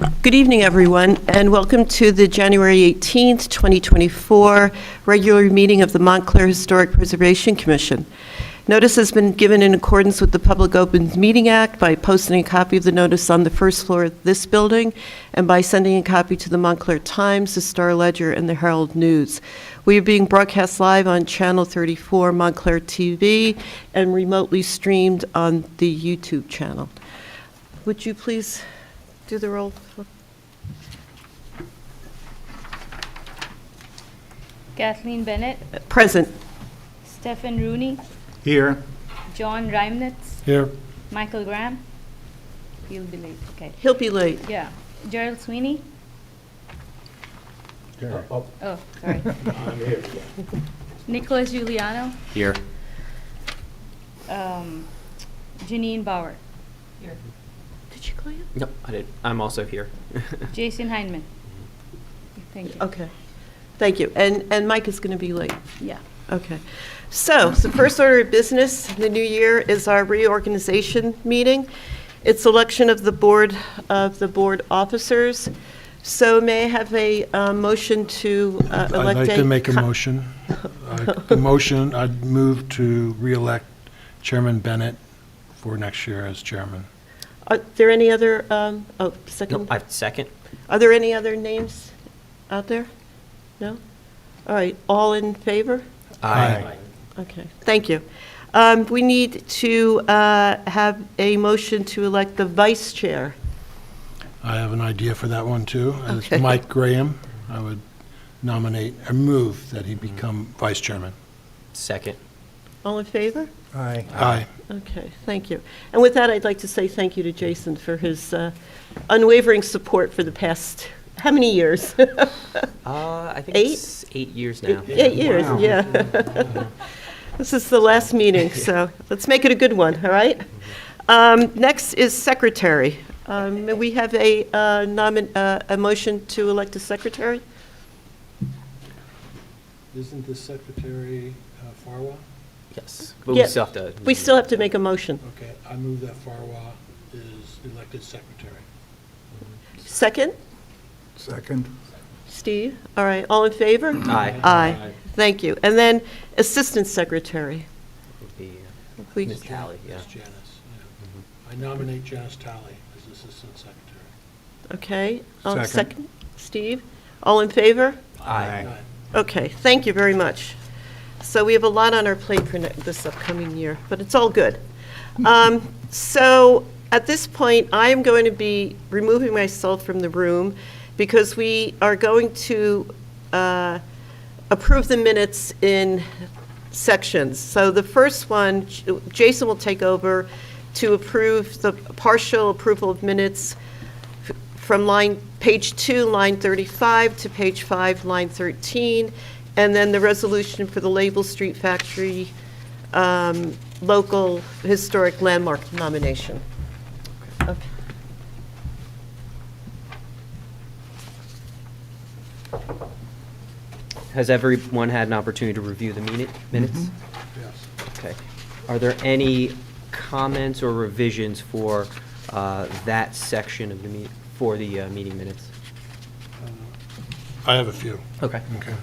Good evening, everyone, and welcome to the January 18th, 2024 regular meeting of the Montclair Historic Preservation Commission. Notice has been given in accordance with the Public Opens Meeting Act by posting a copy of the notice on the first floor of this building and by sending a copy to the Montclair Times, the Star Ledger, and the Herald News. We are being broadcast live on Channel 34 Montclair TV and remotely streamed on the YouTube channel. Would you please do the roll? Kathleen Bennett, Present. Stephen Rooney, Here. John Reimnitz, Here. Michael Graham. He'll be late. Okay. He'll be late. Yeah. Gerald Sweeney. Here. Oh, sorry. I'm here. Nicholas Giuliano. Here. Janine Bauer. Did you call you? No, I did. I'm also here. Jason Heineman. Thank you. Okay. Thank you. And Mike is going to be late. Yeah. Okay. So the first order of business in the new year is our reorganization meeting. It's election of the board officers. So may I have a motion to elect I'd like to make a motion. I'd move to re-elect Chairman Bennett for next year as chairman. Are there any other, second? No, I second. Are there any other names out there? No? All right, all in favor? Aye. Okay, thank you. We need to have a motion to elect the vice chair. I have an idea for that one, too. It's Okay. Mike Graham. I would nominate, or move that he become vice chairman. Second. All in favor? Aye. Aye. Okay, thank you. And with that, I'd like to say thank you to Jason for his unwavering support for the past, how many years? I think 8? it's 8 years now. 8 years, Wow. yeah. This is the last meeting, so let's make it a good one, all right? Next is secretary. May we have a motion to elect a secretary? Isn't the secretary Farwa? Yes. But Yeah, we still have to. We still have to make a motion. Okay, I move that Farwa is elected secretary. Second? Second. Steve? All right, all in favor? Aye. Aye, thank you. And then assistant secretary. Would be We- Ms. Talley, yeah. That's Janice, yeah. I nominate Janice Talley as assistant secretary. Okay. Second. Second, Steve? All in favor? Aye. Okay, thank you very much. So we have a lot on our plate for this upcoming year, but it's all good. So at this point, I am going to be removing myself from the room because we are going to approve the minutes in sections. So the first one, Jason will take over to approve the partial approval of minutes from page 2, line 35, to page 5, line 13, and then the resolution for the Label Street Factory local historic landmark nomination. Okay. Has everyone had an opportunity to review the minutes? Yes. Okay. Are there any comments or revisions for that section of the meeting minutes? I have a few. Okay. Okay.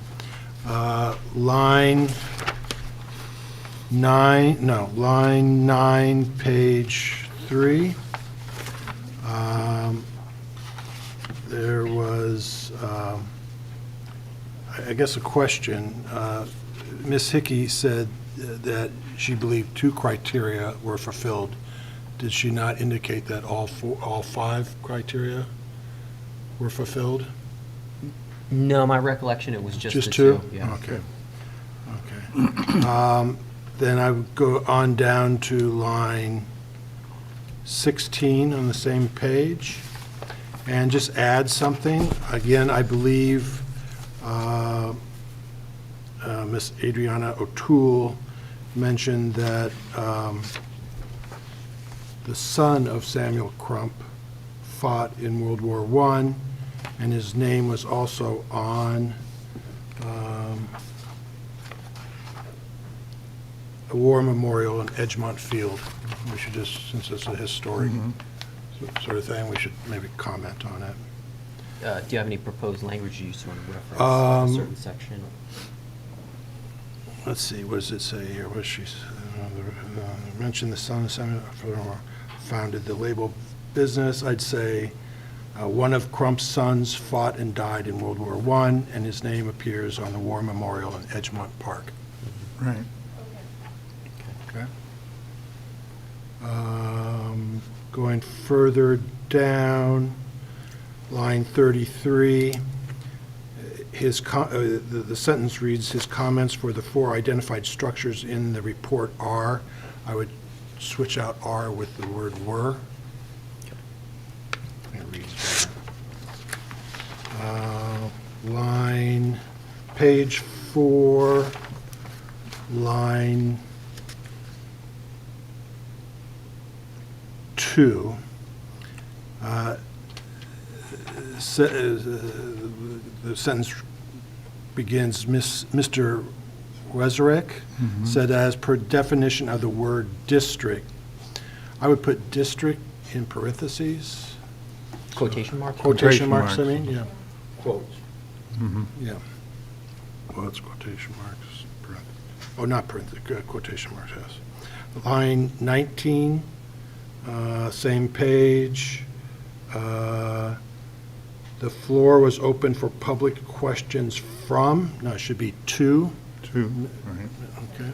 Line 9, page 3. There was, I guess, a question. Ms. Hickey said that she believed 2 criteria were fulfilled. Did she not indicate that all 5 criteria were fulfilled? No, my recollection, it was just the 2? Yeah. Okay. Okay. Then I would go on down to line 16 on the same page and just add something. Again, I believe Miss Adriana O'Toole mentioned that the son of Samuel Crump fought in World War I, and his name was also on a war memorial in Edgemont Field. We should just, since it's a historic sort of thing, we should maybe comment on it. do you have any proposed language you just want to reference a certain section? Let's see, what does it say here? What she mentioned the son of Senator founded the label business. I'd say one of Crump's sons fought and died in World War I, and his name appears on the War Memorial in Edgemont Park. Right. Okay. Going further down, line 33, the sentence reads, "His comments for the 4 identified structures in the report are," I would switch out "are" with the word "were." It reads better. Page 4, line 2. The sentence begins, Mr. Wezorek said, as per definition of the word district. I would put district in parentheses. Quotation marks? Quotation marks, I marks. mean, yeah. Quotes. Yeah. Well, it's quotation marks. Oh, not parentheses, quotation marks, yes. Line 19, same page. The floor was open for public questions from, no, it should be to. Two, right. Okay.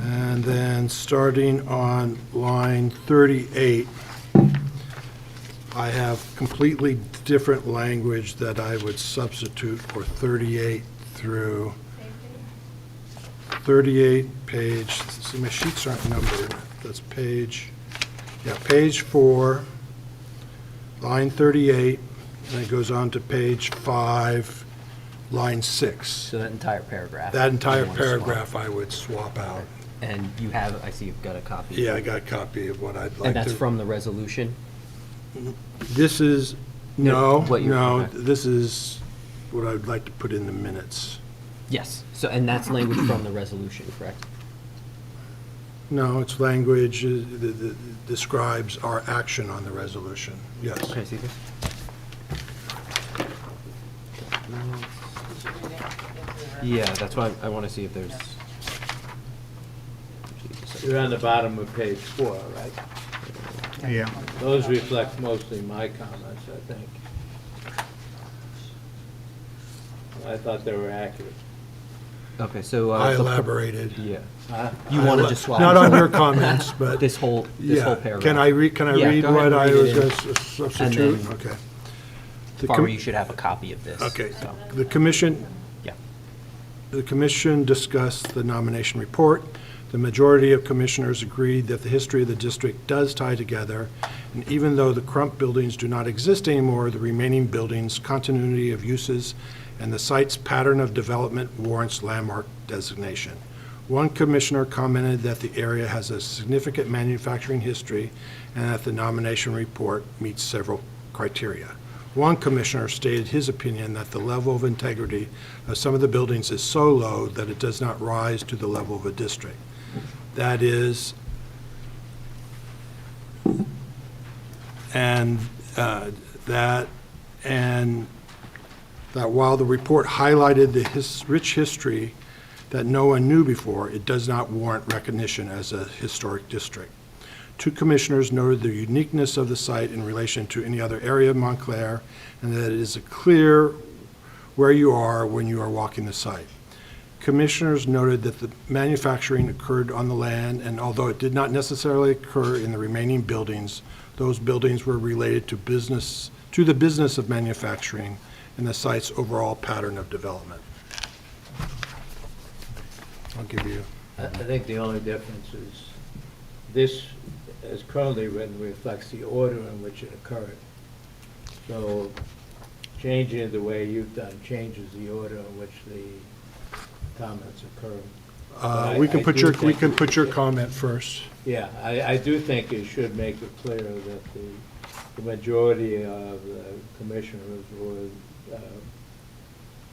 And then starting on line 38, I have completely different language that I would substitute for 38 through 38, page, see, my sheets aren't numbered. That's page 4, line 38, and it goes on to page 5, line 6. So that entire paragraph? That entire you wanna swap. paragraph I would swap out. And you have, I see you've got a copy. Yeah, I got a copy of what I'd like to. And that's from the resolution? This is, No, no, what you're- no, okay. this is what I'd like to put in the minutes. Yes. So, and that's language from the resolution, correct? No, it's language that describes our action on the resolution, yes. Can I see this? Yeah, that's why I want to see if there's. You're on the bottom of page 4, right? Yeah. Those reflect mostly my comments, I think. I thought they were accurate. Okay, so. I the- elaborated. Yeah. Huh? You wanted to swap. Not on your comments, but. This whole Yeah. paragraph. Can I read Yeah, read go ahead what and I read it was in. going to substitute? then- Okay. The Barbara, com- you should have a copy of this. Okay. so, The commission, Yeah. the commission discussed the nomination report. The majority of commissioners agreed that the history of the district does tie together, and even though the Crump buildings do not exist anymore, the remaining buildings, continuity of uses, and the site's pattern of development warrants landmark designation. One commissioner commented that the area has a significant manufacturing history and that the nomination report meets several criteria. One commissioner stated his opinion that the level of integrity of some of the buildings is so low that it does not rise to the level of a district. That is, and that while the report highlighted the rich history that no one knew before, it does not warrant recognition as a historic district. Two commissioners noted the uniqueness of the site in relation to any other area of Montclair, and that it is clear where you are when you are walking the site. Commissioners noted that the manufacturing occurred on the land, and although it did not necessarily occur in the remaining buildings, those buildings were related to the business of manufacturing and the site's overall pattern of development. I'll give you. I think the only difference is this, as currently written, reflects the order in which it occurred. So changing it the way you've done changes the order in which the comments occur. We can I put do your, we think- can put your comment first. Yeah, I do think it should make it clear that the majority of the commissioners would,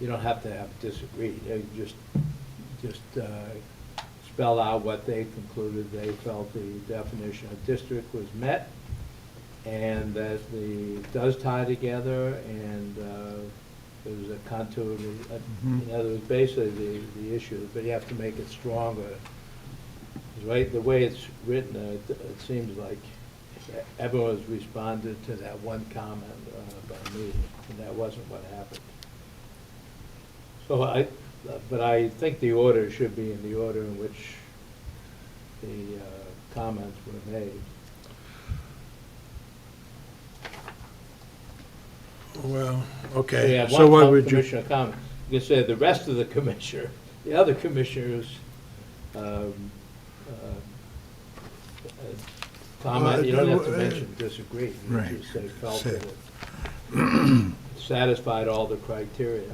you don't have to have disagreed. They just spell out what they concluded they felt the definition of district was met, and that does tie together, and there's a continuity. In other words, basically the issue, but you have to make it stronger. Right, the way it's written, it seems like everyone's responded to that one comment by me, and that wasn't what happened. So but I think the order should be in the order in which the comments were made. Well, So you okay, have so what one would you, commissioner comment. You can say the rest of the commissioner, the other commissioners, comment, you don't have to mention disagree. You Right. just say felt Say that it satisfied all the criteria.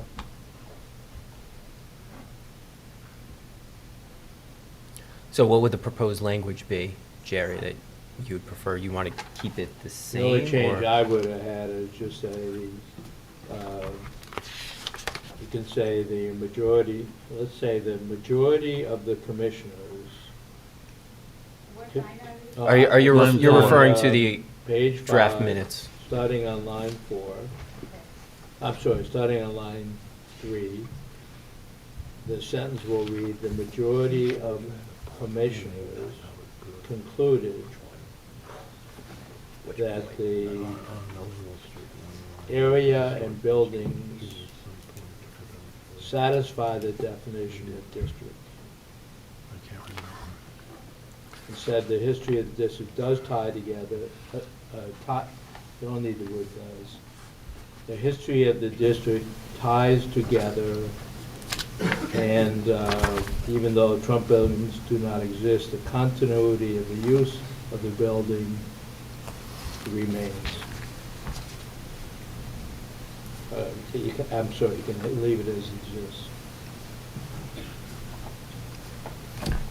So what would the proposed language be, Jerry, that you would prefer? You want to keep it the The same? only change or- I would have had is just say, you can say the majority, let's say the majority of the commissioners. Are you Line you're four. referring to the Page draft 5, minutes? starting on line 4. I'm sorry, starting on line 3. The sentence will read, the majority of commissioners concluded that the area and buildings satisfy the definition of district. It said the history of the district does tie together, you don't need the word does. The history of the district ties together, and even though Trump buildings do not exist, the continuity of the use of the building remains. I'm sorry, you can leave it as it exists.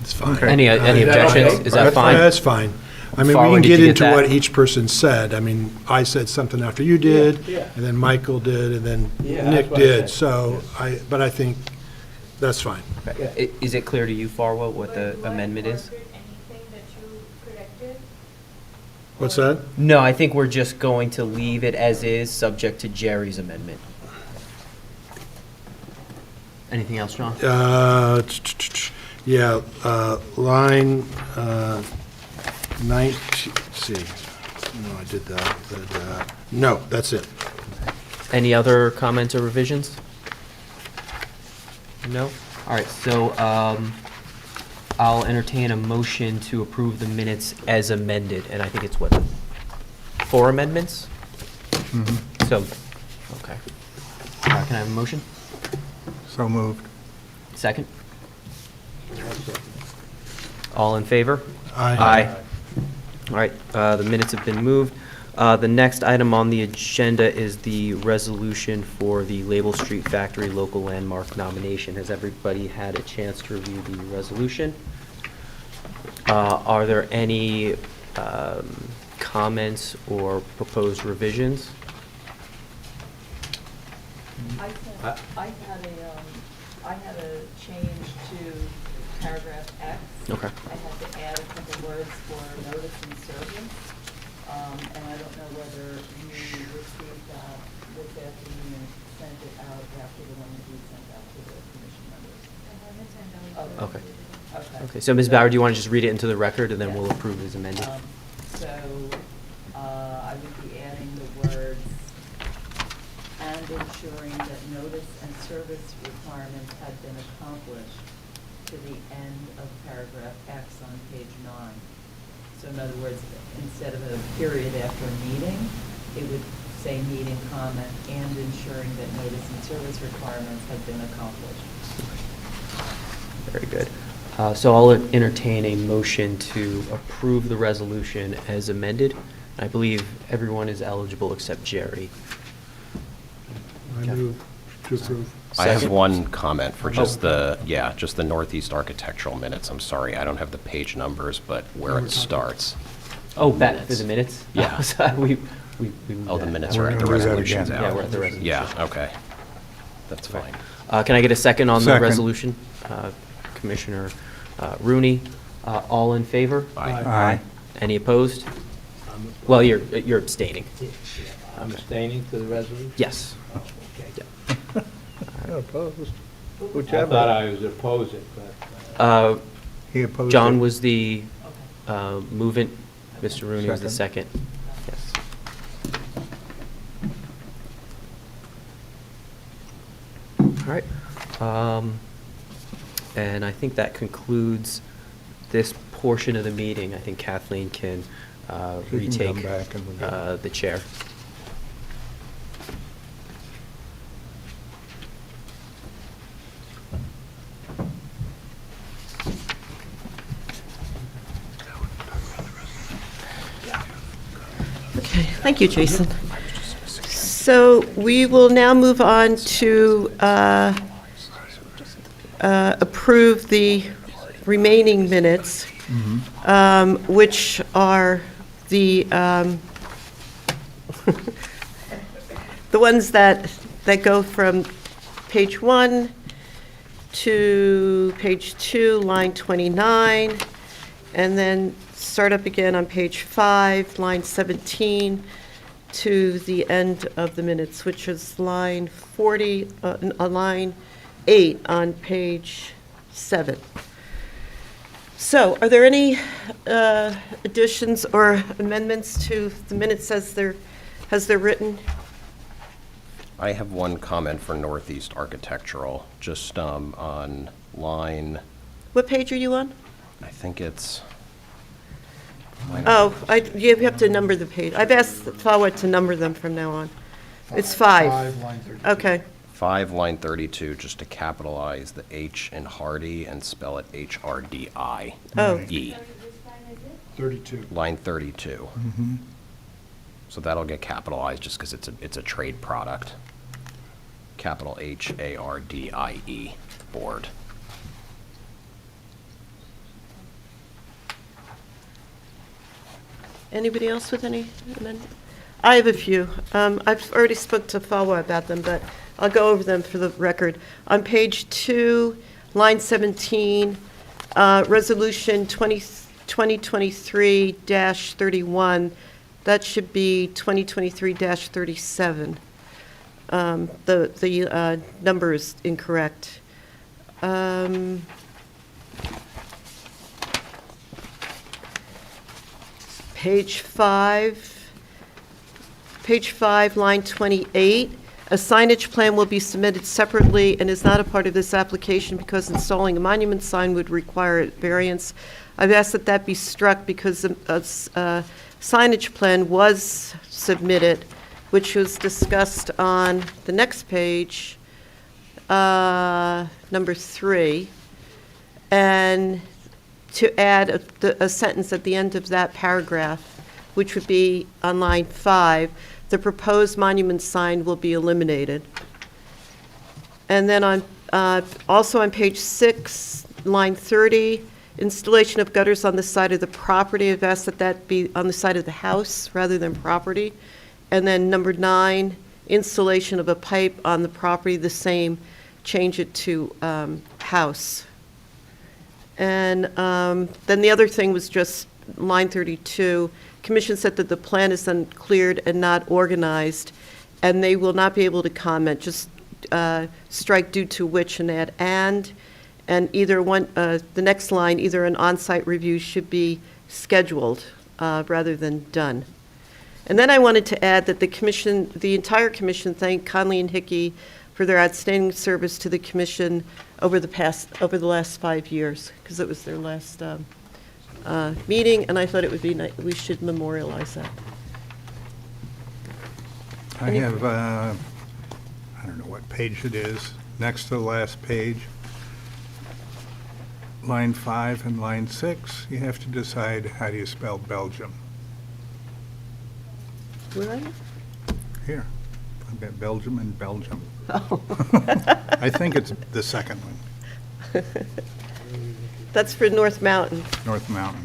it's fine. Any Is that objections? okay? Is that fine? That's fine. I mean, we Farley, can did get you get into that? what each person said. I mean, I said something after you did, Yeah. and then Michael did, and then Yeah, Nick that's what I did, said. so but I think that's fine. Okay. Is it clear to you, Farwell, what the amendment is? Anything that you corrected? What's that? No, I think we're just going to leave it as is, subject to Jerry's amendment. Anything else, John? Yeah, line 19, let's see. No, I did that, but, no, that's it. Any other comments or revisions? No? All right, so I'll entertain a motion to approve the minutes as amended, and I think it's what, 4 amendments? So, okay. Can I have a motion? So moved. Second? All in favor? Aye. All right, the minutes have been moved. The next item on the agenda is the resolution for the Label Street Factory Local Landmark nomination. Has everybody had a chance to review the resolution? Are there any comments or proposed revisions? I had a change to paragraph X. Okay. I had to add a couple words for notice and service. And I don't know whether you received that this afternoon and sent it out after the one that we sent out to the commission members. Okay. Okay, so Ms. Bauer, do you want to just read it into the record, and then we'll approve as amended? So, I would be adding the words, and ensuring that notice and service requirements had been accomplished to the end of paragraph X on page 9. So in other words, instead of a period after a meeting, it would say meeting comment and ensuring that notice and service requirements have been accomplished. Very good. So I'll entertain a motion to approve the resolution as amended. I believe everyone is eligible except Jerry. I move to approve. I have Second? one comment for just just the Northeast Architectural minutes. I'm sorry, I don't have the page numbers, but where it starts. Oh, back to the minutes? Yeah. We moved Oh, the that. minutes We're are at the gonna do that resolutions again. out. Yeah, we're at the resolution. Yeah, okay. That's fine. Can I get a second on the Second. resolution? Commissioner Rooney, all in favor? Aye. Aye. Any opposed? Well, you're abstaining. I'm abstaining to the resolution? Yes. Oh, okay. I opposed. I Whichever. thought I was opposing, but He opposed John it. was the movant, Mr. Rooney was the second. Yes. All right. And I think that concludes this portion of the meeting. I think Kathleen can She can retake come back and we'll go. the chair. Okay, thank you, Jason. So we will now move on to approve the remaining minutes, which are the the ones that go from page 1 to page 2, line 29, and then start up again on page 5, line 17, to the end of the minutes, which is line 40, line 8 on page 7. So, are there any additions or amendments to the minutes as they're written? I have one comment for Northeast Architectural, just on line, What page are you on? I think it's, Oh, you have to number the page. I've asked Façade to number them from now on. It's 5. line 32. Okay. 5, line 32, just to capitalize the H in Hardy and spell it HRDI. Oh. E, 32. line 32. So that'll get capitalized just because it's a trade product. Capital HARDIE, board. Anybody else with any amendment? I have a few. I've already spoke to Fawa about them, but I'll go over them for the record. On page 2, line 17, resolution 2023-31, that should be 2023-37. The number is incorrect. Page 5, line 28, a signage plan will be submitted separately and is not a part of this application because installing a monument sign would require a variance. I've asked that that be struck because a signage plan was submitted, which was discussed on the next page, number 3, and to add a sentence at the end of that paragraph, which would be on line 5, the proposed monument sign will be eliminated. And then also on page 6, line 30, installation of gutters on the side of the property. I've asked that that be on the side of the house rather than property. And then number 9, installation of a pipe on the property, the same, change it to house. And then the other thing was just line 32. Commission said that the plan is uncleared and not organized, and they will not be able to comment. Just strike due to which and add and either one. The next line, either an on-site review should be scheduled rather than done. And then I wanted to add that the entire commission, thanked Conley and Hickey for their outstanding service to the commission over the last 5 years, because it was their last meeting, and I thought it would be we should memorialize that. I have, I don't know what page it is, next to the last page, line 5 and line 6, you have to decide how do you spell Belgium. Where are you? Here, I've got Belgium and Belgium. Oh. I think it's the second one, That's for North Mountain. North Mountain.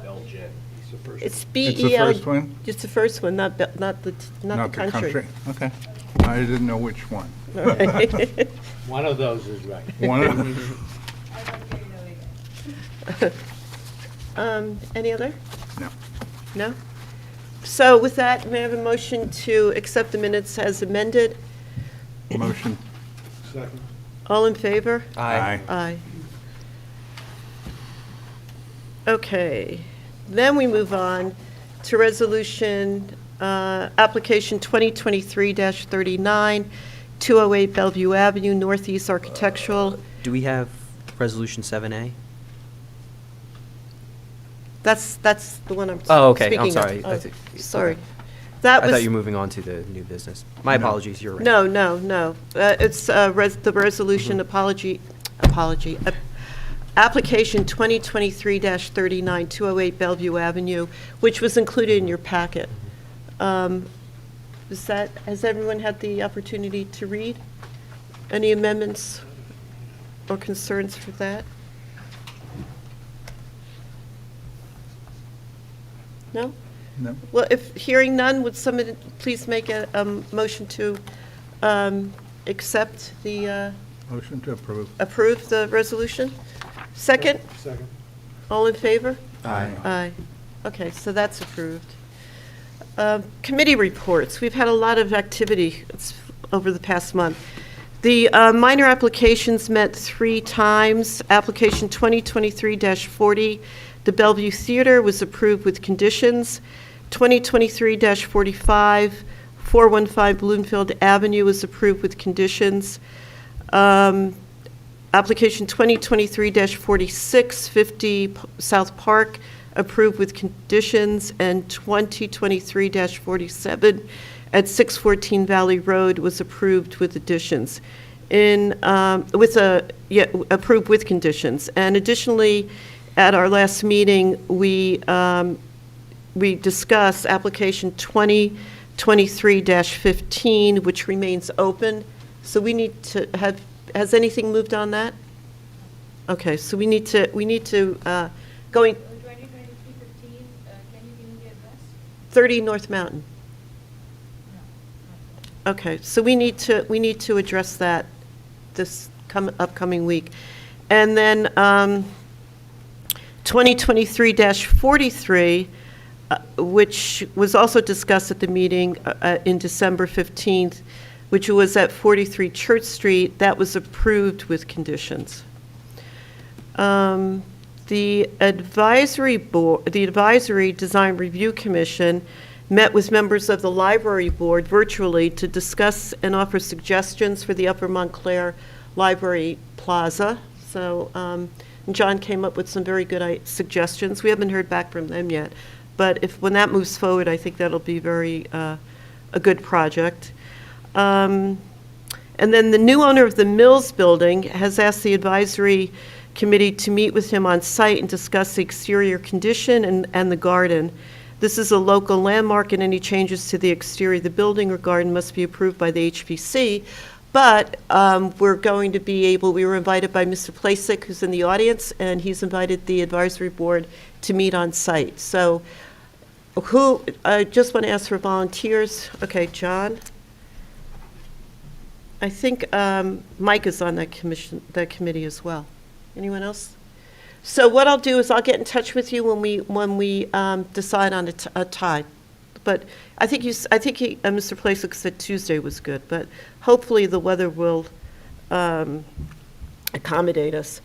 Belgian. It's the first. It's It's B-E-L. the first one? It's the first one, not the country. Okay. I didn't know which one. All right. one of those is right. One of them. Any other? No. No? So with that, may I have a motion to accept the minutes as amended? Motion. Second. All in favor? Aye. Aye. Okay, then we move on to resolution, application 2023-39, 208 Bellevue Avenue, Northeast Architectural. Do we have Resolution 7A? That's the one I'm Oh, okay, I'm speaking of. sorry. Oh, sorry. That I was. thought you were moving on to the new business. My apologies, you're right. No, no, no. It's the resolution application 2023-39, 208 Bellevue Avenue, which was included in your packet. Has everyone had the opportunity to read? Any amendments or concerns for that? No? No. Well, if hearing none, would somebody please make a motion to accept the, Motion to approve. approve the resolution? Second? Second. All in favor? Aye. Aye. Okay, so that's approved. Committee reports. We've had a lot of activity over the past month. The minor applications met 3 times. Application 2023-40, the Bellevue Theater was approved with conditions. 2023-45, 415 Bloomfield Avenue was approved with conditions. Application 2023-46, 50 South Park, approved with conditions, and 2023-47 at 614 Valley Road was approved with additions. Approved with conditions. And additionally, at our last meeting, we discussed application 2023-15, which remains open. So we need to have, has anything moved on that? Okay, so we need to, going, 2023-15, can you give me the address? 30 North Mountain. Okay, so we need to address that this upcoming week. And then 2023-43, which was also discussed at the meeting in December 15th, which was at 43 Church Street, that was approved with conditions. The advisory board, the Advisory Design Review Commission met with members of the library board virtually to discuss and offer suggestions for the Upper Montclair Library Plaza. So John came up with some very good suggestions. We haven't heard back from them yet, but when that moves forward, I think that'll be a good project. And then the new owner of the Mills building has asked the advisory committee to meet with him on site and discuss the exterior condition and the garden. This is a local landmark, and any changes to the exterior of the building or garden must be approved by the HPC. But we're going to be able, we were invited by Mr. Plasek, who's in the audience, and he's invited the advisory board to meet on site. So I just want to ask for volunteers. Okay, John. I think Mike is on that committee as well. Anyone else? So what I'll do is I'll get in touch with you when we decide on a time. But I think Mr. Plasek said Tuesday was good, but hopefully the weather will accommodate us.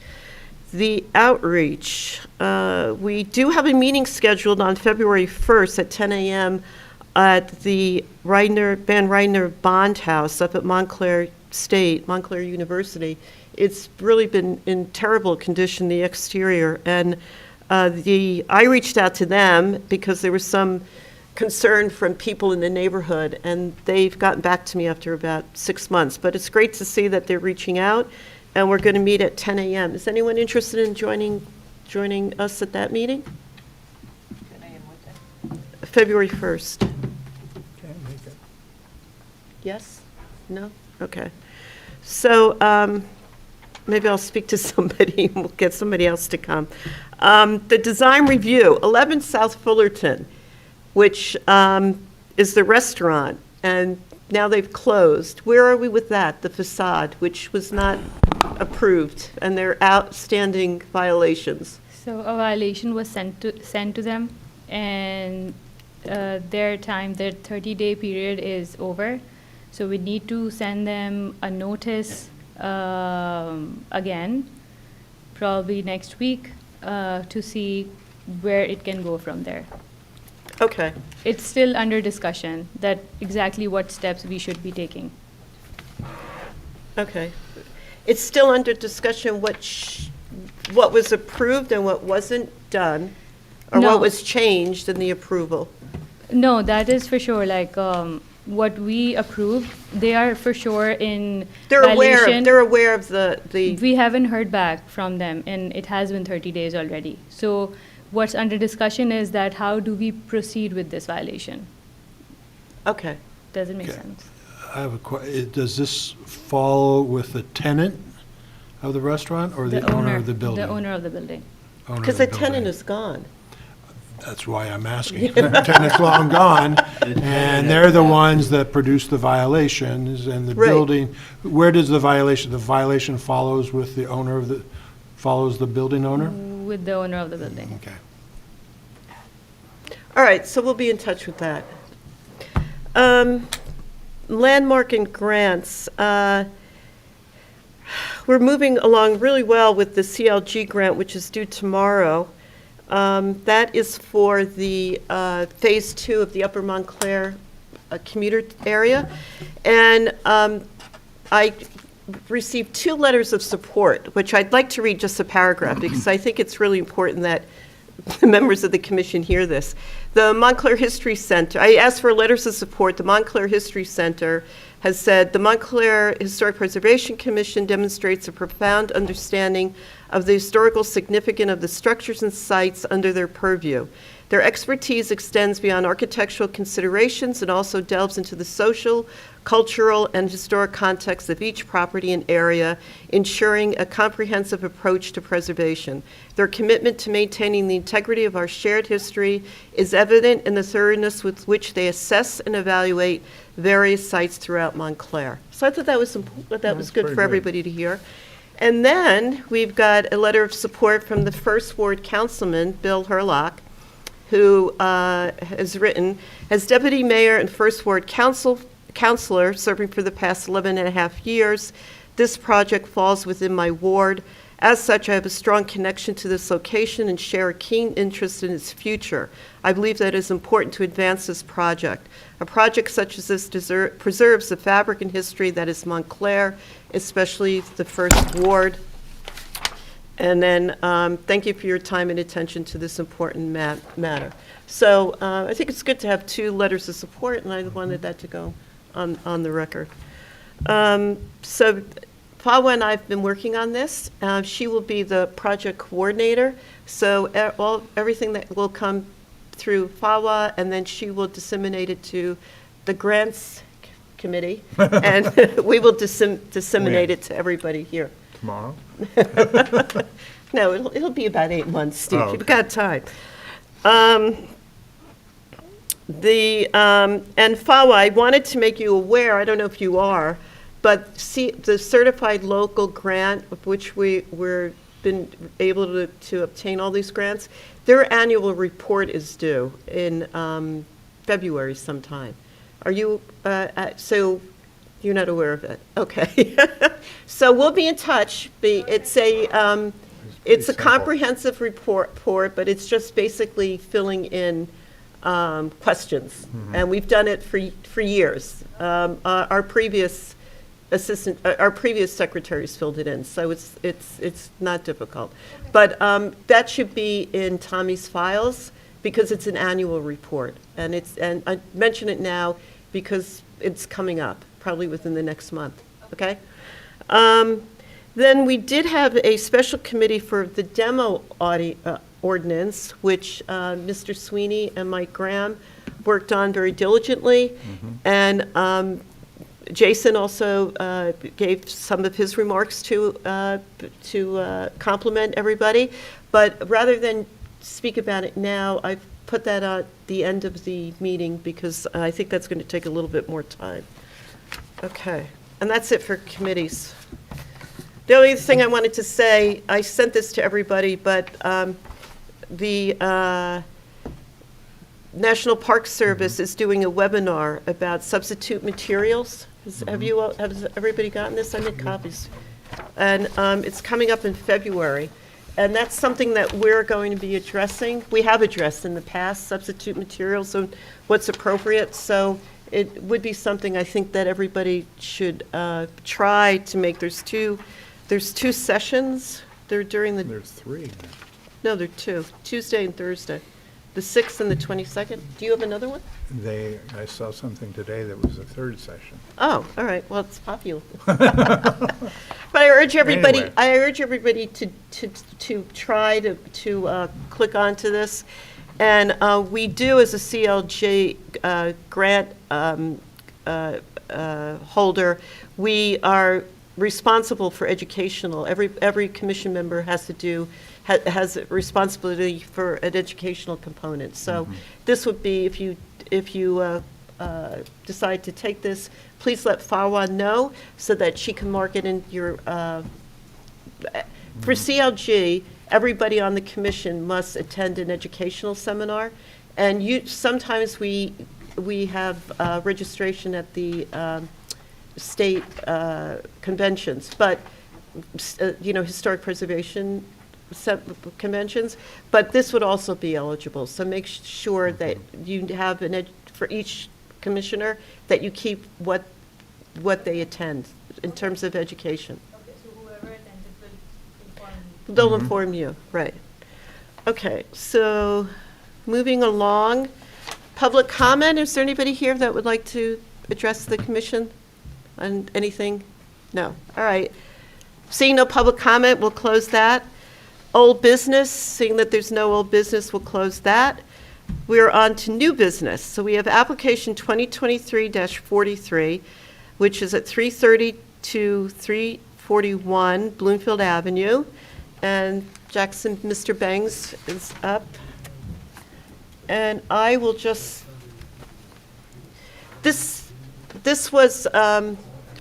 The outreach, we do have a meeting scheduled on February 1st at 10 a.m. at the Van Reidner Bond House up at Montclair University. It's really been in terrible condition, the exterior, and I reached out to them because there was some concern from people in the neighborhood, and they've gotten back to me after about 6 months. But it's great to see that they're reaching out, and we're going to meet at 10 a.m. Is anyone interested in joining us at that meeting? 10 a.m. what time? February 1st. Can't make it. Yes? No? Okay. So maybe I'll speak to somebody and we'll get somebody else to come. The design review, 11 South Fullerton, which is the restaurant, and now they've closed. Where are we with that? The Façade, which was not approved, and there are outstanding violations. So a violation was sent to them, and their 30-day period is over. So we need to send them a notice again, probably next week, to see where it can go from there. Okay. It's still under discussion that exactly what steps we should be taking. Okay. It's still under discussion what was approved and what wasn't done, or No. what was changed in the approval. No, that is for sure. Like what we approved, they are for sure in violation. They're aware of the, We haven't heard back from them, and it has been 30 days already. So what's under discussion is that how do we proceed with this violation? okay. Does it make Okay. sense? I have does this follow with the tenant of the restaurant or the owner of the building? The owner of the building. Owner of Because the building. tenant is gone. That's why I'm asking. Tenant's long gone, and they're the ones that produce the violations, and the Right. building, where does the violation follows with the owner of the, follows the building owner? With the owner of the building. Okay. All right, so we'll be in touch with that. Landmark and grants. We're moving along really well with the CLG grant, which is due tomorrow. That is for the Phase 2 of the Upper Montclair commuter area. And I received 2 letters of support, which I'd like to read just a paragraph, because I think it's really important that the members of the commission hear this. The Montclair History Center, I asked for letters of support. The Montclair History Center has said, the Montclair Historic Preservation Commission demonstrates a profound understanding of the historical significance of the structures and sites under their purview. Their expertise extends beyond architectural considerations and also delves into the social, cultural, and historic context of each property and area, ensuring a comprehensive approach to preservation. Their commitment to maintaining the integrity of our shared history is evident in the thoroughness with which they assess and evaluate various sites throughout Montclair. So I thought that was That's good very for good. everybody to hear. And then we've got a letter of support from the First Ward Councilman, Bill Herlock, who has written, as Deputy Mayor and First Ward Councilor serving for the past 11 and a half years, this project falls within my ward. As such, I have a strong connection to this location and share a keen interest in its future. I believe that it is important to advance this project. A project such as this preserves the fabric and history that is Montclair, especially the First Ward. And then, thank you for your time and attention to this important matter. So I think it's good to have 2 letters of support, and I wanted that to go on the record. So Fawa and I have been working on this. She will be the project coordinator, so everything that will come through Fawa, and then she will disseminate it to the grants committee, and we will disseminate it to everybody here. Tomorrow? No, it'll be about 8 months, Steve. Oh, You've okay. got time. And Fawa, I wanted to make you aware, I don't know if you are, but see, the certified local grant, of which we're been able to obtain all these grants, their annual report is due in February sometime. Are you, so you're not aware of it? Okay. So we'll be in touch. It's a simple. comprehensive report, but it's just basically filling in questions. And we've done it for years. Our previous secretaries filled it in, so it's not difficult. But that should be in Tommy's files because it's an annual report. And I mention it now because it's coming up, probably within the next month, okay? Then we did have a special committee for the demo ordinance, which Mr. Sweeney and Mike Graham worked on very diligently. And Jason also gave some of his remarks to compliment everybody. But rather than speak about it now, I've put that at the end of the meeting because I think that's going to take a little bit more time. Okay, and that's it for committees. The only thing I wanted to say, I sent this to everybody, but the National Park Service is doing a webinar about substitute materials. Has everybody gotten this? I made copies. And it's coming up in February. And that's something that we're going to be addressing. We have addressed in the past, substitute materials and what's appropriate. So it would be something I think that everybody should try to make. There's two sessions. They're during the, There's three. no, they're two, Tuesday and Thursday, the 6th and the 22nd. Do you have another one? I saw something today that was a third session. Oh, all right, well, it's popular. But I urge everybody, Anyway. I urge everybody to try to click onto this. And we do, as a CLG grant holder, we are responsible for educational. Every commission member has to do, has a responsibility for an educational component. So this would be, if you decide to take this, please let Fawa know so that she can mark it in your, for CLG, everybody on the commission must attend an educational seminar. And sometimes we have registration at the state conventions, but, historic preservation conventions, but this would also be eligible. So make sure that you have for each commissioner, that you keep what they attend in terms of education. Okay, so whoever attended will inform you. They'll inform you, right. Okay, so moving along, public comment. Is there anybody here that would like to address the commission on anything? No, all right. Seeing no public comment, we'll close that. Old business, seeing that there's no old business, we'll close that. We're on to new business. So we have application 2023-43, which is at 330 to 341 Bloomfield Avenue. And Jackson, Mr. Bangs is up. And I will just, this was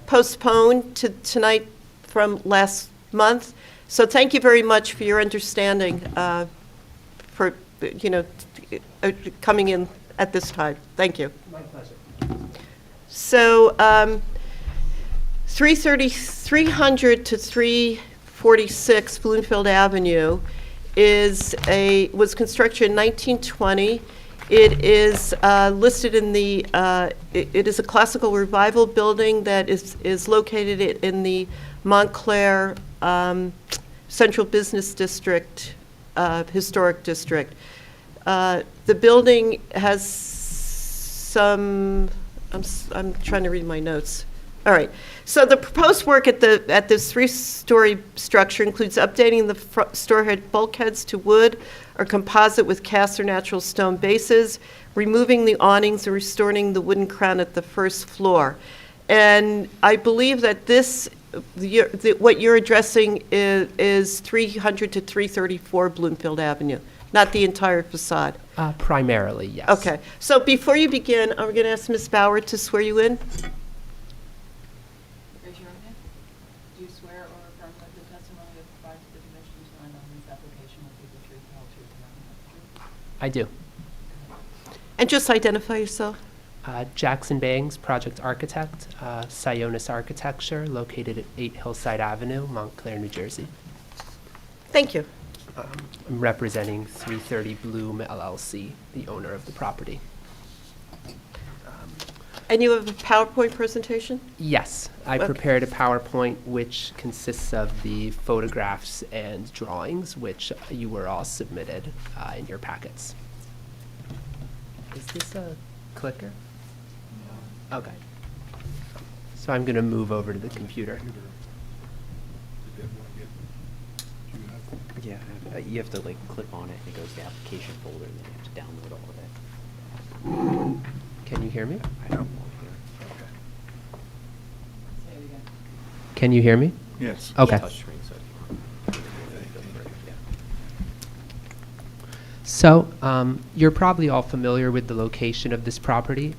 postponed to tonight from last month. So thank you very much for your understanding for, coming in at this time. Thank you. My pleasure. So 300 to 346 Bloomfield Avenue was constructed in 1920. It is listed in the, it is a classical revival building that is located in the Montclair Central Business District, Historic District. The building has some, I'm trying to read my notes. All right. So the proposed work at this three-story structure includes updating the storehead bulkheads to wood or composite with cast or natural stone bases, removing the awnings and restoring the wooden crown at the first floor. And I believe that what you're addressing is 300 to 334 Bloomfield Avenue, not the entire facade. Primarily, yes. Okay. So before you begin, I'm going to ask Ms. Bauer to swear you in. Raise your right hand. Do you swear or affirm that the testimony you provide to the commission tonight on this application will be the truth, the whole truth, and nothing but the truth? I do. And just identify yourself. Jackson Bangs, project architect, Sionis Architecture, located at 8 Hillside Avenue, Montclair, New Jersey. Thank you. I'm representing 330 Bloom LLC, the owner of the property. And you have a PowerPoint presentation? Yes, I Okay. prepared a PowerPoint which consists of the photographs and drawings which you were all submitted in your packets. Is this a clicker? Okay. So I'm going to move over to the computer. Yeah, you have to click on it, it goes to the application folder, and then you have to download all of it. Can you hear me? I don't Say it again. Can you hear me? Yes. Okay. Touchscreen, so So, you're probably all familiar with the location of this property.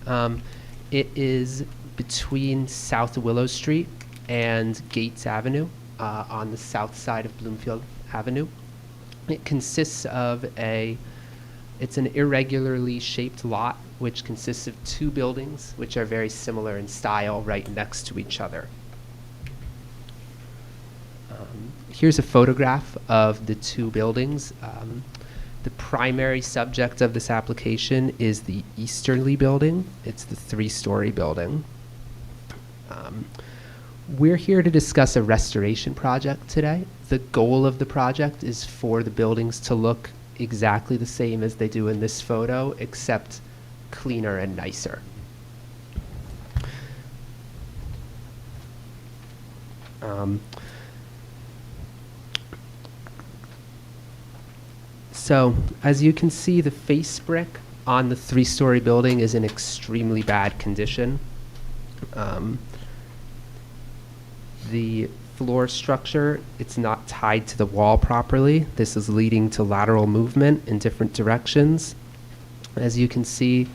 It is between South Willow Street and Gates Avenue on the south side of Bloomfield Avenue. It consists of it's an irregularly shaped lot, which consists of two buildings, which are very similar in style, right next to each other. Here's a photograph of the two buildings. The primary subject of this application is the easterly building. It's the 3-story building. We're here to discuss a restoration project today. The goal of the project is for the buildings to look exactly the same as they do in this photo, except cleaner and nicer. So, as you can see, the face brick on the 3-story building is in extremely bad condition. The floor structure, it's not tied to the wall properly. This is leading to lateral movement in different directions. As you can see,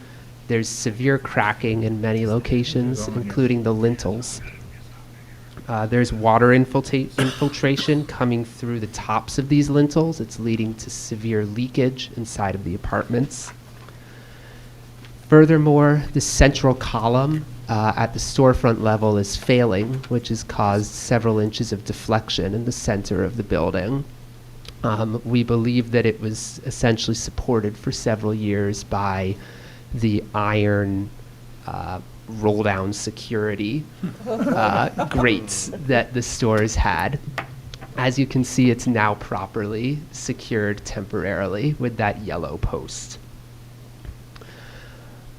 there's severe cracking in many locations, including the lintels. There's water infiltration coming through the tops of these lintels. It's leading to severe leakage inside of the apartments. Furthermore, the central column at the storefront level is failing, which has caused several inches of deflection in the center of the building. We believe that it was essentially supported for several years by the iron roll-down security grates that the stores had. As you can see, it's now properly secured temporarily with that yellow post.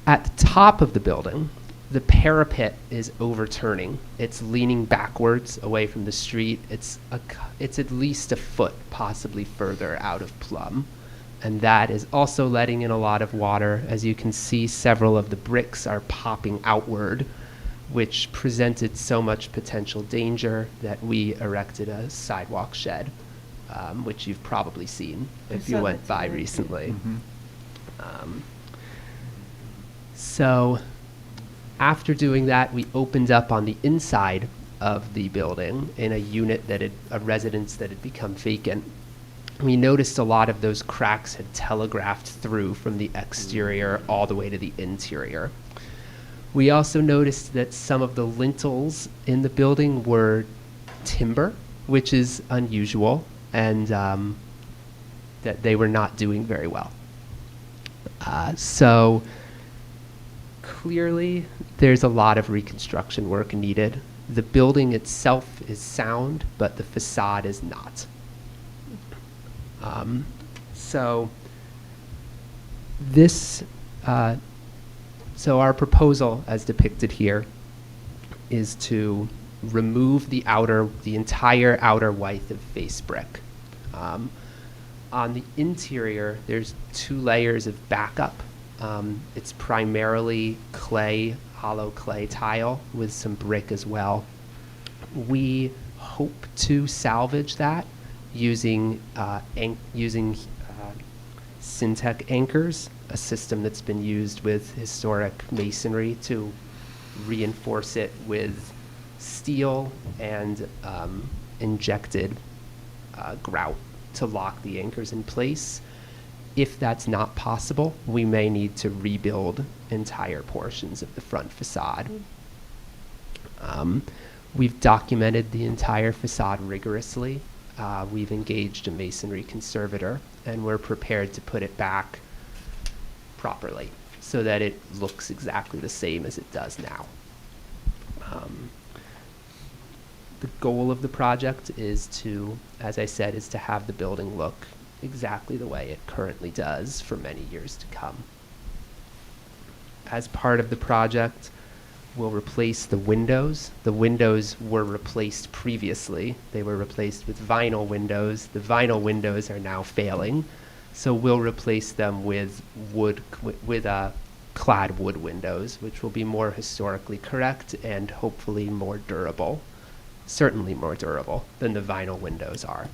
At the top of the building, the parapet is overturning. It's leaning backwards away from the street. It's at least a foot, possibly further out of plumb. And that is also letting in a lot of water. As you can see, several of the bricks are popping outward, which presented so much potential danger that we erected a sidewalk shed, which you've probably seen if you went by recently. So after doing that, we opened up on the inside of the building in a residence that had become vacant. We noticed a lot of those cracks had telegraphed through from the exterior all the way to the interior. We also noticed that some of the lintels in the building were timber, which is unusual, and that they were not doing very well. So clearly, there's a lot of reconstruction work needed. The building itself is sound, but the facade is not. So our proposal, as depicted here, is to remove the entire outer width of face brick. On the interior, there's 2 layers of backup. It's primarily clay, hollow clay tile with some brick as well. We hope to salvage that using Syntec anchors, a system that's been used with historic masonry to reinforce it with steel and injected grout to lock the anchors in place. If that's not possible, we may need to rebuild entire portions of the front facade. We've documented the entire facade rigorously. We've engaged a masonry conservator, and we're prepared to put it back properly so that it looks exactly the same as it does now. The goal of the project is to, as I said, is to have the building look exactly the way it currently does for many years to come. As part of the project, we'll replace the windows. The windows were replaced previously. They were replaced with vinyl windows. The vinyl windows are now failing, so we'll replace them with clad wood windows, which will be more historically correct and hopefully more durable, certainly more durable than the vinyl windows are.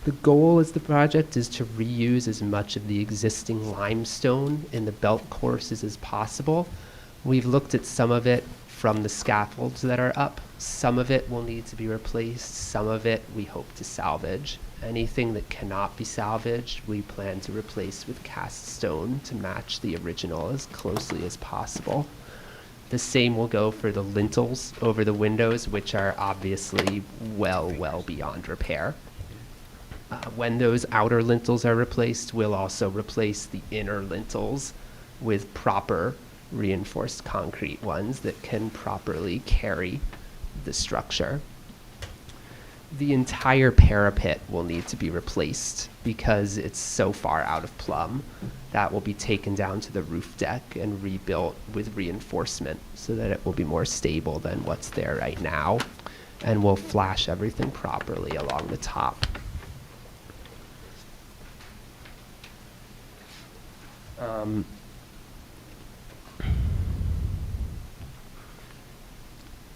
The goal of the project is to reuse as much of the existing limestone in the belt courses as possible. We've looked at some of it from the scaffolds that are up. Some of it will need to be replaced, some of it we hope to salvage. Anything that cannot be salvaged, we plan to replace with cast stone to match the original as closely as possible. The same will go for the lintels over the windows, which are obviously well beyond repair. When those outer lintels are replaced, we'll also replace the inner lintels with proper reinforced concrete ones that can properly carry the structure. The entire parapet will need to be replaced because it's so far out of plumb. That will be taken down to the roof deck and rebuilt with reinforcement so that it will be more stable than what's there right now, and we'll flash everything properly along the top.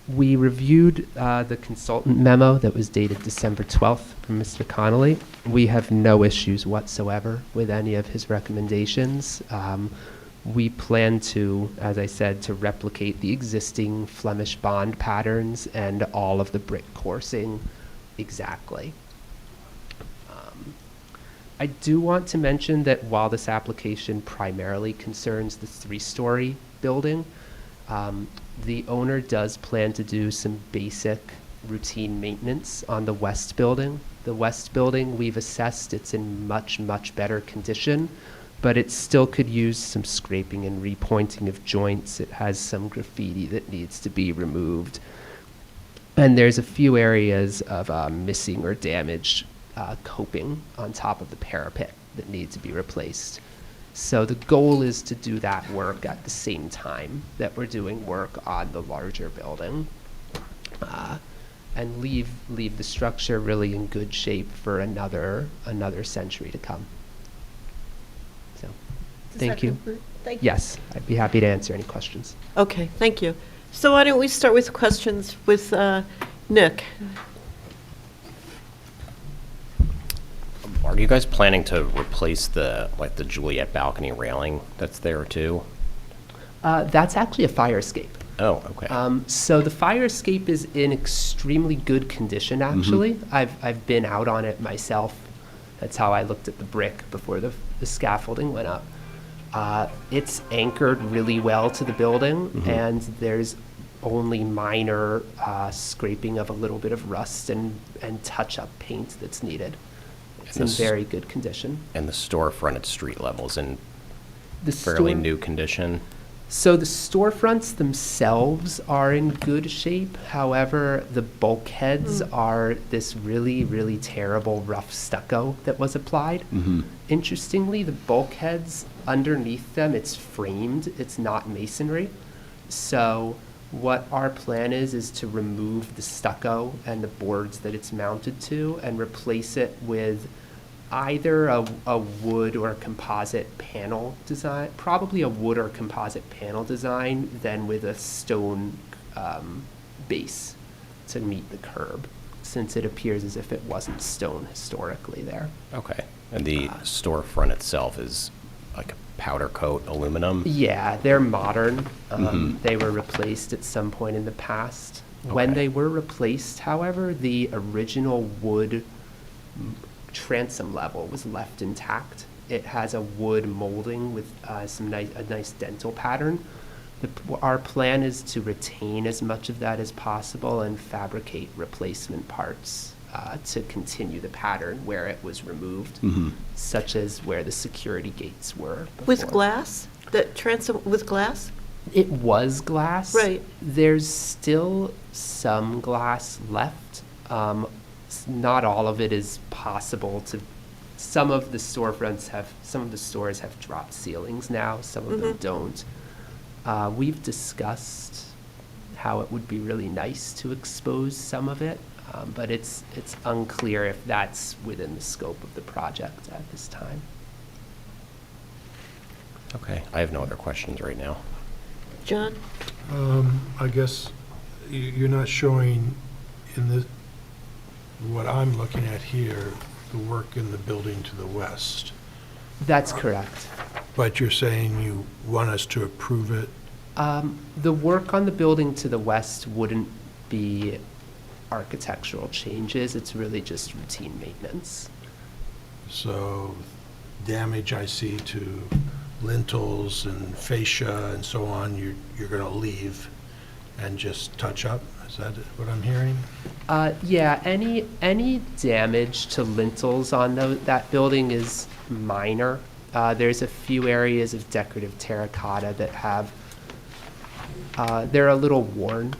We reviewed the consultant memo that was dated December 12th from Mr. Connolly. We have no issues whatsoever with any of his recommendations. We plan to, as I said, to replicate the existing Flemish bond patterns and all of the brick coursing exactly. I do want to mention that while this application primarily concerns the 3-story building, the owner does plan to do some basic routine maintenance on the west building. The west building, we've assessed it's in much better condition, but it still could use some scraping and repointing of joints. It has some graffiti that needs to be removed. And there's a few areas of missing or damaged coping on top of the parapet that need to be replaced. So the goal is to do that work at the same time that we're doing work on the larger building, and leave the structure really in good shape for another century to come. So, thank you. Thank you. Yes, I'd be happy to answer any questions. Okay, thank you. So why don't we start with questions with Nick? Are you guys planning to replace the Juliet balcony railing that's there too? That's actually a fire escape. Oh, okay. So the fire escape is in extremely good condition, actually. I've been out on it myself. That's how I looked at the brick before the scaffolding went up. It's anchored really well to the building, and there's only minor scraping of a little bit of rust and touch-up paint that's needed. It's in very good condition. And the storefront at street level is in The fairly store- new condition? So the storefronts themselves are in good shape. However, the bulkheads are this really terrible rough stucco that was applied. Interestingly, the bulkheads, underneath them, it's framed. It's not masonry. So what our plan is to remove the stucco and the boards that it's mounted to and replace it with either a wood or a composite panel design, probably a wood or composite panel design, then with a stone base to meet the curb, since it appears as if it wasn't stone historically there. Okay. And the storefront itself is like a powder coat aluminum? Yeah, they're modern. They were replaced at some point in the past. When Okay. they were replaced, however, the original wood transom level was left intact. It has a wood molding with a nice dental pattern. Our plan is to retain as much of that as possible and fabricate replacement parts to continue the pattern where it was removed, such as where the security gates were With before. glass? That transom with glass? It was glass. Right. There's still some glass left. Not all of it is possible to. Some of the stores have drop ceilings now. Some of them don't. We've discussed how it would be really nice to expose some of it, but it's unclear if that's within the scope of the project at this time. Okay. I have no other questions right now. John? I guess you're not showing in the, what I'm looking at here, the work in the building to the west. That's correct. But you're saying you want us to approve it? The work on the building to the west wouldn't be architectural changes, it's really just routine maintenance. So damage I see to lintels and fascia and so on, you're going to leave and just touch up? Is that what I'm hearing? Yeah, any damage to lintels on that building is minor. There's a few areas of decorative terracotta that have, they're a little worn,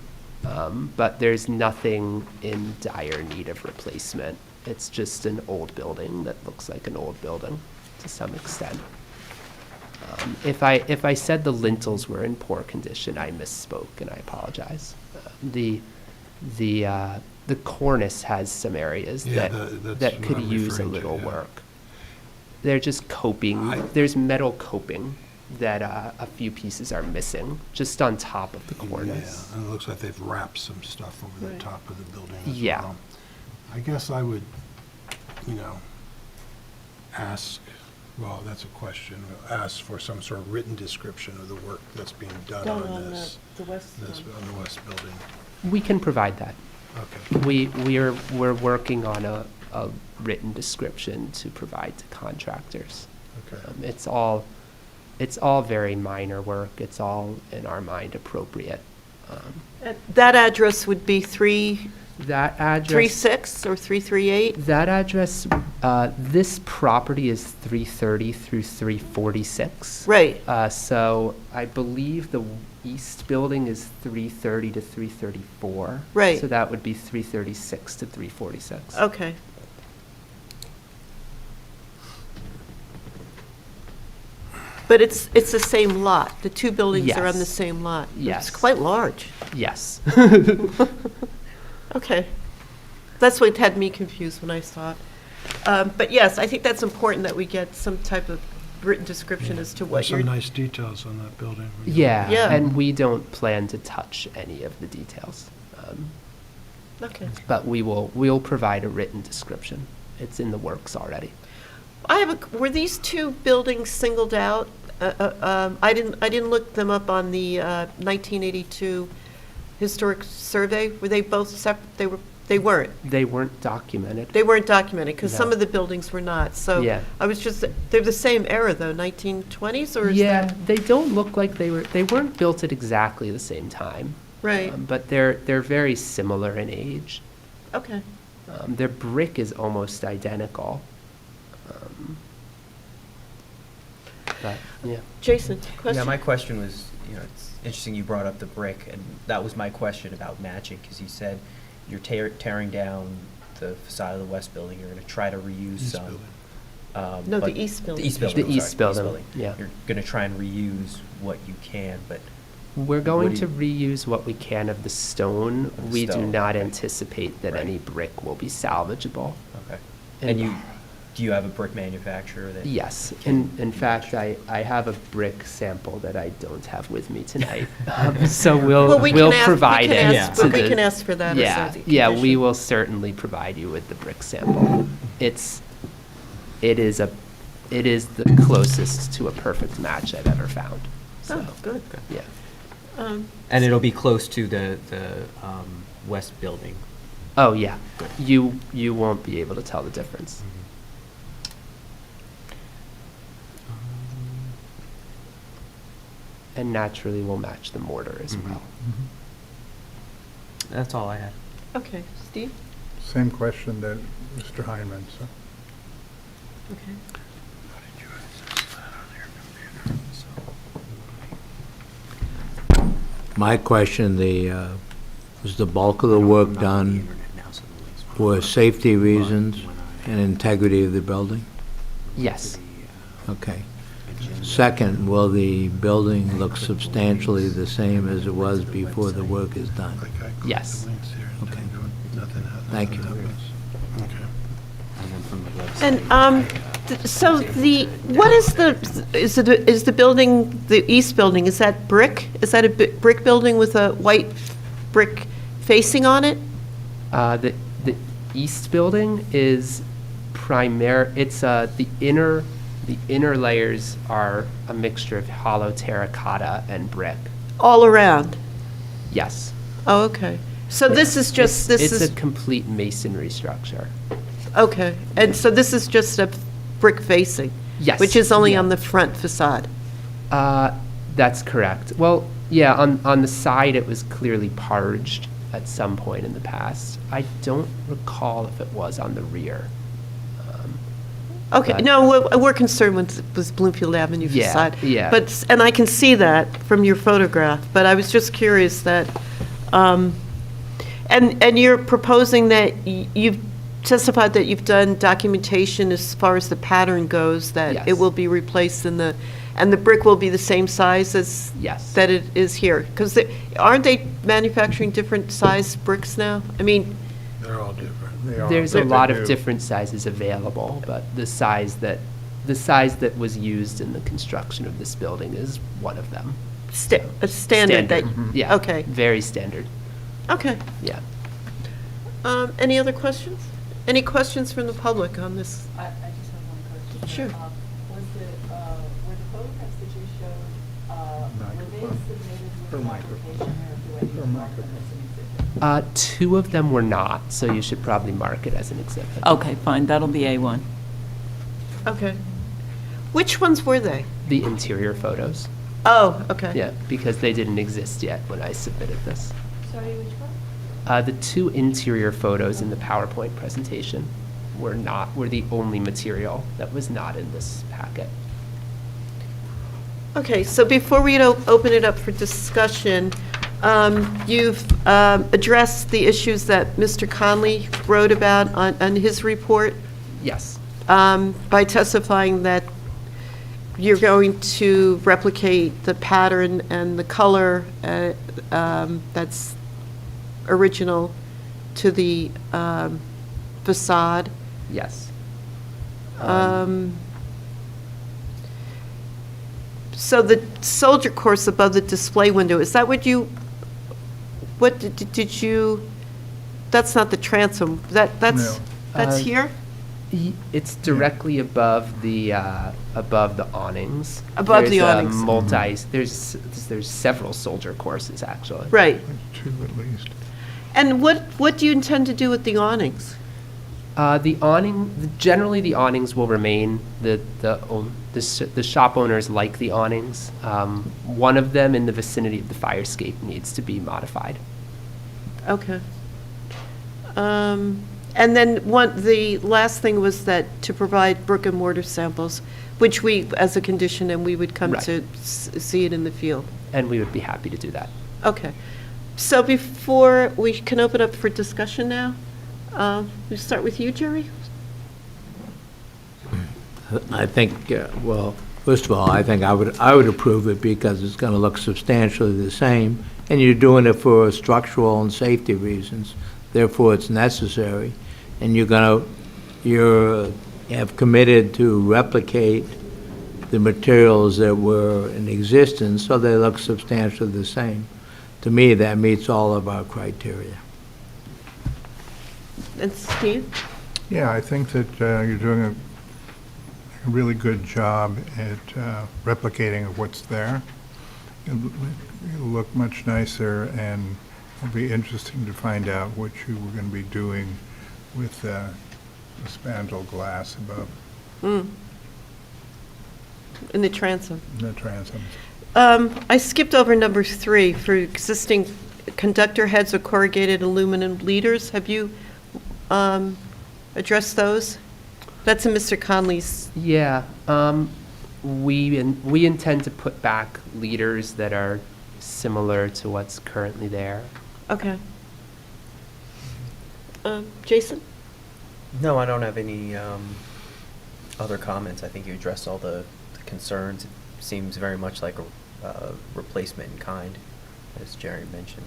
but there's nothing in dire need of replacement. It's just an old building that looks like an old building to some extent. If I said the lintels were in poor condition, I misspoke, and I apologize. The cornice has some areas Yeah, that that's what could I'm use a referring to, little yeah. work. They're just coping. There's metal coping that a few pieces are missing, just on top of the cornice. Yeah, and it looks like they've wrapped some stuff over the Right. top of the building as Yeah. well. I guess I would, ask, well, that's a question, ask for some sort of written description of the work that's being done Done on on this. the west This, one. on the west building. We can provide that. Okay. We're working on a written description to provide to contractors. Okay. It's all very minor work. It's all, in our mind, appropriate. That address would be That address. 336 or 338? That address, this property is 330 through 346. Right. So I believe the east building is 330 to 334. Right. So that would be 336 to 346. Okay. But it's the same lot. The two buildings are on the Yes. same lot. Yes. It's quite large. Yes. Okay. That's what had me confused when I saw it. But yes, I think that's important that we get some type of written description as to what There's you're. some nice details on that building. Yeah, Yeah. and we don't plan to touch any of the details. Okay. But we'll provide a written description. It's in the works already. Were these two buildings singled out? I didn't look them up on the 1982 historic survey. Were they both separate? They weren't. They weren't documented. They weren't documented because some No. of the buildings were not. So Yeah. I was just, they're the same era though, 1920s or is Yeah, that? they don't look like they weren't built at exactly the same time. Right. But they're very similar in age. Okay. Their brick is almost identical. But, yeah. Jason, question? Yeah, my question was, it's interesting you brought up the brick, and that was my question about matching, because you said you're tearing down the facade of the west building, you're going to try to reuse East some. building. No, but- the east building. The east building, The I'm east sorry, building, yeah. You're going to try and reuse what you can, but We're going What to do reuse what we can of the stone. Of the We do stone, not okay. anticipate that Right. any brick will be salvageable. okay. And- And do you have a brick manufacturer that? Yes, can in fact, I have a brick sample that I don't have with me tonight. So we'll we can ask- provide we can it ask- to we the- can ask for that as a Yeah, we condition. will certainly provide you with the brick sample. It is the closest to a perfect match I've ever found. So, Oh, good. yeah. And it'll be close to the west building. Oh, yeah. You won't be able to tell the difference. And naturally, we'll match the mortar as well. That's all I had. Okay, Steve? Same question that Mr. Hyman, so. Okay. My question, was the bulk of the work done for safety reasons and integrity of the building? Yes. Okay. Second, will the building look substantially the same as it was before the work is done? Like I clicked the Yes. links here and Okay. nothing Thank you. happens. Okay. And then from the website. And so is the building, the east building, is that brick? Is that a brick building with a white brick facing on it? The east building is it's the inner layers are a mixture of hollow terracotta and brick. all around? Yes. Oh, okay. So this is just, this It's is, a complete masonry structure. okay. And so this is just a brick facing? Yes. Which is only Yeah. on the front facade? That's correct. Well, yeah, on the side, it was clearly parged at some point in the past. I don't recall if it was on the rear. Okay, But- no, we're concerned with Bloomfield Avenue Yeah, facade. yeah. But, and I can see that from your photograph, but I was just curious that, and you're proposing that you've testified that you've done documentation as far as the pattern goes, that it Yes. will be replaced and the brick will be the same size as? Yes. That it is here? Because aren't they manufacturing different size bricks now? I mean, They're all different. They are There's a lot of new. different sizes available, but the size that was used in the construction of this building is one of them. a standard that? Yeah. Okay, Very standard, okay. yeah. Any other questions? Any questions from the public on this? I just have one question. Sure. Was were the photographs that you showed, were they submitted with the application, or do I need to mark them as an exhibit? Two of them were not, so you should probably mark it as an exhibit. Okay, fine, that'll be A1. Okay. Which ones were they? The interior photos, Oh, okay. yeah, because they didn't exist yet when I submitted this. Sorry, which one? The two interior photos in the PowerPoint presentation were the only material that was not in this packet. Okay, so before we open it up for discussion, you've addressed the issues that Mr. Conley wrote about on his report Yes, by testifying that you're going to replicate the pattern and the color that's original to the facade. yes. So the soldier course above the display window, is that what did you, that's not the transom, that's No. Uh, here? It's directly above the awnings. Above the awnings. There's several soldier courses, actually. Right. Two at least. And what do you intend to do with the awnings? Generally, the awnings will remain. The shop owners like the awnings. One of them in the vicinity of the fire escape needs to be modified. Okay. And then the last thing was that to provide brick and mortar samples, which we, as a condition, and we would come Right. to see it in the field. And we would be happy to do that. Okay. So before we can open up for discussion now, we start with you, Jerry? I think, well, first of all, I think I would approve it because it's going to look substantially the same, and you're doing it for structural and safety reasons, therefore it's necessary, and you have committed to replicate the materials that were in existence, so they look substantially the same. To me, that meets all of our criteria. And Steve? Yeah, I think that you're doing a really good job at replicating of what's there. It'll look much nicer, and it'll be interesting to find out what you were going to be doing with the spandrel glass above In the transom. the transoms. I skipped over number 3 for existing conductor heads or corrugated aluminum leaders. Have you addressed those? That's in Mr. Conley's. Yeah, we intend to put back leaders that are similar to what's currently there. Okay. Jason? No, I don't have any other comments. I think you addressed all the concerns. It seems very much like a replacement in kind, as Jerry mentioned.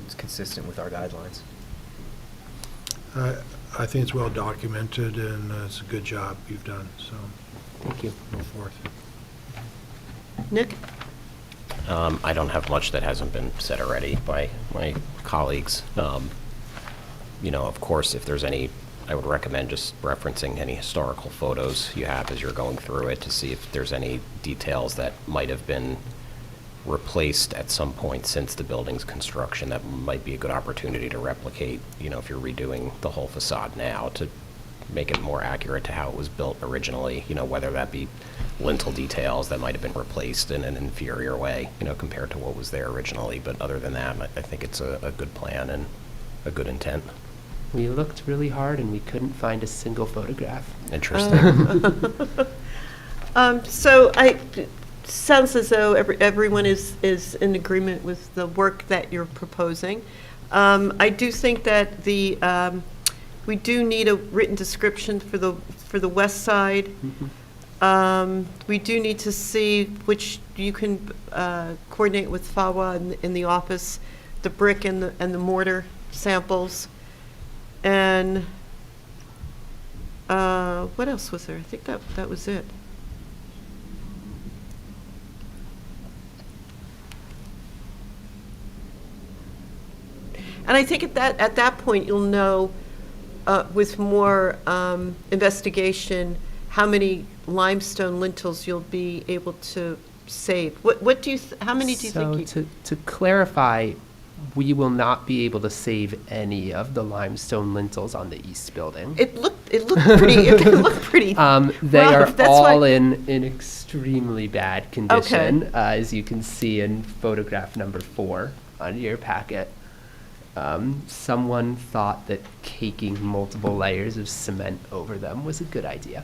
It's consistent with our guidelines. I think it's well documented, and it's a good job you've done, so Thank you. go forth. Nick? I don't have much that hasn't been said already by my colleagues. Of course, if there's any, I would recommend just referencing any historical photos you have as you're going through it to see if there's any details that might have been replaced at some point since the building's construction, that might be a good opportunity to replicate, if you're redoing the whole facade now, to make it more accurate to how it was built originally, whether that be lintel details that might have been replaced in an inferior way, compared to what was there originally. But other than that, I think it's a good plan and a good intent. We looked really hard and we couldn't find a single photograph. Interesting. So sounds as though everyone is in agreement with the work that you're proposing. I do think that we do need a written description for the west side. We do need to see which you can coordinate with FAWA in the office, the brick and the mortar samples. And what else was there? I think that was it. And I think at that point, you'll know with more investigation how many limestone lintels you'll be able to save. What do you? How many do you think? To clarify, we will not be able to save any of the limestone lintels on the east building. It looked pretty. It looked pretty. They rough. are all in extremely bad condition, Okay. as you can see in photograph number 4 on your packet. Someone thought that caking multiple layers of cement over them was a good idea.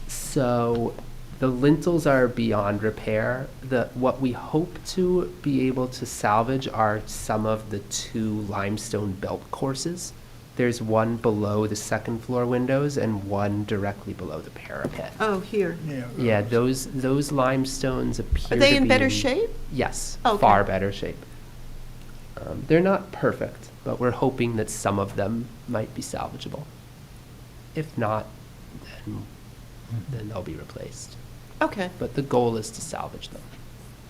So the lintels are beyond repair. What we hope to be able to salvage are some of the 2 limestone belt courses. There's one below the second floor windows and one directly below the parapet. Oh, here. Yeah, those limestones appear Are they to in be better shape? Yes, Okay. far better shape. They're not perfect, but we're hoping that some of them might be salvageable. If not, then they'll be replaced. Okay. But the goal is to salvage them.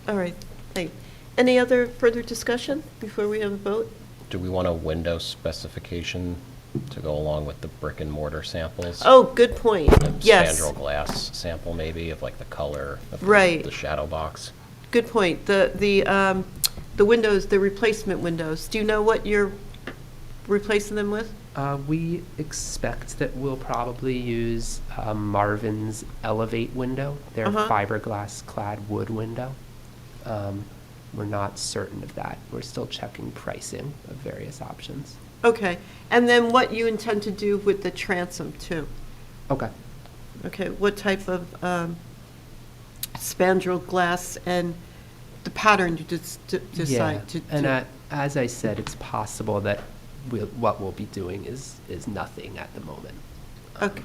All right. Thanks. Any other further discussion before we have a vote? Do we want a window specification to go along with the brick and mortar samples? Oh, good point. Yes. Spandrel glass sample maybe of like the color of Right. the shadow box. Good point. The windows, the replacement windows, do you know what you're replacing them with? We expect that we'll probably use Marvin's Elevate window, their fiberglass clad wood window. We're not certain of that. We're still checking pricing of various options. Okay. And then what you intend to do with the transom, too? Okay. Okay. What type of spandrel glass and the pattern you decide to do? And as I said, it's possible that what we'll be doing is nothing at the moment. Okay.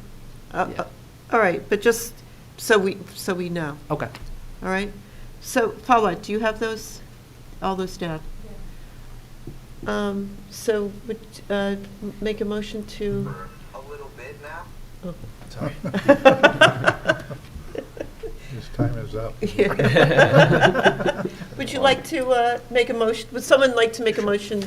Yeah. All right. But just so we know. Okay. All right. So, Fawad, do you have all those down? Yeah. So would make a motion to. A little bit now. Oh. Sorry. His time is up. Would you like to make a motion? Would someone like to make a motion?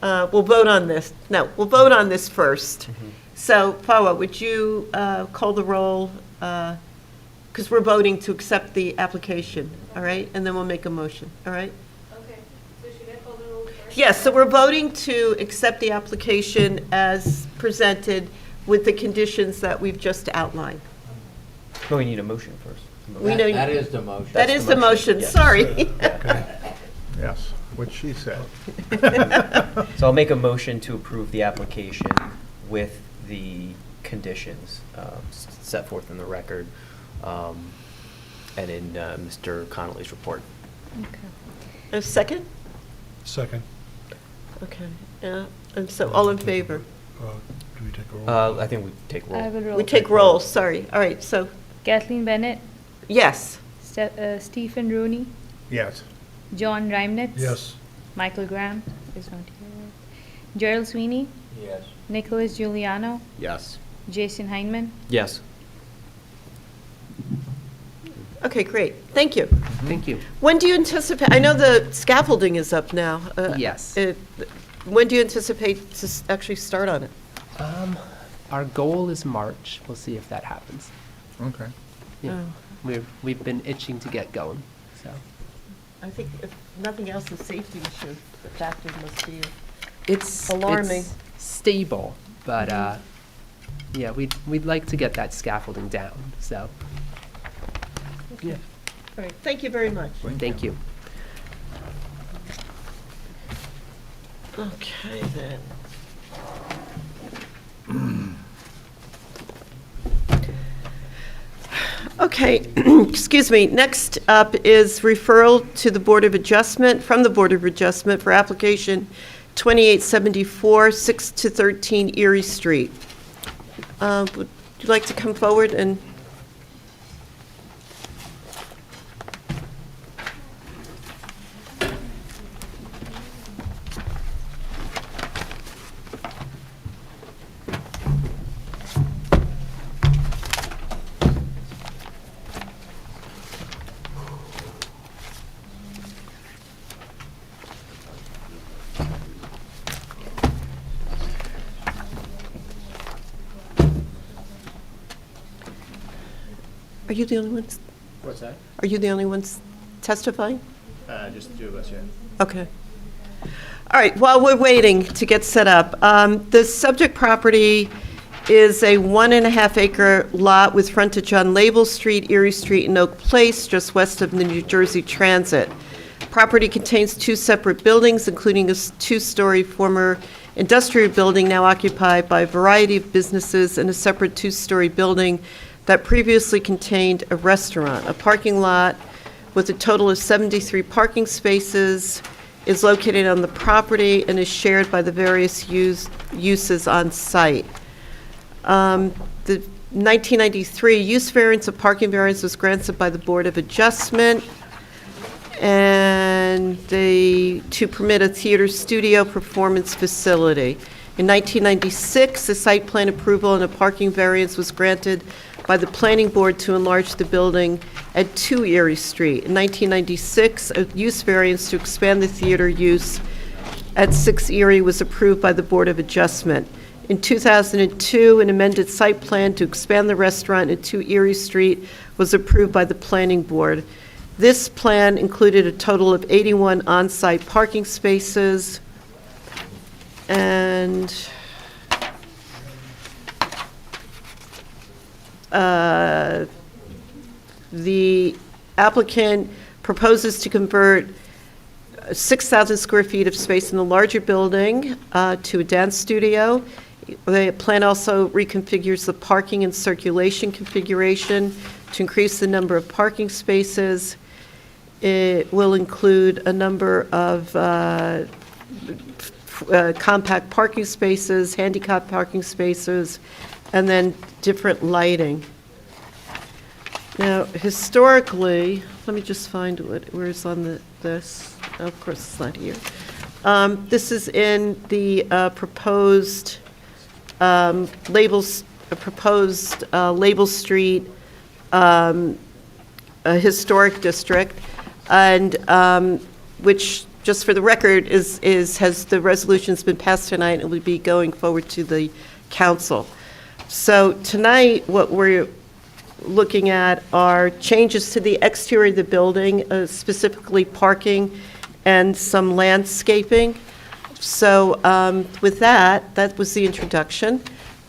We'll vote on this. No, we'll vote on this first. So, Fawad, would you call the roll? Because we're voting to accept the application, all right? And then we'll make a motion, all right? Okay, so should I call the roll first? Yes, so we're voting to accept the application as presented with the conditions that we've just outlined. No, we need a motion first. We know. That is the motion. That is the motion, yes. sorry. Yes, what she said. So I'll make a motion to approve the application with the conditions set forth in the record and in Mr. Connolly's report. A second? Second. Okay, and so all in favor? Do we take a roll? I think we take roll. I will roll. We take roll, sorry. All right, so, Kathleen Bennett, yes. Stephen Rooney, Yes. John Reimnitz. Yes. Michael Graham is not here. Gerald Sweeney, Yes. Nicholas Giuliano, Yes. Jason Heineman. Yes. Okay, great, thank you. Thank you. When do you anticipate, I know the scaffolding is up now. Yes. When do you anticipate to actually start on it? Our goal is March. We'll see if that happens. Okay. Yeah. we've been itching to get going, so. I think if nothing else, the safety issue, the factor must be It's alarming. it's stable, but yeah, we'd like to get that scaffolding down. So, yeah, All right, thank you very much. thank you. Okay, then. Okay, excuse me. Next up is referral to the Board of Adjustment, from the Board of Adjustment for application 2874, 6 to 13 Erie Street. Would you like to come forward and? Are you the only ones? What's that? Are you the only ones testifying? Just the two of us, yeah. Okay. All right, while we're waiting to get set up, the subject property is a 1.5 acre lot with frontage on Label Street, Erie Street, and Oak Place, just west of the New Jersey Transit. Property contains 2 separate buildings, including a 2-story former industrial building now occupied by a variety of businesses, and a separate 2-story building that previously contained a restaurant. A parking lot with a total of 73 parking spaces is located on the property and is shared by the various uses on site. The 1993 use variance, a parking variance, was granted by the Board of Adjustment, and to permit a theater studio performance facility. In 1996, a site plan approval and a parking variance was granted by the Planning Board to enlarge the building at 2 Erie Street. In 1996, a use variance to expand the theater use at 6 Erie was approved by the Board of Adjustment. In 2002, an amended site plan to expand the restaurant at 2 Erie Street was approved by the Planning Board. This plan included a total of 81 on-site parking spaces, and the applicant proposes to convert 6,000 square feet of space in the larger building to a dance studio. The plan also reconfigures the parking and circulation configuration to increase the number of parking spaces. It will include a number of compact parking spaces, handicap parking spaces, and then different lighting. Now, historically, let me just find where it's on this. Oh, of course, it's not here. This is in the proposed Label Street historic district, and which, just for the record, has the resolution's been passed tonight and will be going forward to the council. So tonight, what we're looking at are changes to the exterior of the building, specifically parking and some landscaping. So with that was the introduction.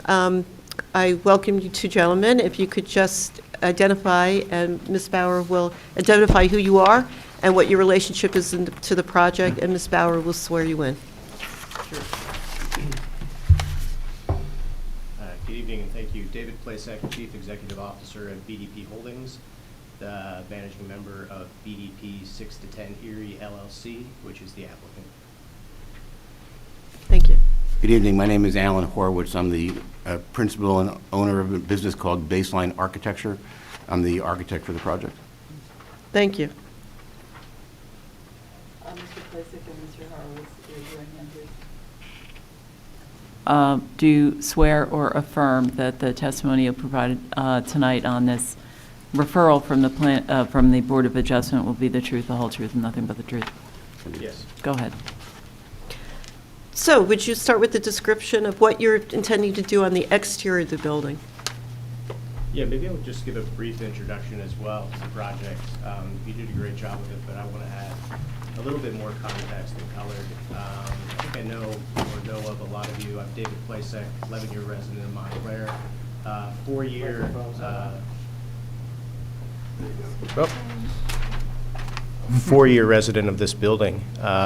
I welcome you two gentlemen. If you could just identify, and Ms. Bauer will identify who you are and what your relationship is to the project, and Ms. Bauer will swear you in. Good evening, and thank you. David Plasek, Chief Executive Officer of BDP Holdings, the managing member of BDP 6 to 10 Erie LLC, which is the applicant. Thank you. Good evening. My name is Alan Horwitz. I'm the principal and owner of a business called Baseline Architecture. I'm the architect for the project. Thank you. Mr. Plasek and Mr. Horowitz, raise your hand, please. Do you swear or affirm that the testimony you provided tonight on this referral from the Board of Adjustment will be the truth, the whole truth, and nothing but the truth? Yes. Go ahead. So would you start with the description of what you're intending to do on the exterior of the building? Yeah, maybe I'll just give a brief introduction as well to the project. You did a great job with it, but I want to add a little bit more context and color. I think I know or know of a lot of you. I'm David Plasek, 11-year resident of Montclair, 4-year. Four-year resident of this building.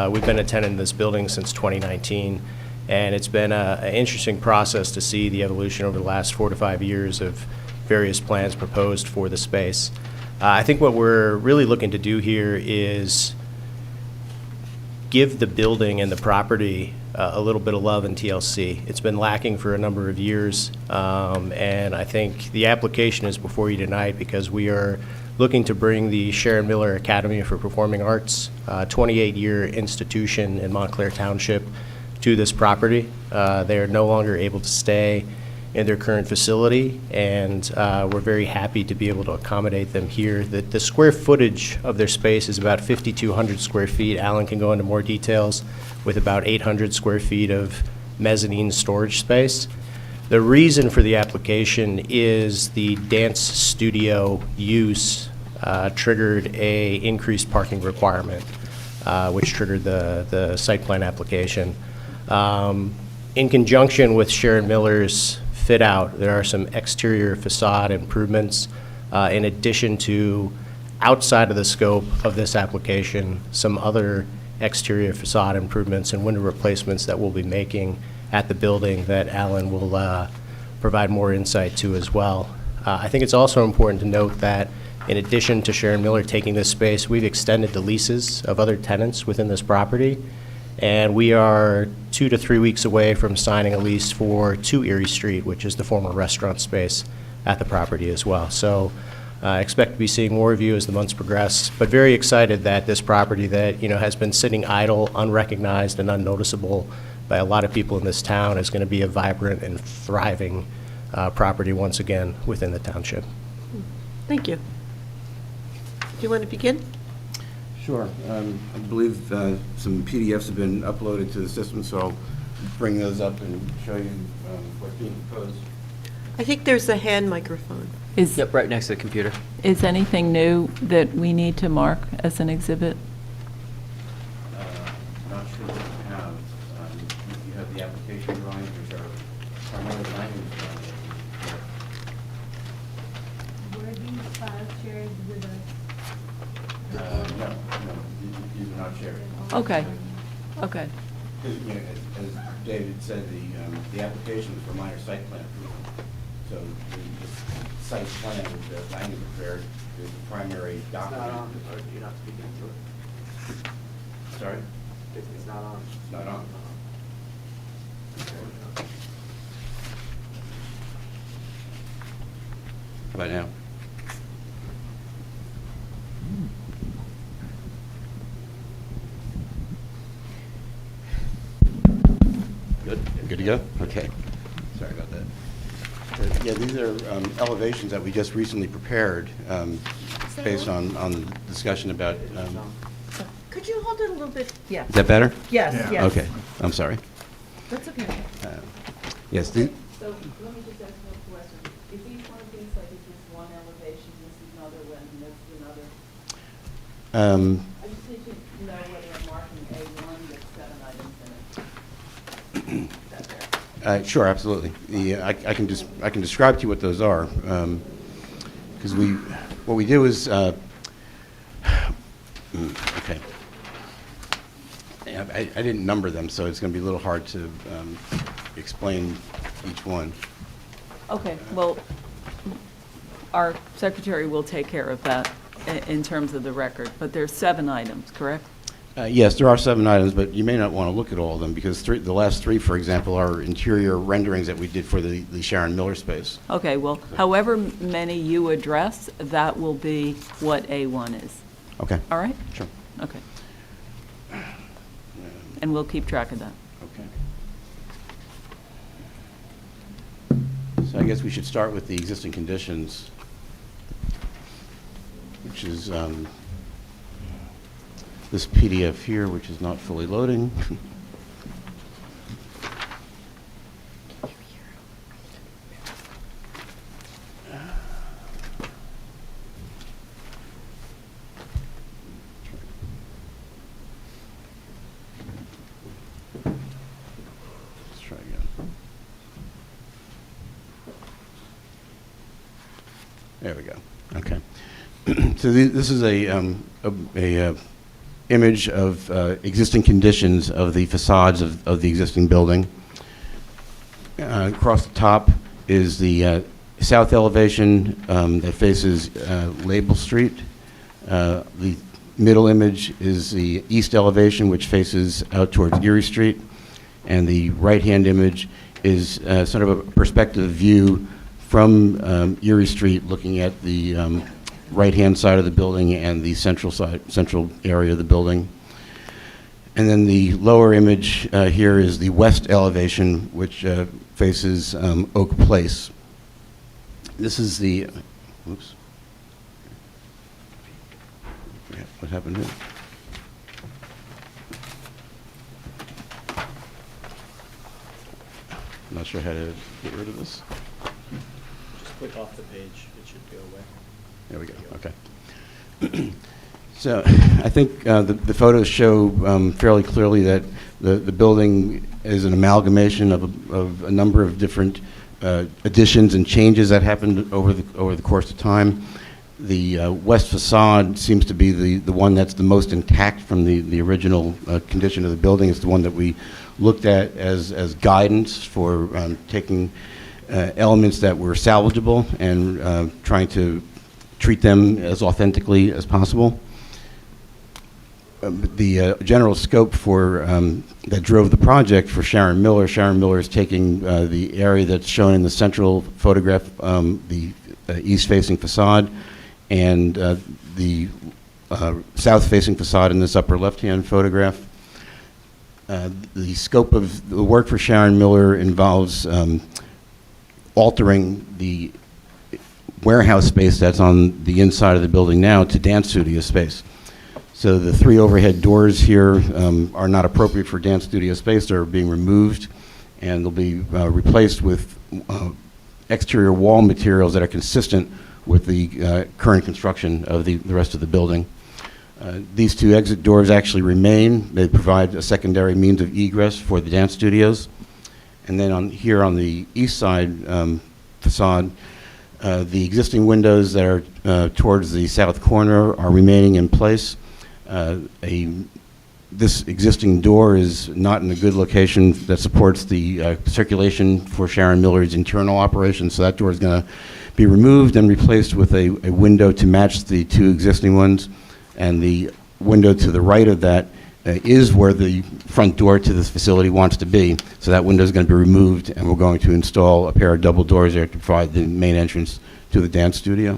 We've been a tenant in this building since 2019, and it's been an interesting process to see the evolution over the last 4 to 5 years of various plans proposed for the space. I think what we're really looking to do here is give the building and the property a little bit of love in TLC. It's been lacking for a number of years, and I think the application is before you tonight because we are looking to bring the Sharon Miller Academy for Performing Arts, 28-year institution in Montclair Township, to this property. They are no longer able to stay in their current facility, and we're very happy to be able to accommodate them here. The square footage of their space is about 5,200 square feet. Alan can go into more details, with about 800 square feet of mezzanine storage space. The reason for the application is the dance studio use triggered a increased parking requirement, which triggered the site plan application. In conjunction with Sharon Miller's fit out, there are some exterior facade improvements in addition to, outside of the scope of this application, some other exterior facade improvements and window replacements that we'll be making at the building that Alan will provide more insight to as well. I think it's also important to note that in addition to Sharon Miller taking this space, we've extended the leases of other tenants within this property, and we are 2 to 3 weeks away from signing a lease for 2 Erie Street, which is the former restaurant space at the property as well. So I expect to be seeing more of you as the months progress, but very excited that this property that, you know, has been sitting idle, unrecognized, and unnoticeable by a lot of people in this town is going to be a vibrant and thriving property once again within the township. Thank you. Do you want to begin? Sure. I believe some PDFs have been uploaded to the system, so I'll bring those up and show you what's being proposed. I think there's a hand microphone. Yep, right next to the computer. Is anything new that we need to mark as an exhibit? Not sure what you have. You have the application drawings, which are primarily language drawings. Were these files shared with us? No, these are not shared. Okay, okay. Because, you know, as David said, the application is for minor site plan approval. So the site plan with the language prepared is the primary document. Not on, or you're not speaking to it. Sorry? It's not on. It's not on. How about now? Good? Good to go? Okay. Sorry about that. Yeah, these are elevations that we just recently prepared based on discussion about. Could you hold it a little bit? Yes. Is that better? Yes, Yeah. yes. Okay, I'm sorry. That's okay. Yes, So let me just ask one question. Is each one of these, like, is this one elevation, this is another one, and this is another? I just need to know whether I'm marking A1 with 7 items in it. Sure, absolutely. I can describe to you what those are, because what we do is, okay. I didn't number them, so it's going to be a little hard to explain each one. Okay, well, our secretary will take care of that in terms of the record, but there's 7 items, correct? Yes, there are 7 items, but you may not want to look at all of them, because the last 3, for example, are interior renderings that we did for the Sharon Miller space. Okay, well, however many you address, that will be what A1 is. Okay. All right? Sure. Okay. And we'll keep track of that. Okay. So I guess we should start with the existing conditions, which is this PDF here, which is not fully loading. There we go. Okay. So this is a image of existing conditions of the facades of the existing building. Across the top is the south elevation that faces Label Street. The middle image is the east elevation, which faces out towards Erie Street. And the right-hand image is sort of a perspective view from Erie Street, looking at the right-hand side of the building and the central area of the building. And then the lower image here is the west elevation, which faces Oak Place. This is the, oops. What happened here? I'm not sure how to get rid of this. Just click off the page, it should go away. There we go, okay. So I think the photos show fairly clearly that the building is an amalgamation of a number of different additions and changes that happened over the course of time. The west facade seems to be the one that's the most intact from the original condition of the building. It's the one that we looked at as guidance for taking elements that were salvageable and trying to treat them as authentically as possible. The general scope for that drove the project for Sharon Miller is taking the area that's shown in the central photograph, the east-facing facade, and the south-facing facade in this upper left-hand photograph. The scope of the work for Sharon Miller involves altering the warehouse space that's on the inside of the building now to dance studio space. So the 3 overhead doors here are not appropriate for dance studio space. They're being removed, and they'll be replaced with exterior wall materials that are consistent with the current construction of the rest of the building. These 2 exit doors actually remain. They provide a secondary means of egress for the dance studios. And then here on the east side facade, the existing windows that are towards the south corner are remaining in place. This existing door is not in a good location that supports the circulation for Sharon Miller's internal operations, so that door is going to be removed and replaced with a window to match the 2 existing ones. And the window to the right of that is where the front door to this facility wants to be. So that window is going to be removed, and we're going to install a pair of double doors there to provide the main entrance to the dance studio.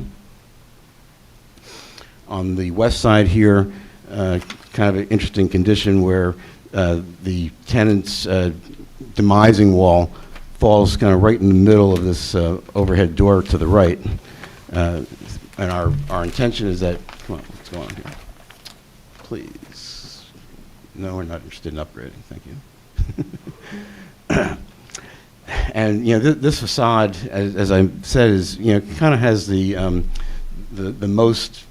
On the west side here, kind of an interesting condition where the tenant's demising wall falls kind of right in the middle of this overhead door to the right. And our intention is that, come on, what's going on here? Please. No, we're not interested in upgrading, thank you. And, this facade, as I said, is, kind of has the most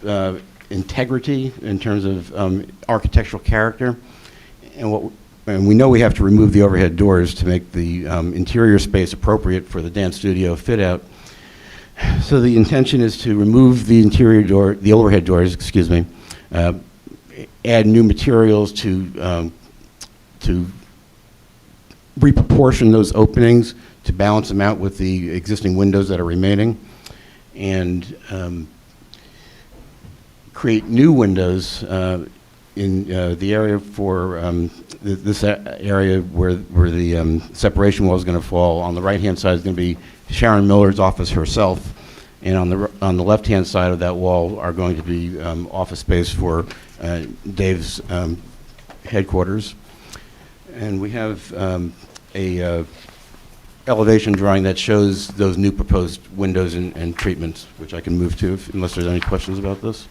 integrity in terms of architectural character. And we know we have to remove the overhead doors to make the interior space appropriate for the dance studio fit out. So the intention is to remove the overhead doors, excuse me, add new materials to reproportion those openings to balance them out with the existing windows that are remaining, and create new windows in the area for this area where the separation wall is going to fall. On the right-hand side is going to be Sharon Miller's office herself, and on the left-hand side of that wall are going to be office space for Dave's headquarters. And we have a elevation drawing that shows those new proposed windows and treatments, which I can move to unless there's any questions about this.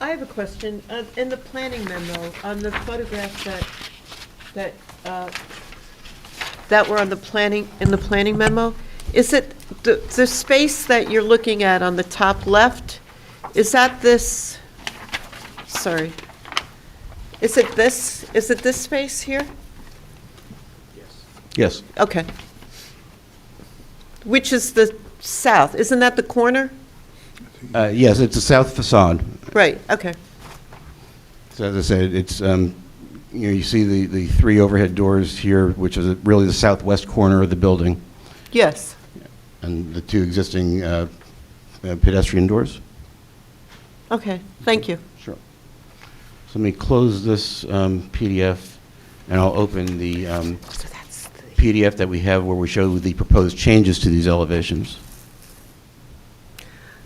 I have a question. In the planning memo, on the photographs that were on the planning memo, is it the space that you're looking at on the top left? Is that this? Sorry. Is it this? Is it this space here? Yes. Okay. Which is the south? Isn't that the corner? Yes, it's a south facade. Right, okay. So as I said, it's, you see the three overhead doors here, which is really the southwest corner of the building, Yes. and the two existing pedestrian doors. Okay, thank you. Sure. So let me close this PDF, and I'll open the PDF that we have where we show the proposed changes to these elevations.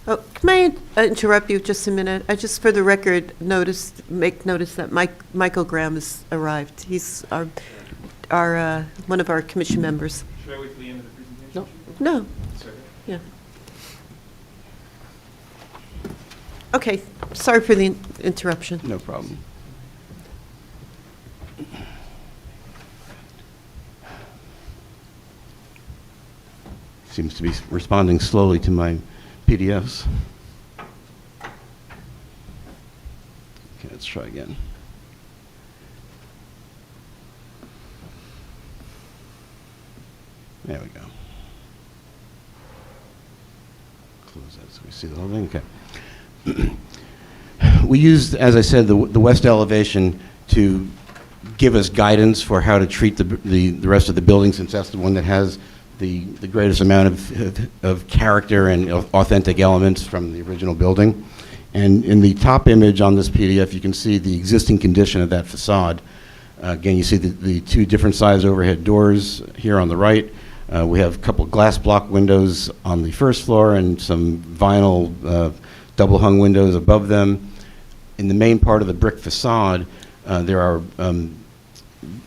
Oh, can I interrupt you just a minute? I just, for the record, make notice that Michael Graham has arrived. He's one of our commission members. Should I wait till the end of the presentation? No. Sorry. Yeah. Okay, sorry for the interruption. No problem. Seems to be responding slowly to my PDFs. Okay, let's try again. There we go. Close that so we see the whole thing. Okay. We used, as I said, the west elevation to give us guidance for how to treat the rest of the building, since that's the one that has the greatest amount of character and authentic elements from the original building. And in the top image on this PDF, you can see the existing condition of that facade. Again, you see the two different size overhead doors here on the right. We have a couple glass block windows on the first floor and some vinyl double hung windows above them. In the main part of the brick facade, there are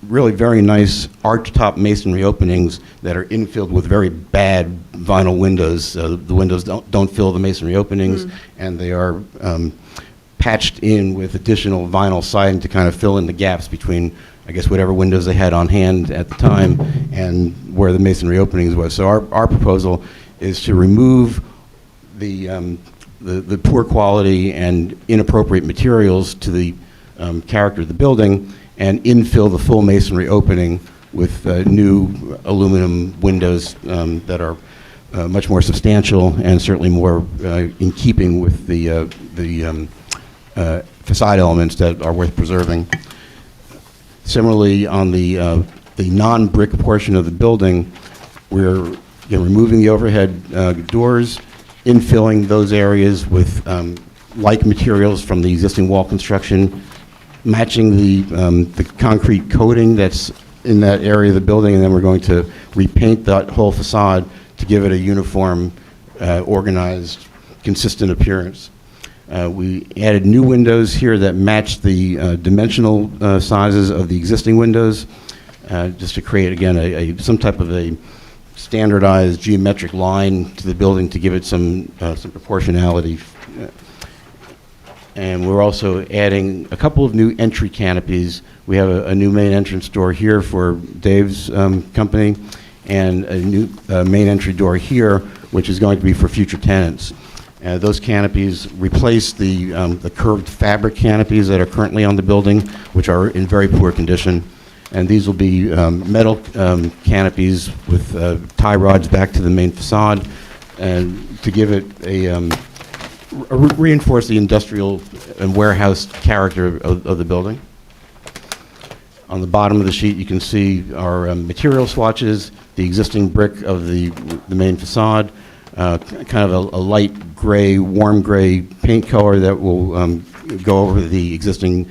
really very nice arch-top masonry openings that are infilled with very bad vinyl windows. The windows don't fill the masonry openings, and they are patched in with additional vinyl siding to kind of fill in the gaps between, I guess, whatever windows they had on hand at the time and where the masonry openings was. So our proposal is to remove the poor quality and inappropriate materials to the character of the building and infill the full masonry opening with new aluminum windows that are much more substantial and certainly more in keeping with the facade elements that are worth preserving. Similarly, on the non-brick portion of the building, we're removing the overhead doors, infilling those areas with like materials from the existing wall construction, matching the concrete coating that's in that area of the building, and then we're going to repaint that whole facade to give it a uniform, organized, consistent appearance. We added new windows here that match the dimensional sizes of the existing windows, just to create, again, some type of a standardized geometric line to the building to give it some proportionality. And we're also adding a couple of new entry canopies. We have a new main entrance door here for Dave's company, and a new main entry door here, which is going to be for future tenants. Those canopies replace the curved fabric canopies that are currently on the building, which are in very poor condition. And these will be metal canopies with tie rods back to the main facade, and to give it reinforce the industrial and warehouse character of the building. On the bottom of the sheet, you can see our material swatches, the existing brick of the main facade, kind of a light gray, warm gray paint color that will go over the existing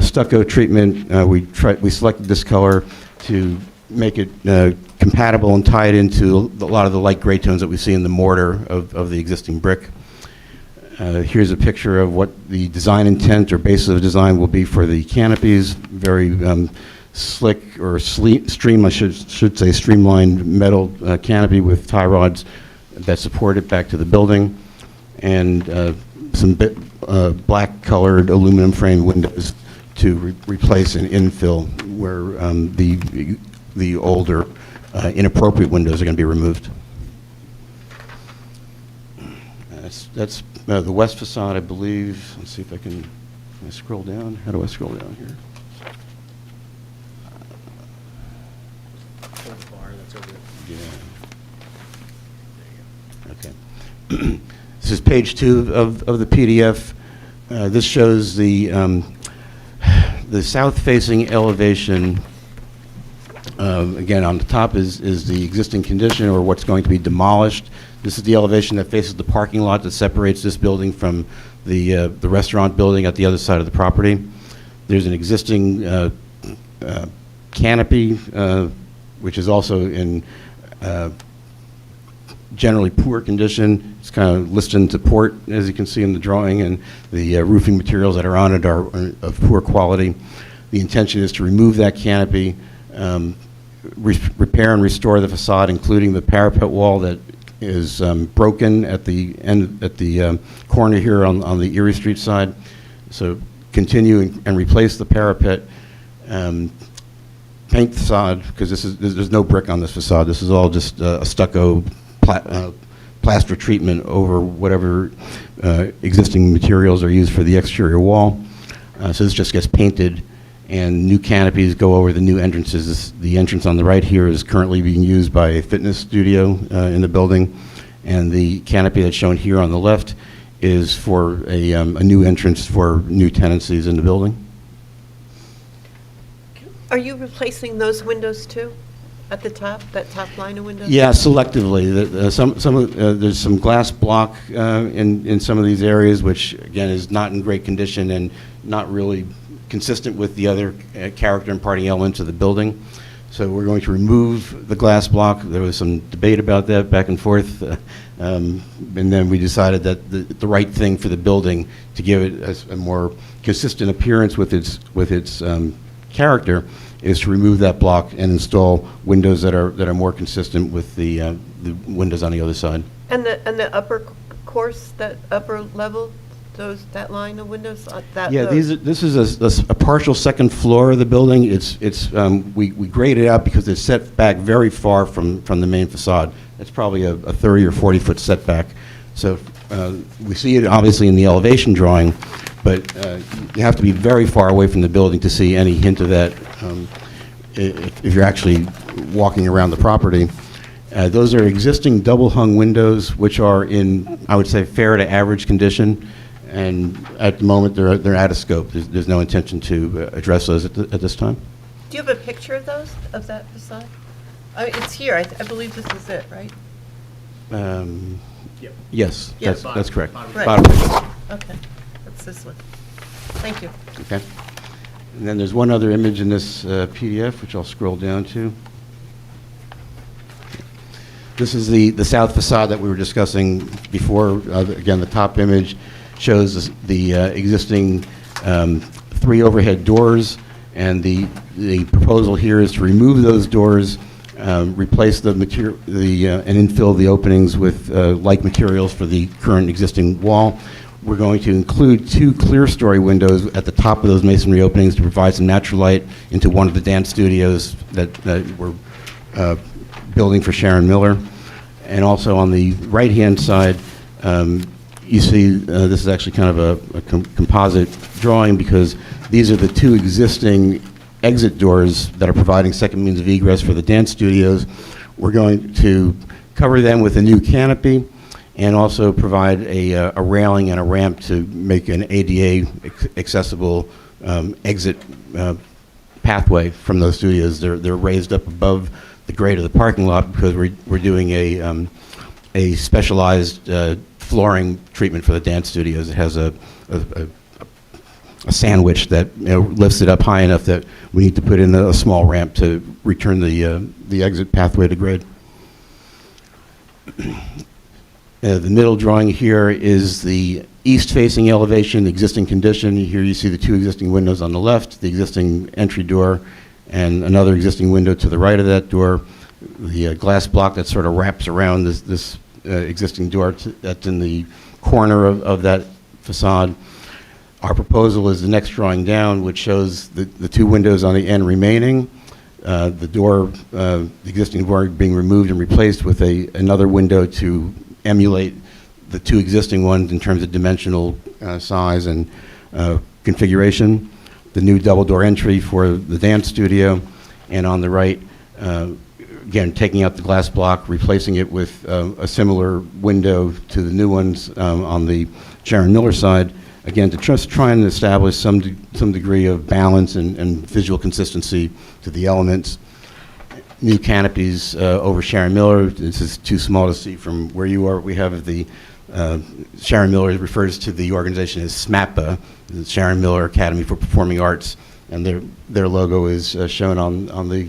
stucco treatment. We selected this color to make it compatible and tie it into a lot of the light gray tones that we see in the mortar of the existing brick. Here's a picture of what the design intent or basis of design will be for the canopies. Very slick or I should say streamlined metal canopy with tie rods that support it back to the building, and some black colored aluminum frame windows to replace and infill where the older inappropriate windows are going to be removed. That's the west facade, I believe. Let's see if can I scroll down? How do I scroll down here? Bar that's over there. Yeah. Okay. This is page 2 of the PDF. This shows the south-facing elevation. Again, on the top is the existing condition or what's going to be demolished. This is the elevation that faces the parking lot that separates this building from the restaurant building at the other side of the property. There's an existing canopy, which is also in generally poor condition. It's kind of listed to port, as you can see in the drawing, and the roofing materials that are on it are of poor quality. The intention is to remove that canopy, repair and restore the facade, including the parapet wall that is broken at the end, at the corner here on the Erie Street side. So continue and replace the parapet, paint the facade, because there's no brick on this facade. This is all just a stucco plaster treatment over whatever existing materials are used for the exterior wall. So this just gets painted, and new canopies go over the new entrances. The entrance on the right here is currently being used by a fitness studio in the building, and the canopy that's shown here on the left is for a new entrance for new tenancies in the building. Are you replacing those windows too, at the top, that top line of windows? Yeah, selectively. There's some glass block in some of these areas, which again is not in great condition and not really consistent with the other character imparting elements of the building. So we're going to remove the glass block. There was some debate about that back and forth, and then we decided that the right thing for the building to give it a more consistent appearance with its character is to remove that block and install windows that are more consistent with the windows on the other side. And the upper course, that upper level, that line of windows? Yeah, this is a partial second floor of the building. We grade it out because it's set back very far from the main facade. It's probably a 30 or 40-foot setback. So we see it obviously in the elevation drawing, but you have to be very far away from the building to see any hint of that if you're actually walking around the property. Those are existing double-hung windows, which are in, I would say, fair to average condition. And at the moment, they're out of scope. There's no intention to address those at this time. Do you have a picture of those, of that facade? I mean, it's here. I believe this is it, right? Yes, Yeah. that's correct. Right. Bottom picture. Okay, that's this one. Thank you. Okay. And then there's one other image in this PDF, which I'll scroll down to. This is the south facade that we were discussing before. Again, the top image shows the existing 3 overhead doors, and the proposal here is to remove those doors, replace the material, and infill the openings with like materials for the current existing wall. We're going to include 2 clear story windows at the top of those masonry openings to provide some natural light into one of the dance studios that we're building for Sharon Miller. And also on the right-hand side, you see this is actually kind of a composite drawing, because these are the 2 existing exit doors that are providing second means of egress for the dance studios. We're going to cover them with a new canopy and also provide a railing and a ramp to make an ADA accessible exit pathway from those studios. They're raised up above the grade of the parking lot because we're doing a specialized flooring treatment for the dance studios. It has a sandwich that lifts it up high enough that we need to put in a small ramp to return the exit pathway to grade. The middle drawing here is the east-facing elevation, the existing condition. Here you see the 2 existing windows on the left, the existing entry door, and another existing window to the right of that door. The glass block that sort of wraps around this existing door that's in the corner of that facade. Our proposal is the next drawing down, which shows the 2 windows on the end remaining. The existing door being removed and replaced with another window to emulate the 2 existing ones in terms of dimensional size and configuration. The new double door entry for the dance studio, and on the right, again, taking out the glass block, replacing it with a similar window to the new ones on the Sharon Miller side, again, to just try and establish some degree of balance and visual consistency to the elements. New canopies over Sharon Miller. This is too small to see from where you are. We have the Sharon Miller refers to the organization as SMAPA, the Sharon Miller Academy for Performing Arts, and their logo is shown on the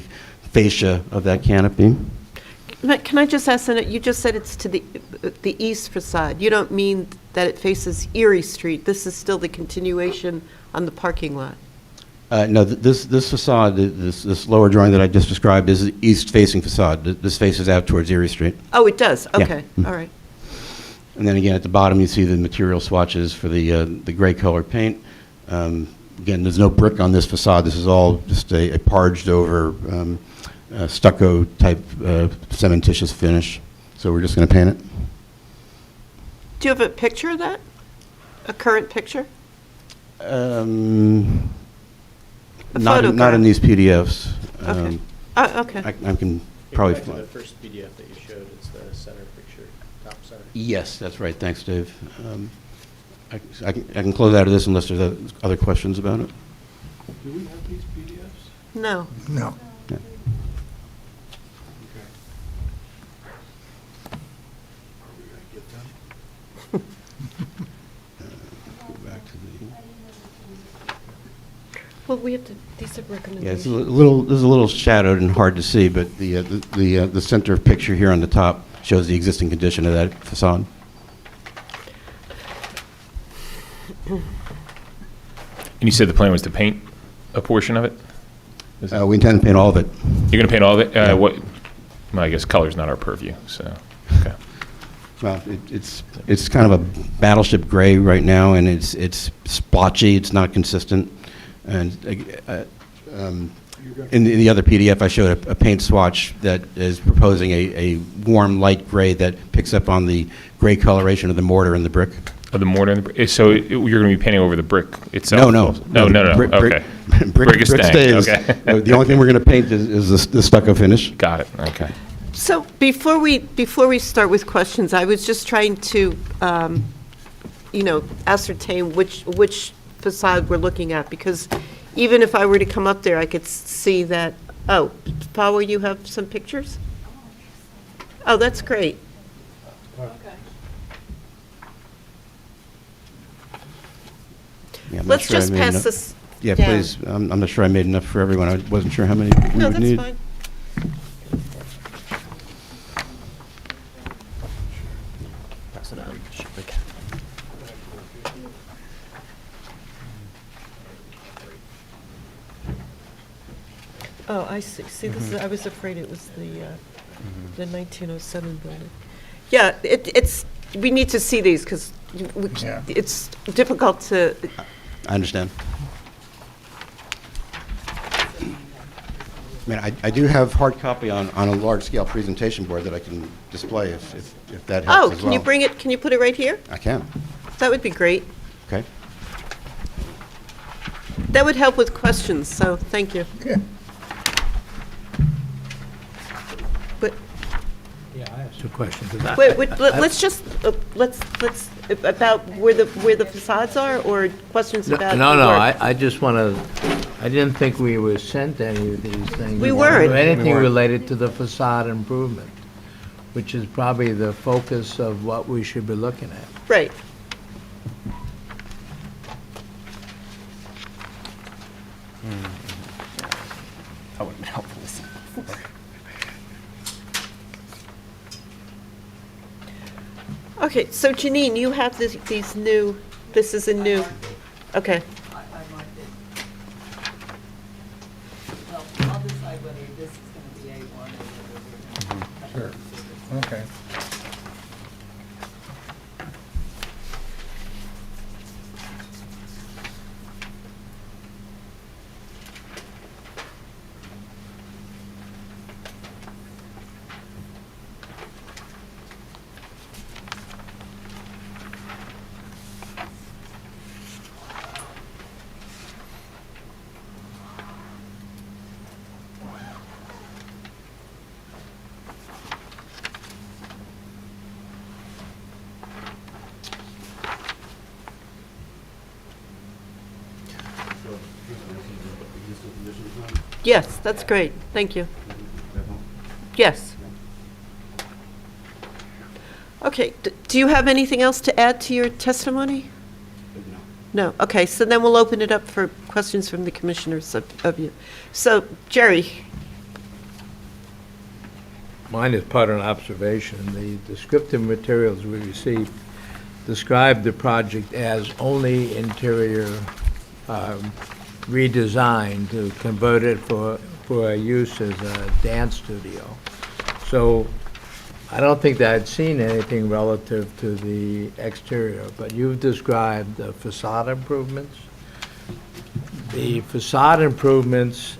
fascia of that canopy. Can I just ask, Annette, you just said it's to the east facade. You don't mean that it faces Erie Street. This is still the continuation on the parking lot. No, this facade, this lower drawing that I just described is the east-facing facade. This faces out towards Erie Street. Oh, it does? Yeah. Okay, all right. And then again, at the bottom, you see the material swatches for the gray color paint. Again, there's no brick on this facade. This is all just a parged over stucco type cementitious finish. So we're just going to paint it. Do you have a picture of that? A current picture? Not in these PDFs. Okay. Okay. I can probably Back to find. the first PDF that you showed, it's the center picture, top center. Yes, that's right. Thanks, Dave. I can close out of this unless there's other questions about it. Do we have these PDFs? No. No. Yeah. Okay. Are we going to get them? Go back to the. Well, we have to, these are Yeah, recommendations. it's a little shadowed and hard to see, but the center picture here on the top shows the existing condition of that facade. And you said the plan was to paint a portion of it? We intend to paint all of it. You're going to paint all of it? Yeah. Well, I guess color's not our purview, so, okay. Well, it's kind of a battleship gray right now, and it's splotchy, it's not consistent. And in the other PDF, I showed a paint swatch that is proposing a warm light gray that picks up on the gray coloration of the mortar and the brick. Oh, the mortar, and the so you're going to be painting over the brick itself? No. No, Brick- okay. Brick is stays. staying, okay. The only thing we're going to paint is the stucco finish. Got it, okay. So before we start with questions, I was just trying to, ascertain which facade we're looking at, because even if I were to come up there, I could see that, oh, Paul, you have some pictures? Oh, that's great. Yeah, I'm not Let's sure I just made pass enough- this Yeah, down. please. I'm not sure I made enough for everyone. I wasn't sure how many we No, would that's need. fine. Oh, I see. See, this is, I was afraid it was the 1907 building. Yeah, we need to see these, because Yeah. it's difficult to, I understand. I mean, I do have hard copy on a large-scale presentation board that I can display if that helps oh, as well. can you bring it, can you put it right here? I can. That would be great. Okay. That would help with questions, so thank you. Yeah. But, Yeah, I have some questions. 'cause I- wait, let's just, let's, about where the facades are, or questions No, about the no, work? I just want to, I didn't think we were sent any of these things. We weren't. Anything related to the facade improvement, which is probably the focus of what we should be looking at. Right. That would have been helpful to see. Okay, so Janine, you have these new, this is a new, okay. I marked it. Well, I'll decide whether this is going to be A1 or whether we're going to. Sure. Okay. Yes, that's great. Thank you. Yes. Okay, do you have anything else to add to your testimony? No. Okay, so then we'll open it up for questions from the commissioners of you. So, Jerry? Mine is part of an observation. The descriptive materials we received describe the project as only interior redesign to convert it for a use as a dance studio. So I don't think that I'd seen anything relative to the exterior, but you've described the facade improvements. The facade improvements,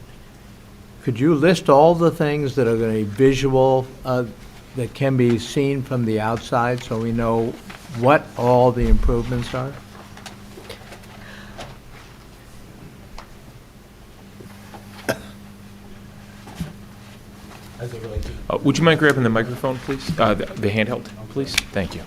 could you list all the things that are going to be visual, that can be seen from the outside, so we know what all the improvements are? Would you mind grabbing the microphone, please? The handheld, please? Thank you.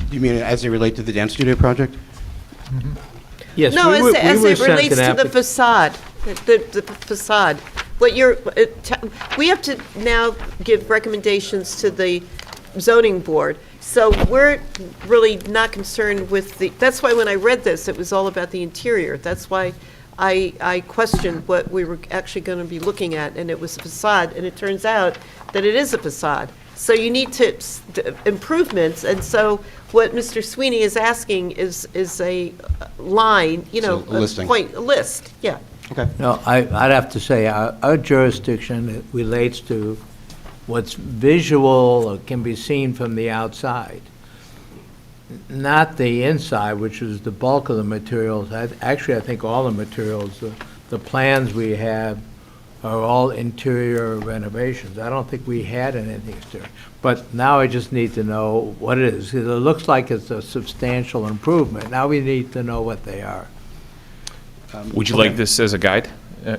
Do you mean as they relate to the dance studio project? Yes, No, we were as it sent relates an to the facade, the facade. What we have to now give recommendations to the zoning board. So we're really not concerned with that's why when I read this, it was all about the interior. That's why I questioned what we were actually going to be looking at, and it was a facade, and it turns out that it is a facade. So you need improvements, and so what Mr. Sweeney is asking is a line, So, a listing. a list, yeah. Okay. No, I'd have to say, our jurisdiction relates to what's visual or can be seen from the outside, not the inside, which is the bulk of the materials. Actually, I think all the materials, the plans we have are all interior renovations. I don't think we had anything exterior. But now I just need to know what it is. It looks like it's a substantial improvement. Now we need to know what they are. Would you like this as a guide? Yeah.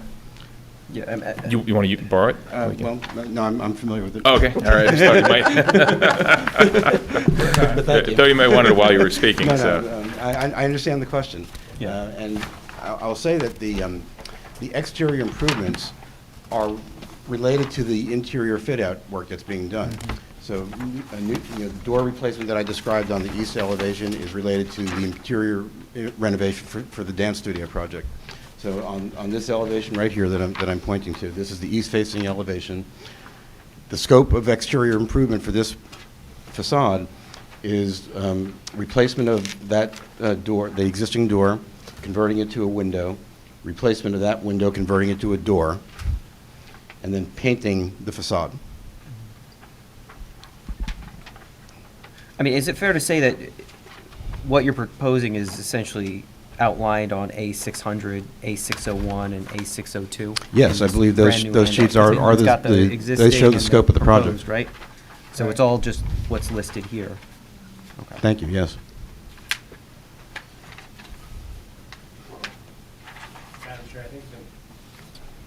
You want to borrow it? Well, no, I'm familiar with it. Oh, okay, all right. I just thought you might want it while you were speaking, No, so. no, I understand the question. Yeah. And I'll say that the exterior improvements are related to the interior fit-out work that's being done. So the door replacement that I described on the east elevation is related to the interior renovation for the dance studio project. So on this elevation right here that I'm pointing to, this is the east-facing elevation. The scope of exterior improvement for this facade is replacement of that door, the existing door, converting it to a window, replacement of that window, converting it to a door, and then painting the facade. I mean, is it fair to say that what you're proposing is essentially outlined on A600, A601, and A602? Yes, I believe those sheets are It's got the they existing show the and scope of the project. proposed, right? So it's all just what's listed here. Okay. Thank you, yes.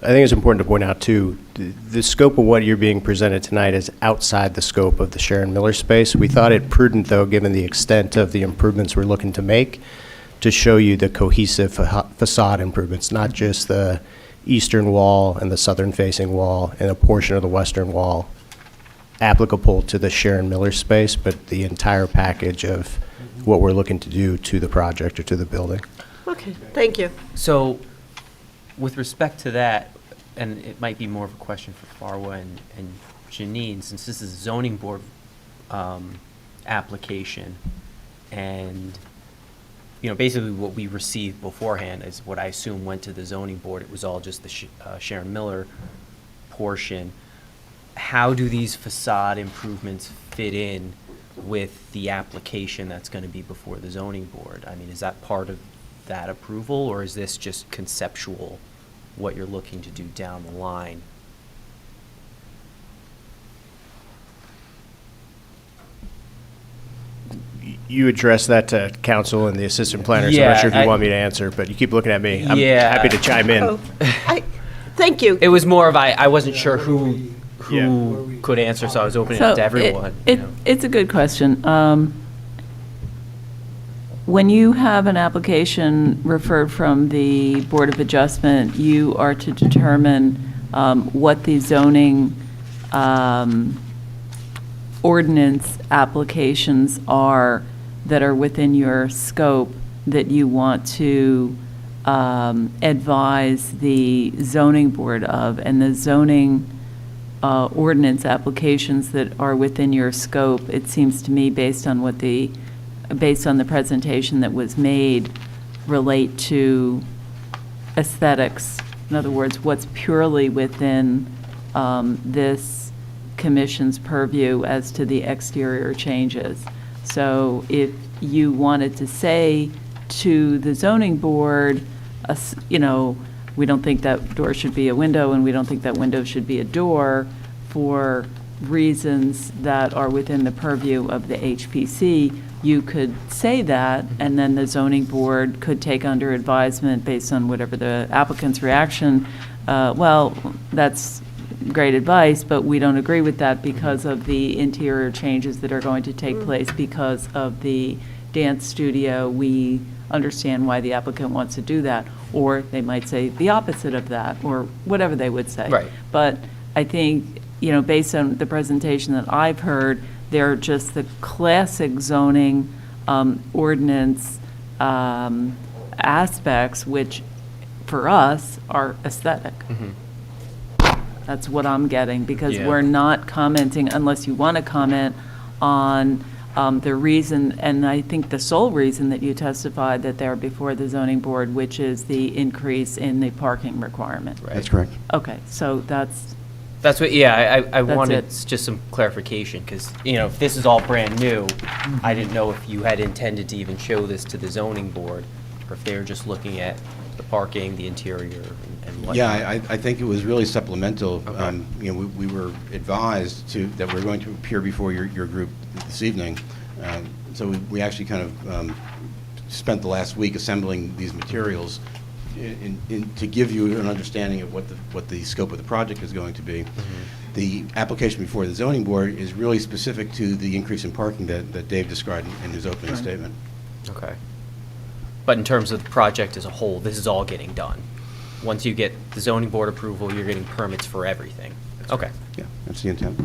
I think it's important to point out, too, the scope of what you're being presented tonight is outside the scope of the Sharon Miller space. We thought it prudent, though, given the extent of the improvements we're looking to make, to show you the cohesive facade improvements, not just the eastern wall and the southern-facing wall and a portion of the western wall applicable to the Sharon Miller space, but the entire package of what we're looking to do to the project or to the building. Okay, thank you. So, with respect to that, and it might be more of a question for Farwa and Janine, since this is a zoning board application, and, you know, basically what we received beforehand is what I assume went to the zoning board. It was all just the Sharon Miller portion. How do these facade improvements fit in with the application that's going to be before the zoning board? I mean, is that part of that approval, or is this just conceptual, what you're looking to do down the line? You address that to council and the assistant planner, so I'm not sure if you want me to answer, but you keep looking at me. I'm happy to chime in. Thank you. It was more of I wasn't sure who could answer, so I was opening it up to everyone. It's a good question. when you have an application referred from the Board of Adjustment, you are to determine what the zoning ordinance applications are that are within your scope that you want to advise the zoning board of, and the zoning ordinance applications that are within your scope, it seems to me, based on the presentation that was made, relate to aesthetics. In other words, what's purely within this commission's purview as to the exterior changes. So if you wanted to say to the zoning board, we don't think that door should be a window and we don't think that window should be a door for reasons that are within the purview of the HPC, you could say that, and then the zoning board could take under advisement based on whatever the applicant's reaction, well, that's great advice, but we don't agree with that because of the interior changes that are going to take place because of the dance studio. We understand why the applicant wants to do that. Or they might say the opposite of that, or whatever they would say. Right. But I think, based on the presentation that I've heard, they're just the classic zoning ordinance aspects, which for us are aesthetic. That's what I'm getting, because Yeah. we're not commenting, unless you want to comment on the reason, and I think the sole reason that you testified that they're before the zoning board, which is the increase in the parking requirement. That's correct. Okay, so that's That's what, yeah, I That's wanted it. just some clarification, because, if this is all brand new, I didn't know if you had intended to even show this to the zoning board, or if they were just looking at the parking, the interior, and whatnot. Yeah, I think it was really supplemental. Okay. We were advised that we're going to appear before your group this evening. So we actually kind of spent the last week assembling these materials to give you an understanding of what the scope of the project is going to be. The application before the zoning board is really specific to the increase in parking that Dave described in his opening statement. Okay. But in terms of the project as a whole, this is all getting done. Once you get the zoning board approval, you're getting permits for everything. Okay. Yeah, that's the intent.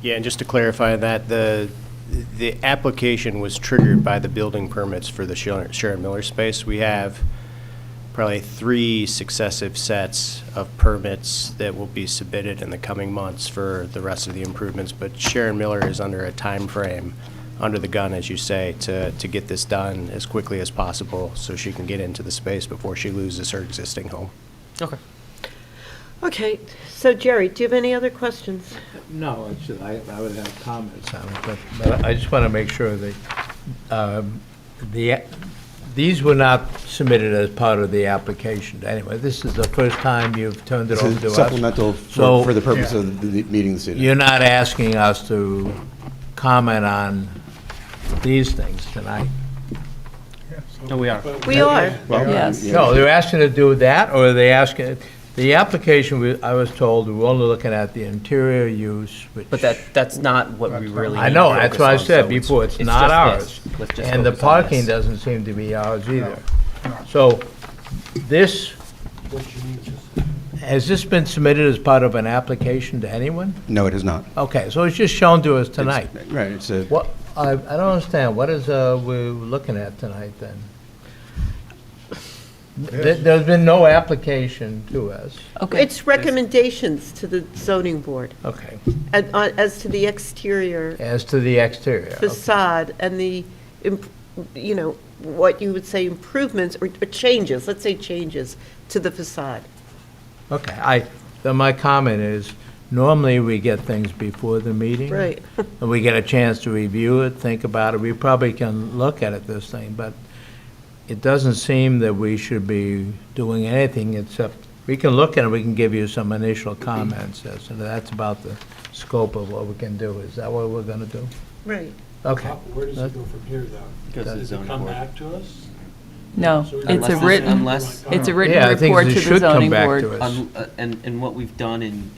Yeah, and just to clarify that, the application was triggered by the building permits for the Sharon Miller space. We have probably 3 successive sets of permits that will be submitted in the coming months for the rest of the improvements, but Sharon Miller is under a time frame, under the gun, as you say, to get this done as quickly as possible so she can get into the space before she loses her existing home. Okay. Okay, so Jerry, do you have any other questions? No, I would have comments on it, but I just want to make sure that these were not submitted as part of the application. Anyway, this is the first time you've turned it This over is to us. supplemental So- for the purpose of the meeting this evening. You're not asking us to comment on these things tonight? No, we are. We are. Well, Yes. yeah. No, they're asking to do that, or are they asking, the application, I was told, we're only looking at the interior use, which... But that's not what we really I need know, to that's focus what I on, said so before, it's just not this. ours. Let's just And the focus on parking this. doesn't seem to be ours either. So, this, has this been submitted as part of an application to anyone? No, it is not. Okay, so it's just shown to us tonight. Right, it's a, What, I don't understand, what is, we're looking at tonight then? There's been no application to us. okay. It's recommendations to the zoning board Okay, as to the exterior as to the exterior. okay. facade and the, what you would say improvements or changes, let's say changes to the facade. Okay, then my comment is, normally we get things before the meeting. Right. And we get a chance to review it, think about it, we probably can look at this thing, but it doesn't seem that we should be doing anything except, we can look at it, we can give you some initial comments, so that's about the scope of what we can do. Is that what we're gonna do? Right. Okay. Where does it go from here, though? Does it come back to us? No, So it's a unless- written, unless- it's a Yeah, written I think report it to the should come zoning back board. to us. And what we've done in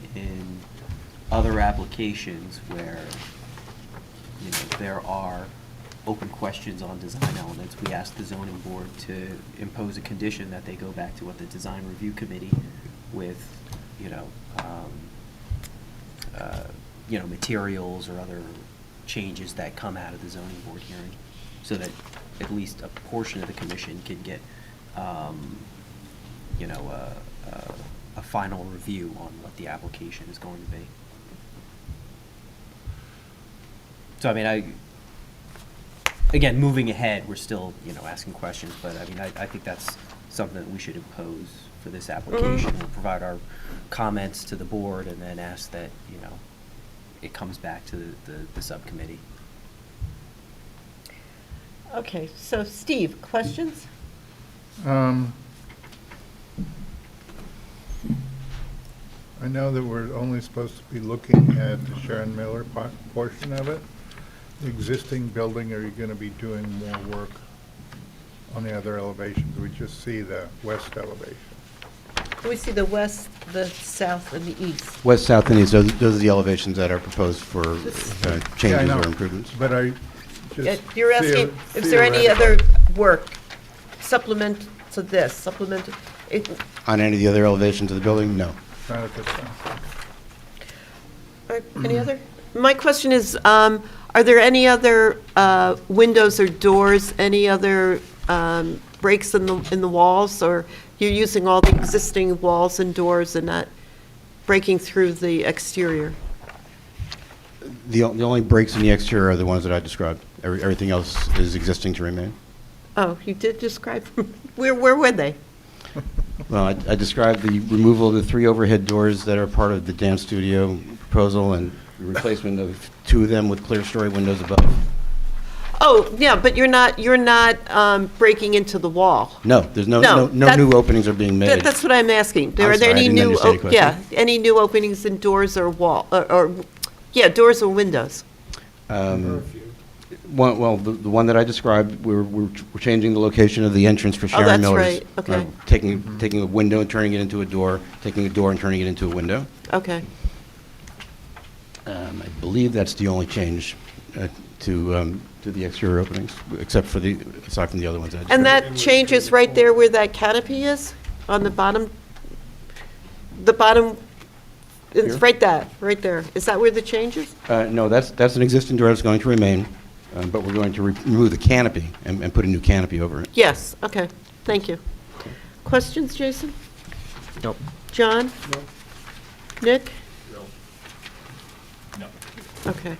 other applications where, there are open questions on design elements, we asked the zoning board to impose a condition that they go back to what the design review committee with, materials or other changes that come out of the zoning board hearing, so that at least a portion of the commission can get, a final review on what the application is going to be. So, I mean, again, moving ahead, we're still, asking questions, but I mean, I think that's something that we should impose for this application. We'll provide our comments to the board and then ask that, it comes back to the subcommittee. Okay, so Steve, questions? I know that we're only supposed to be looking at the Sharon Miller portion of it. The existing building, are you going to be doing more work on the other elevations? We just see the west elevation. We see the west, the south, and the east. West, south, and east, those are the elevations that are proposed for Yeah, I changes know, or improvements. But I just... You're asking, is there any other work supplement to this, supplement? On any of the other elevations of the building, no. Not at this time. Any other? My question is, are there any other windows or doors, any other breaks in the walls, or you're using all the existing walls and doors and not breaking through the exterior? The only breaks in the exterior are the ones that I described. Everything else is existing to remain. Oh, you did describe, where were they? Well, I described the removal of the 3 overhead doors that are part of the dance studio proposal and the replacement of 2 of them with clear story windows above. Oh, yeah, but you're not breaking into the wall. No, there's no that- new openings are being made. That's what I'm asking. I'm Are there sorry, I any didn't new, understand your yeah, question. any new openings in doors or wall, or doors or windows? Well, the one that I described, we're changing the location of the entrance for Sharon that's Miller's. right, okay. Taking a window and turning it into a door, taking a door and turning it into a window. Okay. I believe that's the only change to the exterior openings, aside from the other ones I described. And that change is right there where that canopy is, on the bottom? The bottom, it's Here? right there. Is that where the change is? No, that's an existing door that's going to remain, but we're going to remove the canopy and put a new canopy over it. Yes, okay, thank you. Questions, Jason? Nope. John? No. Nick? No. Okay.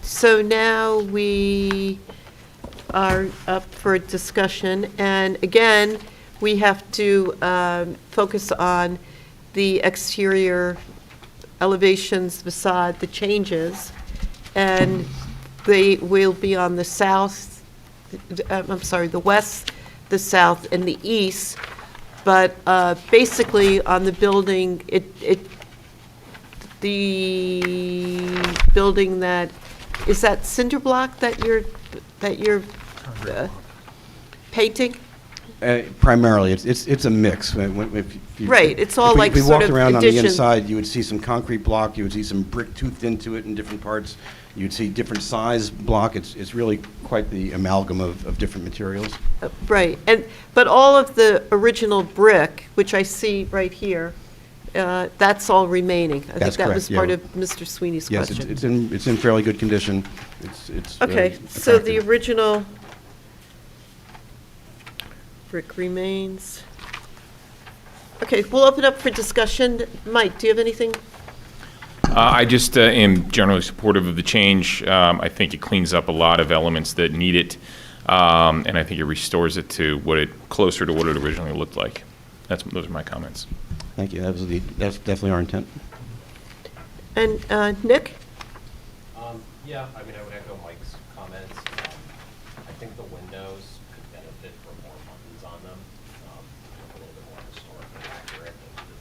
So now we are up for discussion, and again, we have to focus on the exterior elevations, facade, the changes, and they will be on the south, the west, the south, and the east, but basically on the building, the building that, is that cinder block that you're painting? Primarily, it's a mix. If you- Right, it's all like If we sort walked of around on the addition. inside, you would see some concrete block, you would see some brick toothed into it in different parts, you'd see different size block. It's really quite the amalgam of different materials. Right, but all of the original brick, which I see right here, that's all remaining. I think That's that was correct, yeah. part of Mr. Sweeney's Yes, question. it's in fairly good condition. It's Okay, so the attractive. original brick remains. Okay, we'll open up for discussion. Mike, do you have anything? I just am generally supportive of the change. I think it cleans up a lot of elements that need it, and I think it restores it to closer to what it originally looked like. Those are my comments. Thank you. That's definitely our intent. And Nick? Yeah, I mean, I would echo Mike's comments. I think the windows could benefit from more buttons on them, a little bit more historically accurate. The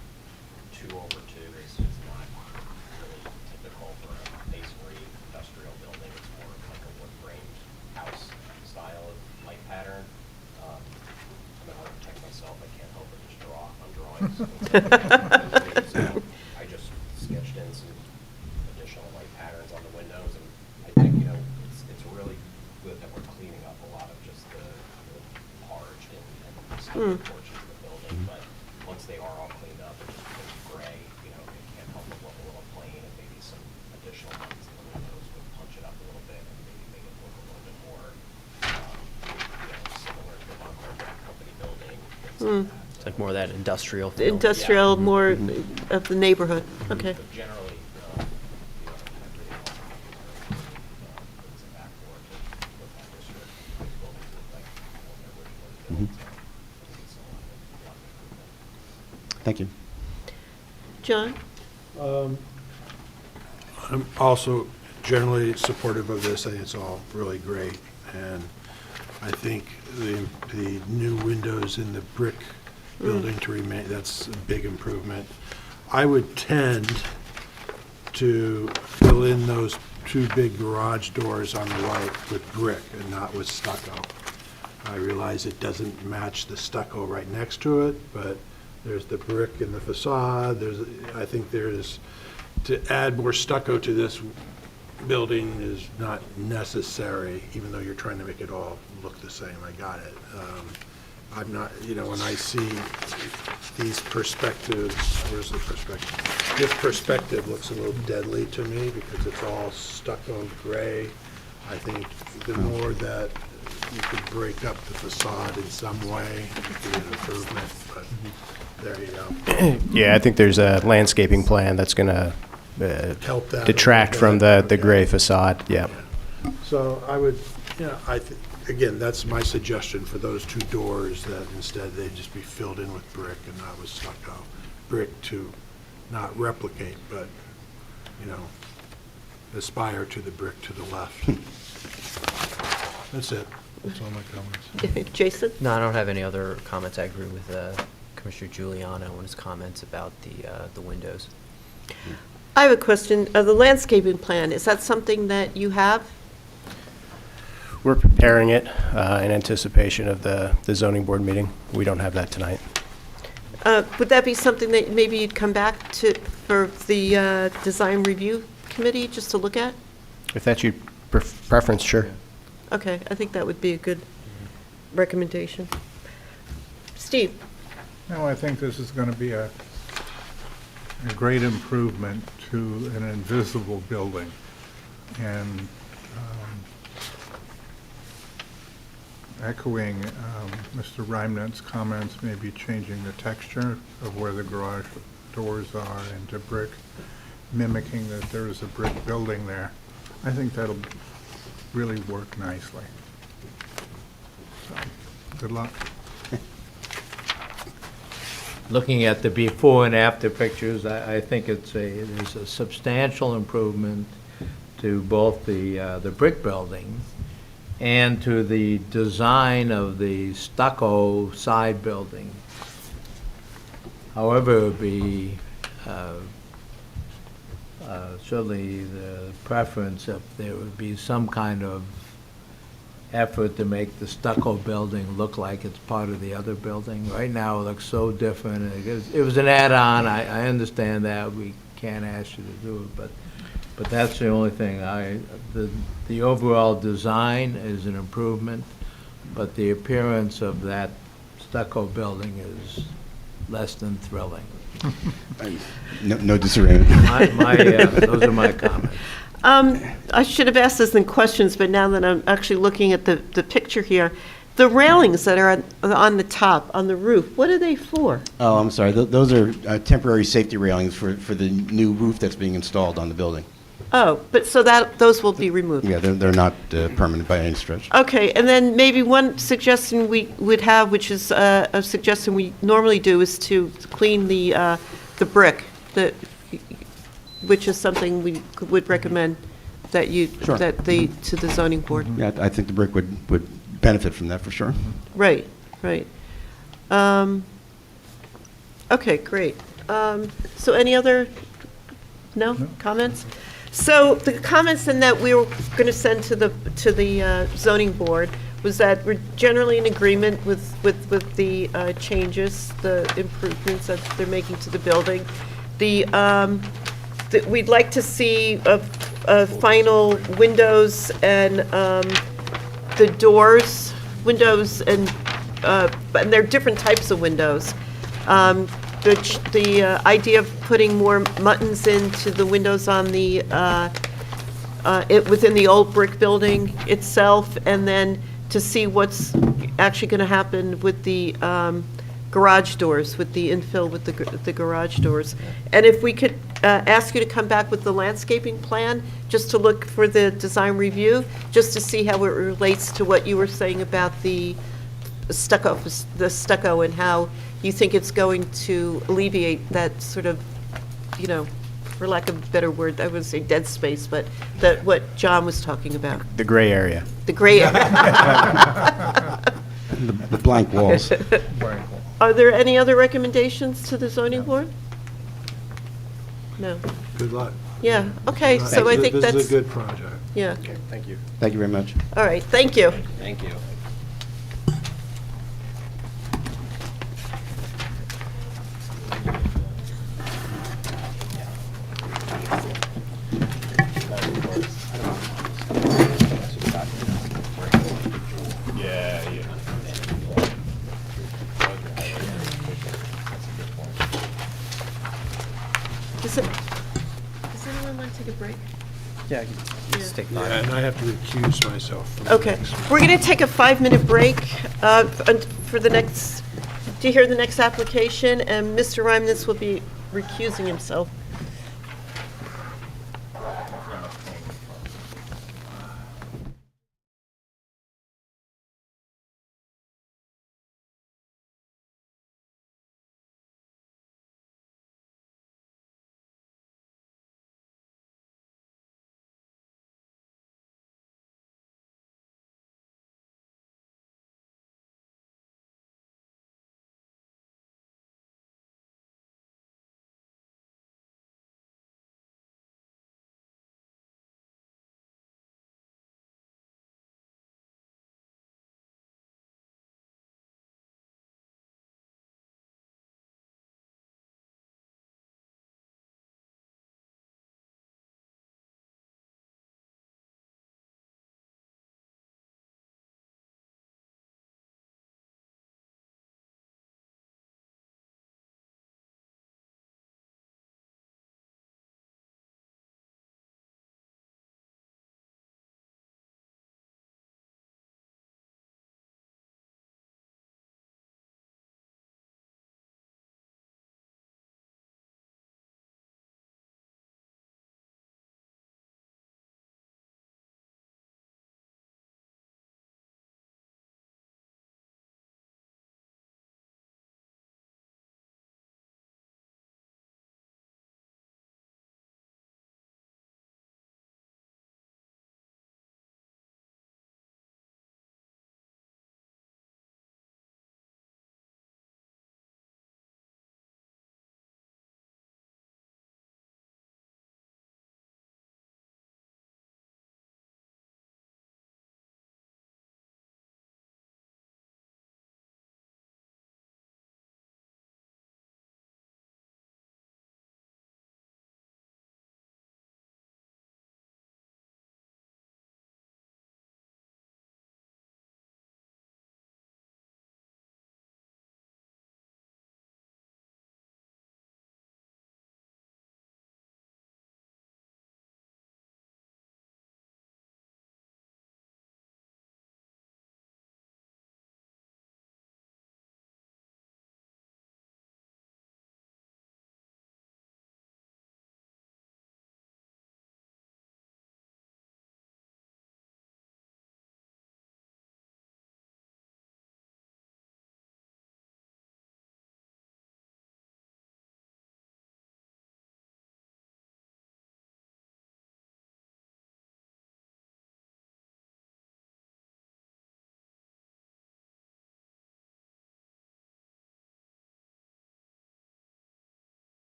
2/2 is not really typical for a masonry industrial building. It's more like a wood-framed house style of light pattern. I'm an architect myself. I can't help but just draw on drawings. So I just sketched in some additional light patterns on the windows, and I think, southern portions of the building, but once they are all cleaned up, it just becomes gray, you know, it can't help but look a little plain, and maybe some additional ones in the windows would punch it up a little bit and maybe make it look a little bit more, similar to the Montclair Brand Company building, things like that. It's like more of that industrial feel. Industrial, more of the neighborhood, okay. But generally, everything else brings it back more to what that district, these buildings look like when they're originally built. So it's a lot of improvement. Thank you. John? I'm also generally supportive of this. I think it's all really great. And I think the new windows in the brick building to remain, that's a big improvement. I would tend to fill in those two big garage doors on the right with brick and not with stucco. I realize it doesn't match the stucco right next to it, but there's the brick in the facade. I think to add more stucco to this building is not necessary, even though you're trying to make it all look the same. I got it. I'm not, when I see these perspectives, where's the perspective? This perspective looks a little deadly to me because it's all stucco gray. I think the more that you could break up the facade in some way, it would be an improvement, but there you go. Yeah, I think there's a landscaping plan that's going to Help that a detract little from bit. the gray facade, yeah. So I would, again, that's my suggestion for those two doors, that instead they just be filled in with brick and not with stucco. Brick to not replicate, but, aspire to the brick to the left. That's it. That's all my comments. Jason? No, I don't have any other comments. I agree with Commissioner Giuliano and his comments about the windows. I have a question. The landscaping plan, is that something that you have? We're preparing it in anticipation of the zoning board meeting. We don't have that tonight. Would that be something that maybe you'd come back to for the design review committee just to look at? If that's your preference, sure. Okay, I think that would be a good recommendation. Steve? No, I think this is going to be a great improvement to an invisible building. And echoing Mr. Reimnit's comments, maybe changing the texture of where the garage doors are into brick, mimicking that there is a brick building there. I think that'll really work nicely. So, good luck. Looking at the before and after pictures, I think there's a substantial improvement to both the brick building and to the design of the stucco side building. However, it would be certainly the preference if there would be some kind of effort to make the stucco building look like it's part of the other building. Right now, it looks so different. It was an add-on. I understand that. We can't ask you to do it, but that's the only thing. The overall design is an improvement, but the appearance of that stucco building is less than thrilling. No disagreement. Those are my comments. I should have asked this in questions, but now that I'm actually looking at the picture here, the railings that are on the top, on the roof, what are they for? Oh, I'm sorry. Those are temporary safety railings for the new roof that's being installed on the building. Oh, but so those will be removed? Yeah, they're not permanent by any stretch. Okay, and then maybe one suggestion we would have, which is a suggestion we normally do, is to clean the brick, which is something we would recommend that Sure. to the zoning board. Yeah, I think the brick would benefit from that for sure. Right. Okay, great. So any other, no comments? So the comments then that we were going to send to the zoning board was that we're generally in agreement with the changes, the improvements that they're making to the building. We'd like to see a final windows and the doors, windows and and there are different types of windows. The idea of putting more muttons into the windows on the, within the old brick building itself, and then to see what's actually going to happen with the garage doors, with the infill with the garage doors. And if we could ask you to come back with the landscaping plan, just to look for the design review, just to see how it relates to what you were saying about the stucco and how you think it's going to alleviate that sort of, you know, for lack of a better word, I wouldn't say dead space, but that what John was talking about. The gray area. The gray area. The blank walls. Are there any other recommendations to the zoning board? No. Good luck. Yeah, okay, so I think that's. This is a good project. Yeah, Thank you. Thank you very much. all right, thank you. Thank you. Yeah, yeah. Does anyone want to take a break? Yeah, just take Yeah, and I have to recuse myself from the Okay, next. we're going to take a 5-minute break for the next, to hear the next application, and Mr. Reimnitz will be recusing himself.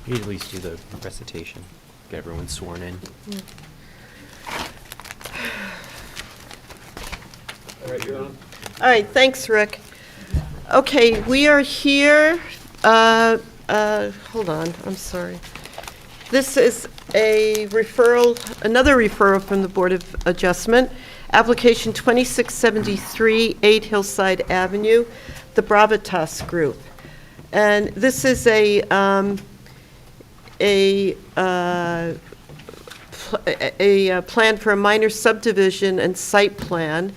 You at least do the recitation, get everyone sworn in. All right, you're on. All right, thanks, Rick. Okay, we are here, hold on, I'm sorry. This is a referral, another referral from the Board of Adjustment, application 2673, 8 Hillside Avenue, the Bravitas Group. And this is a plan for a minor subdivision and site plan.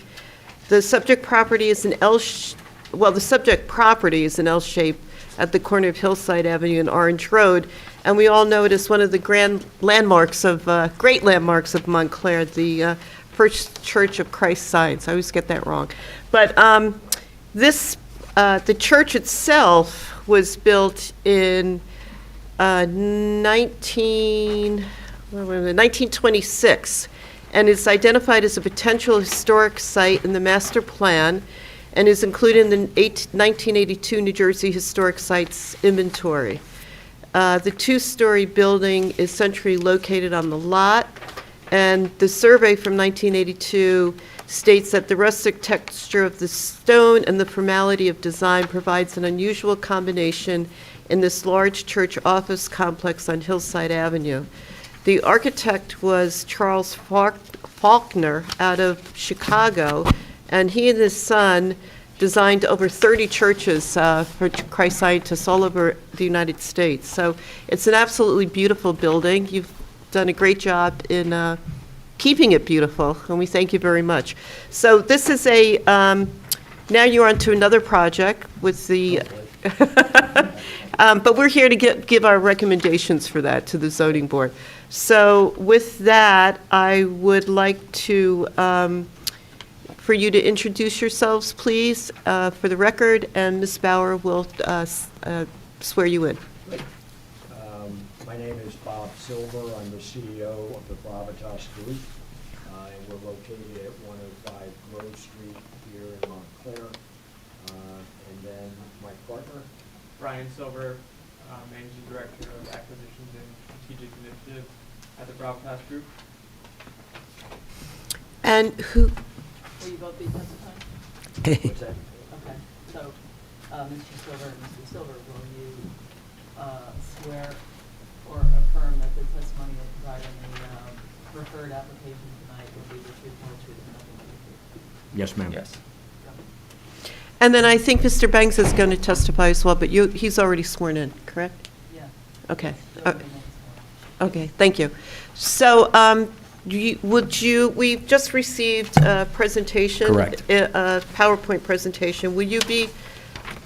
The subject property is an the subject property is an L shape at the corner of Hillside Avenue and Orange Road, and we all know it as one of the great landmarks of Montclair, the First Church of Christ Science. I always get that wrong, but the church itself was built in 1926, and is identified as a potential historic site in the master plan, and is included in the 1982 New Jersey Historic Sites Inventory. The two-story building is centrally located on the lot, and the survey from 1982 states that the rustic texture of the stone and the formality of design provides an unusual combination in this large church office complex on Hillside Avenue. The architect was Charles Faulkner out of Chicago, and he and his son designed over 30 churches for Christ Scientists all over the United States. So it's an absolutely beautiful building. You've done a great job in keeping it beautiful, and we thank you very much. So this is now you're on to another project with the, but we're here to give our recommendations for that to the zoning board. So with that, I would like to, for you to introduce yourselves, please, for the record, and Ms. Bauer will swear you in. My name is Bob Silver. I'm the CEO of the Bravitas Group, and we're located at 105 Grove Street here in Montclair. And then my partner, Brian Silver, Managing Director of Acquisitions and Strategic Initiatives at the Bravitas Group. And who? Will you both be testifying? what's that? Okay, so, Mr. Silver and Mr. Silver, will you swear or affirm that the testimony you'll provide in the referred application tonight will be the truth, whole truth, and nothing but the truth? Yes, ma'am. Yes. And then I think Mr. Banks is going to testify as well, but he's already sworn in, correct? Yeah. Okay. Okay, thank you. So, we've just received a presentation. Correct. A PowerPoint presentation. Will you be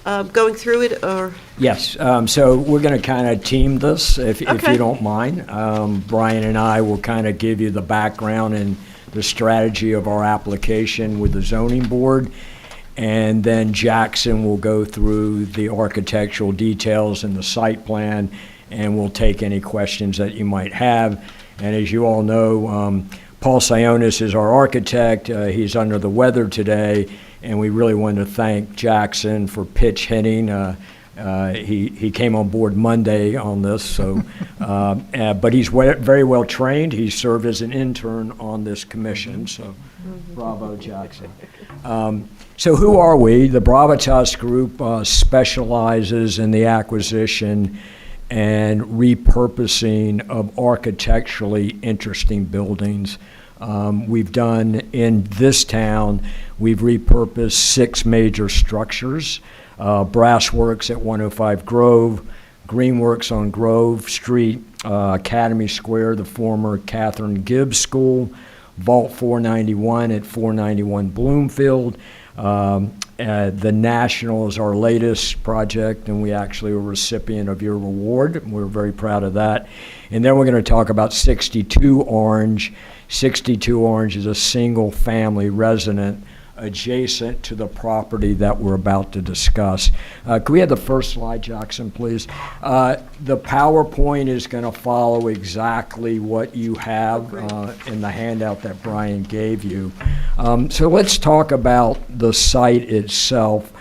going through it, or? Yes, so we're going to kind of team this, if you don't mind. Brian and I will kind of give you the background and the strategy of our application with the zoning board, and then Jackson will go through the architectural details and the site plan, and we'll take any questions that you might have. And as you all know, Paul Sionis is our architect. He's under the weather today, and we really want to thank Jackson for pitch hitting. He came on board Monday on this, so but he's very well trained. He served as an intern on this commission, so bravo, Jackson. So who are we? The Bravitas Group specializes in the acquisition and repurposing of architecturally interesting buildings. We've done in this town, we've repurposed 6 major structures. Brassworks at 105 Grove, Greenworks on Grove Street, Academy Square, the former Catherine Gibbs School, Vault 491 at 491 Bloomfield. The National is our latest project, and we actually were a recipient of your award. We're very proud of that. And then we're going to talk about 62 Orange. 62 Orange is a single-family resident adjacent to the property that we're about to discuss. Could we have the first slide, Jackson, please? The PowerPoint is going to follow exactly what you have in the handout that Brian gave you. So let's talk about the site itself.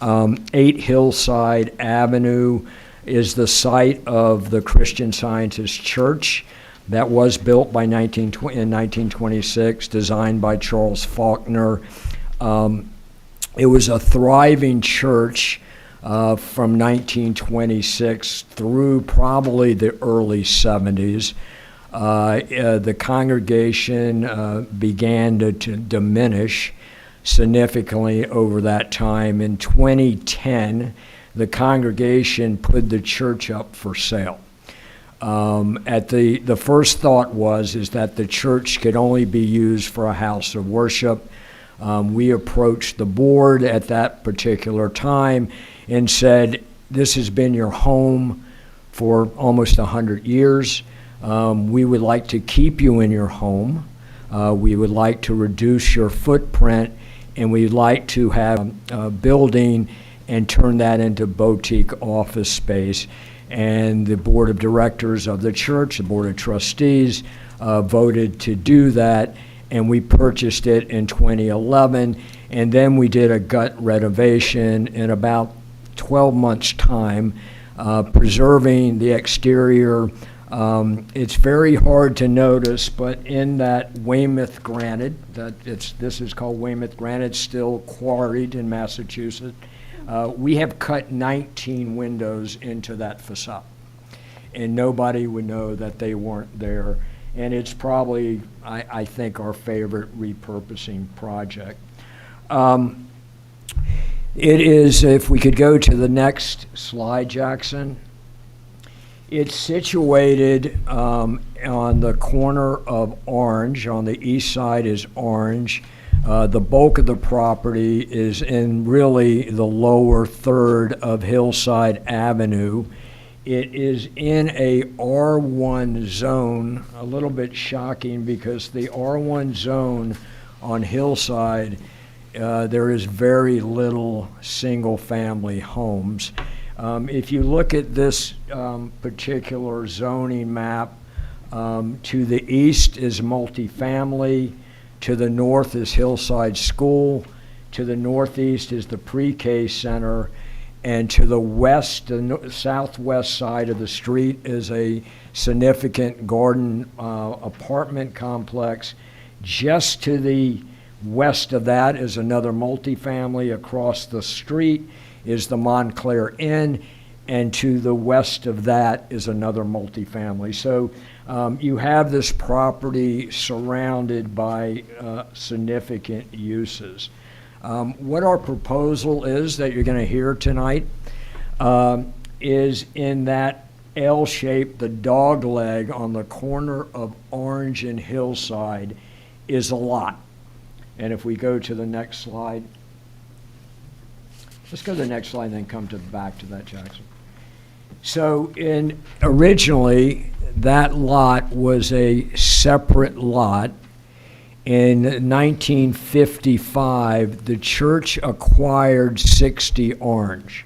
8 Hillside Avenue. is the site of the Christian Scientist Church that was built in 1926, designed by Charles Faulkner. It was a thriving church from 1926 through probably the early 70s. The congregation began to diminish significantly over that time. In 2010, the congregation put the church up for sale. The first thought is that the church could only be used for a house of worship. We approached the board at that particular time and said, this has been your home for almost 100 years. We would like to keep you in your home. We would like to reduce your footprint, and we'd like to have a building and turn that into boutique office space. And the board of directors of the church, the board of trustees, voted to do that, and we purchased it in 2011, and then we did a gut renovation in about 12 months' time, preserving the exterior. It's very hard to notice, but in that Weymouth granite, this is called Weymouth granite, still quarried in Massachusetts, we have cut 19 windows into that facade, and nobody would know that they weren't there. And it's probably, I think, our favorite repurposing project. It is, if we could go to the next slide, Jackson. It's situated on the corner of Orange. On the east side is Orange. The bulk of the property is in really the lower third of Hillside Avenue. It is in a R1 zone, a little bit shocking because the R1 zone on Hillside, there is very little single-family homes. If you look at this particular zoning map, to the east is multifamily, to the north is Hillside School, to the northeast is the pre-K center, and to the west, the southwest side of the street is a significant garden apartment complex. Just to the west of that is another multifamily. Across the street is the Montclair Inn, and to the west of that is another multifamily. So you have this property surrounded by significant uses. What our proposal is that you're going to hear tonight is in that L shape, the dog leg on the corner of Orange and Hillside is a lot. And if we go to the next slide, let's go to the next slide and then come to the back to that, Jackson. So originally, that lot was a separate lot. In 1955, the church acquired 60 Orange,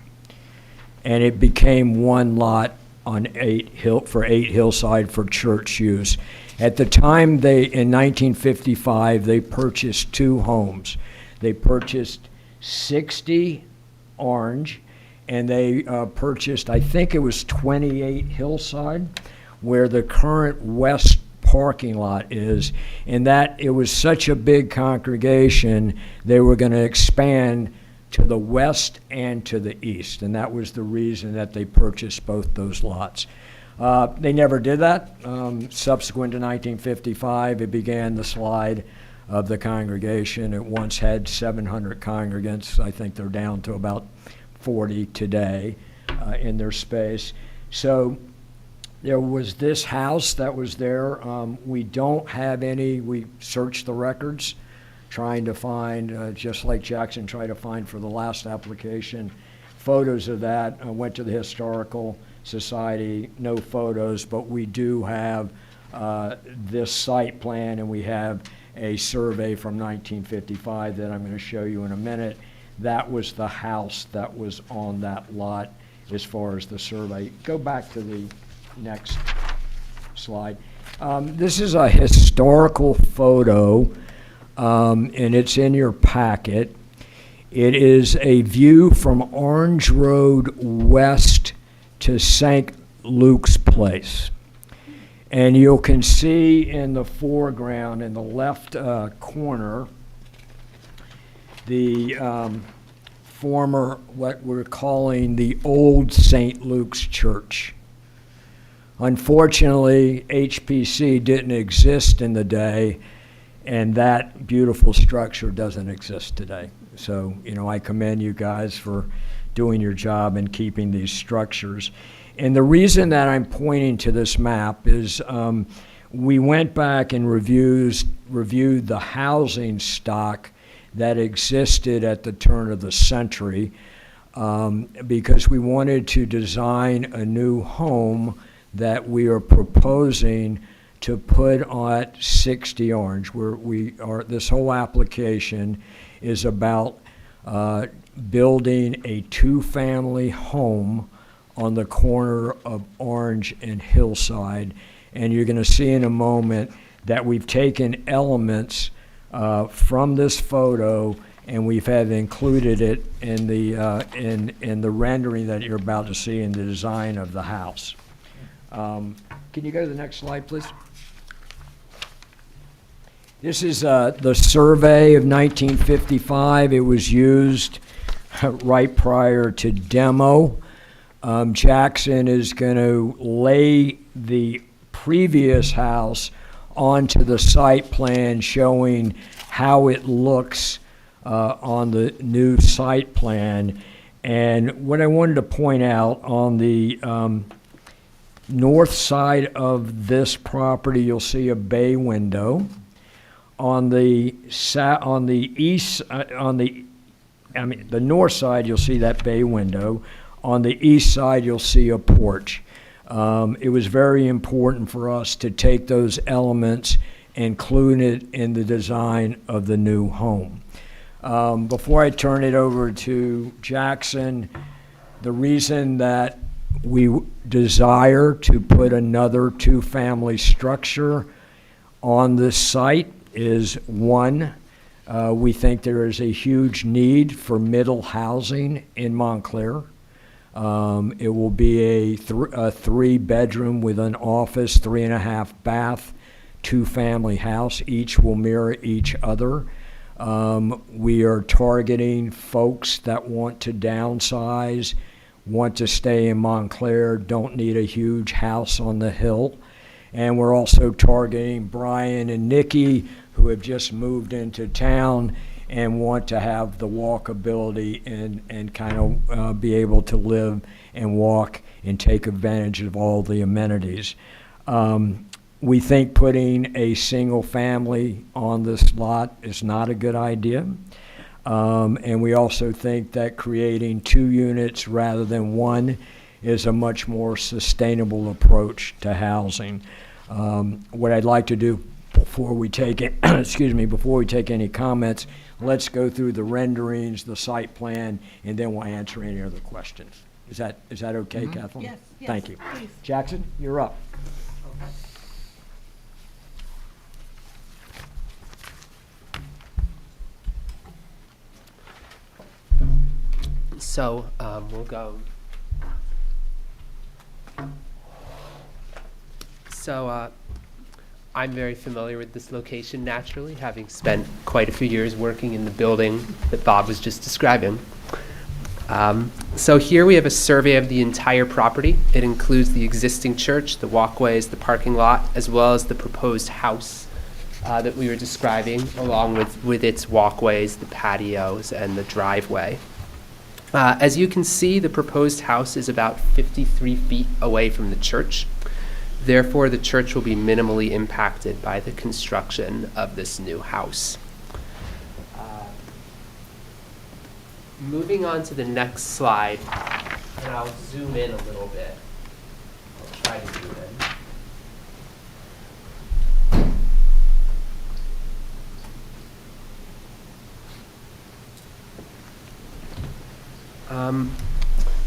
and it became one lot on 8 Hillside for church use. At the time, in 1955, they purchased 2 homes. They purchased 60 Orange, and they purchased, I think it was 28 Hillside, where the current west parking lot is, and that it was such a big congregation, they were going to expand to the west and to the east, and that was the reason that they purchased both those lots. They never did that. Subsequent to 1955, it began the slide of the congregation. It once had 700 congregants. I think they're down to about 40 today in their space. So there was this house that was there. We don't have any. We searched the records trying to find, just like Jackson tried to find for the last application, photos of that. I went to the Historical Society, no photos, but we do have this site plan, and we have a survey from 1955 that I'm going to show you in a minute. That was the house that was on that lot as far as the survey. Go back to the next slide. This is a historical photo, and it's in your packet. It is a view from Orange Road West to St. Luke's Place. And you can see in the foreground, in the left corner, the former, what we're calling the old St. Luke's Church. Unfortunately, HPC didn't exist in the day, and that beautiful structure doesn't exist today. So, I commend you guys for doing your job and keeping these structures. And the reason that I'm pointing to this map is we went back and reviewed the housing stock that existed at the turn of the century because we wanted to design a new home that we are proposing to put on 60 Orange, where this whole application is about building a two-family home on the corner of Orange and Hillside. And you're going to see in a moment that we've taken elements from this photo and we've have included it in the rendering that you're about to see in the design of the house. Can you go to the next slide, please? This is the survey of 1955. It was used right prior to demo. Jackson is going to lay the previous house onto the site plan showing how it looks on the new site plan. And what I wanted to point out, on the north side of this property, you'll see a bay window. On the north side, you'll see that bay window. On the east side, you'll see a porch. It was very important for us to take those elements and include it in the design of the new home. Before I turn it over to Jackson, the reason that we desire to put another two-family structure on this site is, one, we think there is a huge need for middle housing in Montclair. It will be a three-bedroom with an office, 3.5 bath, two-family house. Each will mirror each other. We are targeting folks that want to downsize, want to stay in Montclair, don't need a huge house on the hill. And we're also targeting Brian and Nikki, who have just moved into town and want to have the walkability and kind of be able to live and walk and take advantage of all the amenities. We think putting a single family on this lot is not a good idea. And we also think that creating 2 units rather than 1 is a much more sustainable approach to housing. What I'd like to do before we take it, before we take any comments, let's go through the renderings, the site plan, and then we'll answer any other questions. Is that okay, Kathleen? Yes, yes, Thank you. please. Jackson, you're up. So we'll go. So I'm very familiar with this location naturally, having spent quite a few years working in the building that Bob was just describing. So here we have a survey of the entire property. It includes the existing church, the walkways, the parking lot, as well as the proposed house that we were describing, along with its walkways, the patios, and the driveway. As you can see, the proposed house is about 53 feet away from the church. Therefore, the church will be minimally impacted by the construction of this new house. Moving on to the next slide, and I'll zoom in a little bit. I'll try to zoom in.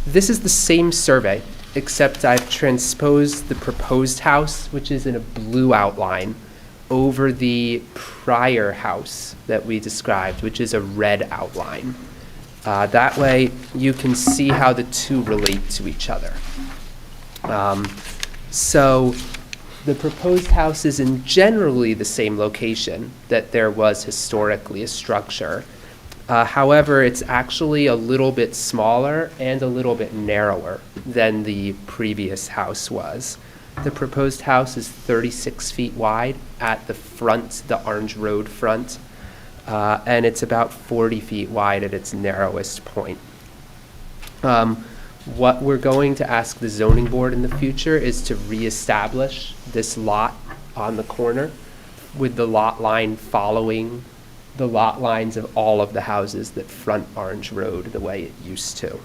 This is the same survey, except I've transposed the proposed house, which is in a blue outline, over the prior house that we described, which is a red outline. That way, you can see how the two relate to each other. So the proposed house is in generally the same location that there was historically a structure. However, it's actually a little bit smaller and a little bit narrower than the previous house was. The proposed house is 36 feet wide at the front, the Orange Road front, and it's about 40 feet wide at its narrowest point. What we're going to ask the zoning board in the future is to reestablish this lot on the corner with the lot line following the lot lines of all of the houses that front Orange Road the way it used to.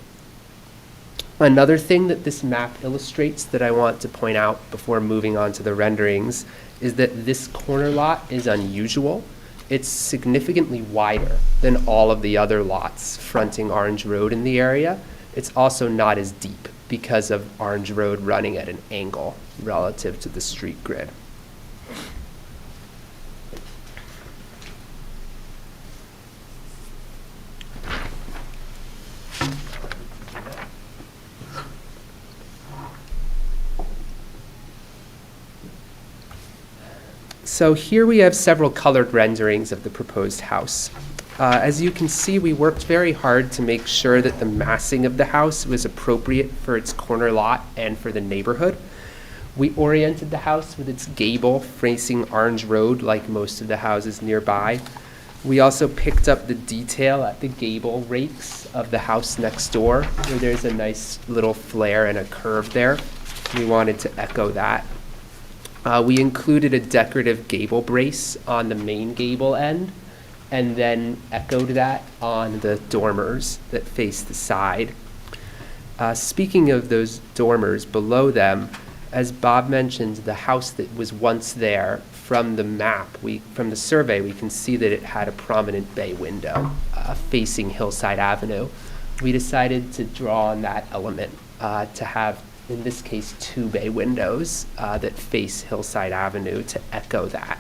Another thing that this map illustrates that I want to point out before moving on to the renderings is that this corner lot is unusual. It's significantly wider than all of the other lots fronting Orange Road in the area. It's also not as deep because of Orange Road running at an angle relative to the street grid. So here we have several colored renderings of the proposed house. As you can see, we worked very hard to make sure that the massing of the house was appropriate for its corner lot and for the neighborhood. We oriented the house with its gable facing Orange Road like most of the houses nearby. We also picked up the detail at the gable rakes of the house next door, where there's a nice little flare and a curve there. We wanted to echo that. We included a decorative gable brace on the main gable end, and then echoed that on the dormers that face the side. Speaking of those dormers, below them, as Bob mentioned, the house that was once there, from the map, from the survey, we can see that it had a prominent bay window facing Hillside Avenue. We decided to draw on that element to have, in this case, 2 bay windows that face Hillside Avenue to echo that.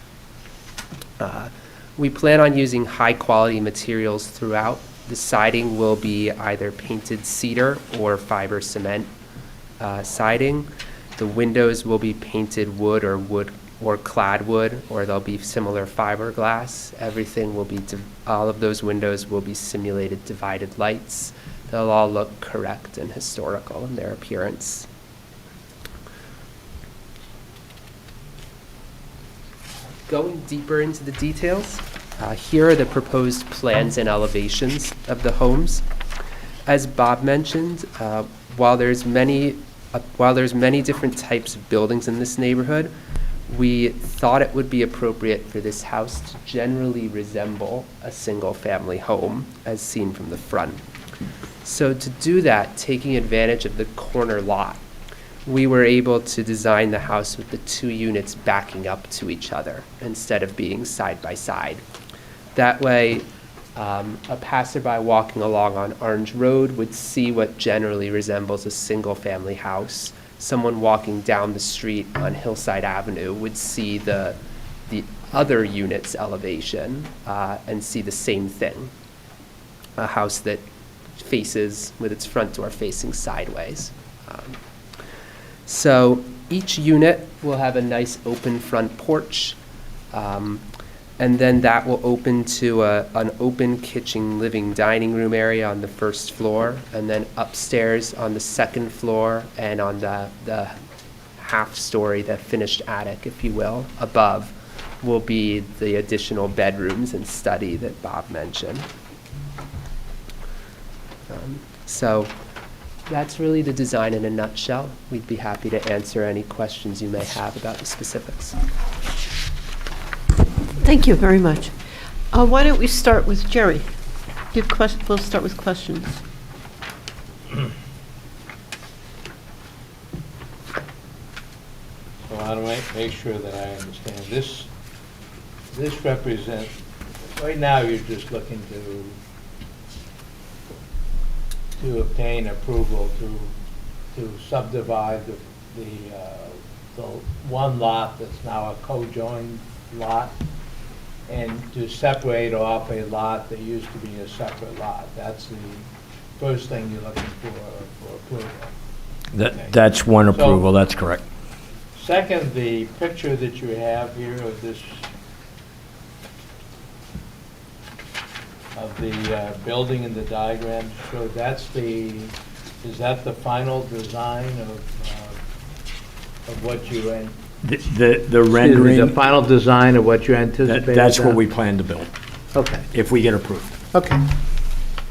We plan on using high-quality materials throughout. The siding will be either painted cedar or fiber cement siding. The windows will be painted wood or clad wood, or they'll be similar fiberglass. Everything will be, all of those windows will be simulated divided lights. They'll all look correct and historical in their appearance. Going deeper into the details, here are the proposed plans and elevations of the homes. As Bob mentioned, while there's many different types of buildings in this neighborhood, we thought it would be appropriate for this house to generally resemble a single-family home as seen from the front. So to do that, taking advantage of the corner lot, we were able to design the house with the 2 units backing up to each other instead of being side by side. That way, a passerby walking along on Orange Road would see what generally resembles a single-family house. Someone walking down the street on Hillside Avenue would see the other unit's elevation and see the same thing, a house that faces, with its front door facing sideways. So each unit will have a nice open front porch, and then that will open to an open kitchen, living, dining room area on the first floor, and then upstairs on the second floor and on the half story, the finished attic, if you will, above will be the additional bedrooms and study that Bob mentioned. So that's really the design in a nutshell. We'd be happy to answer any questions you may have about the specifics. Thank you very much. Why don't we start with Jerry? We'll start with questions. So I want to make sure that I understand. This represents, right now you're just looking to obtain approval to subdivide the one lot that's now a co-joined lot, and to separate off a lot that used to be a separate lot. That's the first thing you're looking for approval. That's one approval, that's correct. Second, the picture that you have here of this, of the building in the diagram, so that's is that the final design of what you, The rendering. The final design of what you anticipated? That's what then? we plan to build, Okay. if we get approved. Okay.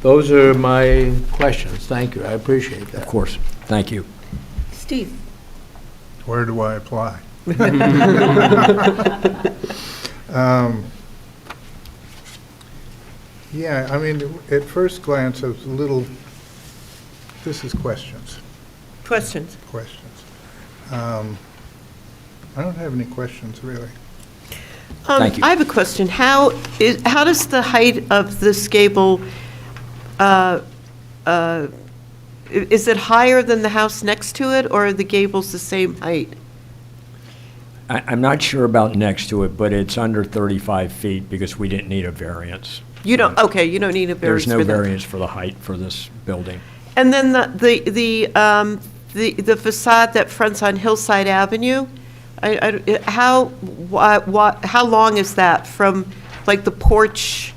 Those are my questions. Thank you. I appreciate that. Of course, thank you. Steve? Where do I apply? Yeah, I mean, at first glance, I was a little, this is questions. Questions? Questions. I don't have any questions, really. Thank you. I have a question. How does the height of this gable, is it higher than the house next to it, or are the gables the same height? I'm not sure about next to it, but it's under 35 feet because we didn't need a variance. You don't, okay, you don't need a variance There's for no that. variance for the height for this building. And then the facade that fronts on Hillside Avenue, how long is that from, like, the porch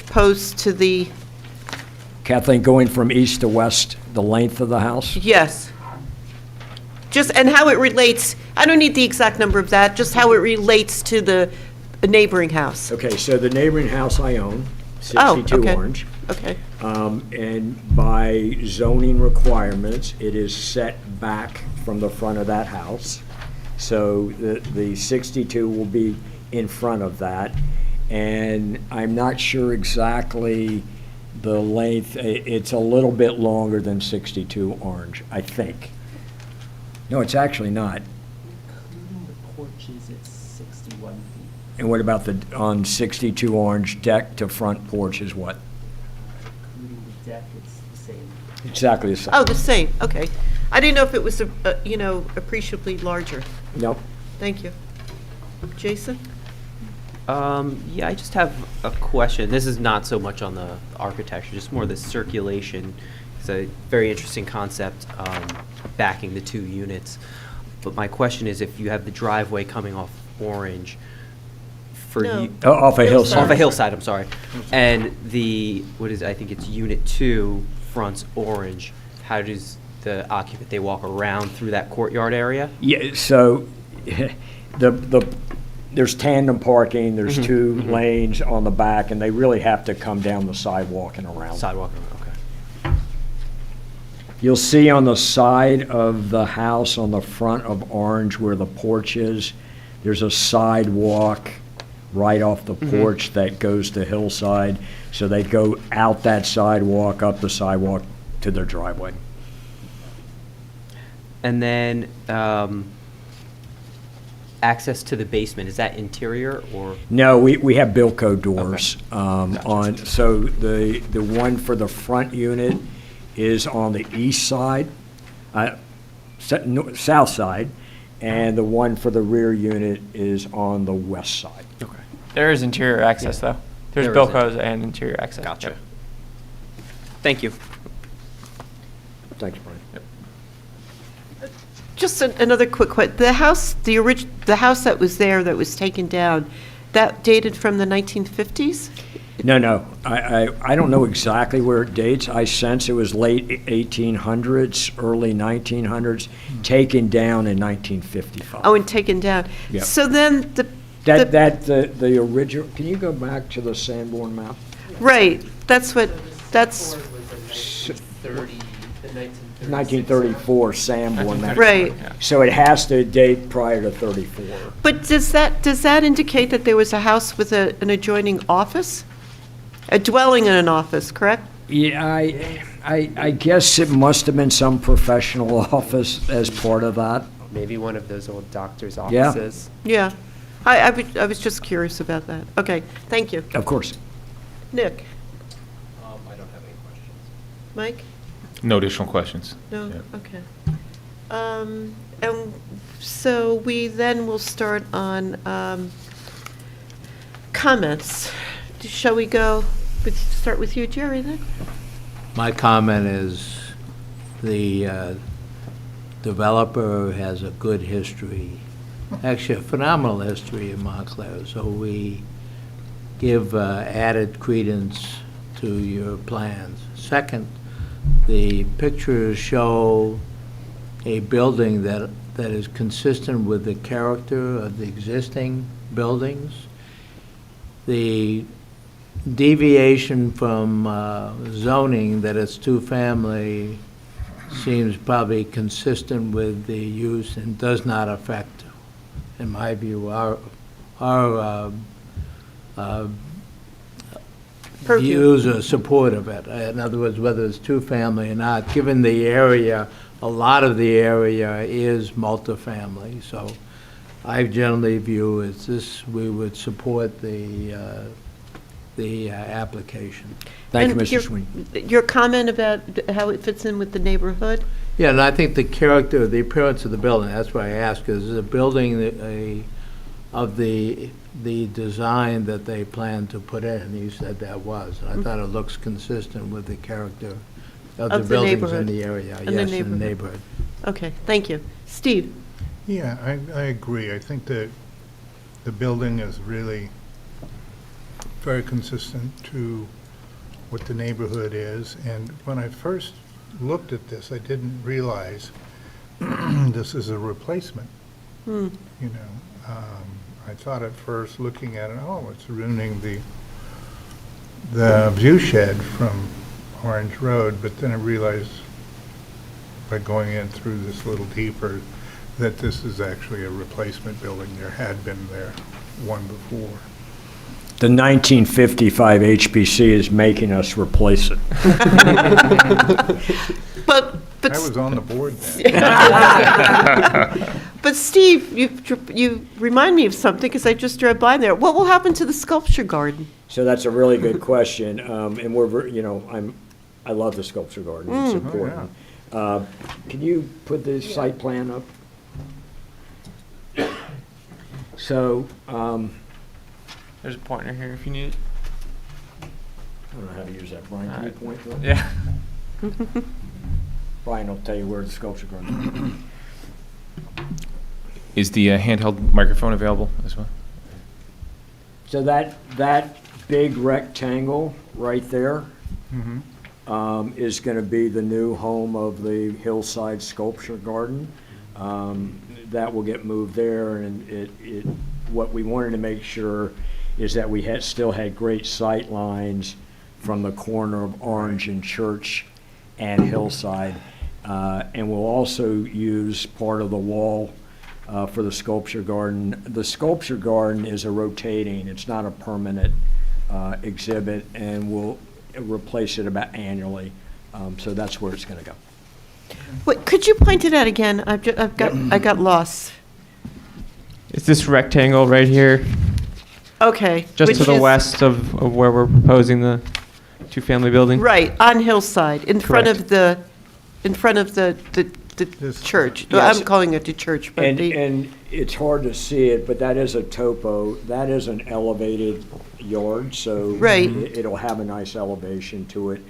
post to the, Kathleen, going from east to west, the length of the house? yes? Just, and how it relates, I don't need the exact number of that, just how it relates to the neighboring house. Okay, so the neighboring house I own, Oh, 62 okay. Orange. Okay, And by zoning requirements, it is set back from the front of that house. So the 62 will be in front of that. And I'm not sure exactly the length. It's a little bit longer than 62 Orange, I think. No, it's actually not. Including the porches, it's 61 feet. And what about on 62 Orange, deck to front porch is what? Including the deck, it's the same. Exactly the same. oh, the same, okay. I didn't know if it was, appreciably larger. Nope. Thank you. Jason? Yeah, I just have a question. This is not so much on the architecture, just more the circulation. It's a very interesting concept, backing the two units. But my question is, if you have the driveway coming off Orange, for No. you. Off a hillside. Off a hillside, I'm sorry. And I think it's Unit 2 fronts Orange. How does the occupant, they walk around through that courtyard area? Yeah, so there's tandem parking, there's two lanes on the back, and they really have to come down the sidewalk and around. Sidewalk, okay. You'll see on the side of the house, on the front of Orange where the porch is, there's a sidewalk right off the porch that goes to Hillside. So they go out that sidewalk, up the sidewalk to their driveway. And then, access to the basement, is that interior or? No, we have Bilco doors on, so the one for the front unit is on the east side, south side, and the one for the rear unit is on the west side. Okay. There is interior access, though. There's There is Bilcos and interior access. Gotcha. Yep. Thank you. Thanks, Brian. Just another quick question. The house that was there that was taken down, that dated from the 1950s? No. I don't know exactly where it dates. I sense it was late 1800s, early 1900s, taken down in 1955. Oh, and taken down. Yep. So then The original, can you go back to the Sanborn map? right, that's. 1934 Sanborn map. Right. So it has to date prior to 34. But does that indicate that there was a house with an adjoining office? A dwelling in an office, correct? Yeah, I guess it must have been some professional office as part of that. Maybe one of those old doctor's Yeah. offices. Yeah. I was just curious about that. Okay, thank you. Of course. Nick? I don't have any questions. Mike? No additional questions. No? Yeah. Okay. And so we then will start on comments. Shall we start with you, Jerry, then? My comment is, the developer has a good history, actually a phenomenal history in Montclair, so we give added credence to your plans. Second, the pictures show a building that is consistent with the character of the existing buildings. The deviation from zoning, that it's two-family, seems probably consistent with the use and does not affect, in my view, our views or support of it. In other words, whether it's two-family or not, given the area, a lot of the area is multifamily. So I generally view as this, we would support the application. Thank you, And Mr. Sweeney. Your comment about how it fits in with the neighborhood? Yeah, and I think the character, the appearance of the building, that's why I ask, is the building of the design that they plan to put in? You said that was. And I thought it looks consistent with the character of the buildings in neighborhood. the area. In the Yes, in the neighborhood. neighborhood. Okay, thank you. Steve? Yeah, I agree. I think that the building is really very consistent to what the neighborhood is. And when I first looked at this, I didn't realize this is a replacement. Hmm. You know, I thought at first, looking at it, oh, it's ruining the view shed from Orange Road, but then I realized by going in through this little deeper that this is actually a replacement building. There had been there one before. The 1955 HPC is making us replace it. But I was on the board then. But Steve, you remind me of something, because I just drove by there. What will happen to the sculpture garden? So that's a really good question, and we're, I love the sculpture garden, it's Mm. important. Can you put the site plan up? So, There's a pointer here if you need it. I don't know how to use that, Brian, can you point to it? Yeah. Brian will tell you where the sculpture garden Is the handheld microphone available as well? So that big rectangle right there is going to be the new home of the Hillside Sculpture Garden. That will get moved there, and what we wanted to make sure is that we still had great sight lines from the corner of Orange and Church and Hillside. And we'll also use part of the wall for the sculpture garden. The sculpture garden is a rotating, it's not a permanent exhibit, and we'll replace it about annually. So that's where it's going to go. Wait, could you point it out again? I got lost. It's this rectangle right here, Okay. just which to the is- west of where we're proposing the two-family building. Right, on Hillside, in front Correct. of the church. Yes. I'm calling it the church, but And it's hard to see it, but that is a topo, that is an elevated yard, so Right. it'll have a nice elevation to it.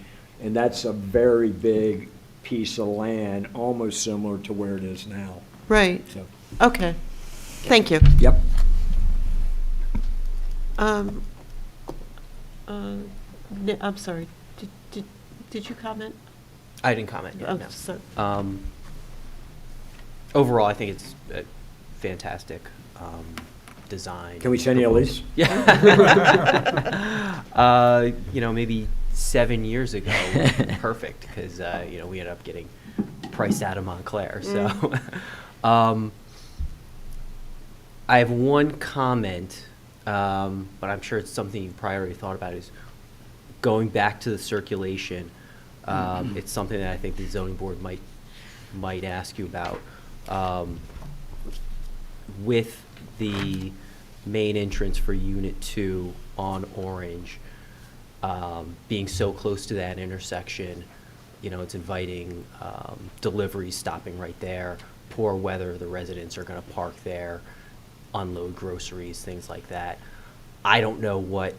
And that's a very big piece of land, almost similar to where it is now. right, So, okay. Thank you. yep. I'm sorry, did you comment? I didn't comment yet, Oh, no. sorry. Overall, I think it's a fantastic design. Can we send you a lease? Yeah. Maybe 7 years ago, would be perfect, because, we ended up getting priced out of Montclair, so. I have one comment, but I'm sure it's something you probably already thought about, is going back to the circulation. It's something that I think the zoning board might ask you about. With the main entrance for Unit 2 on Orange, being so close to that intersection, it's inviting deliveries stopping right there. Poor weather, the residents are going to park there, unload groceries, things like that. I don't know what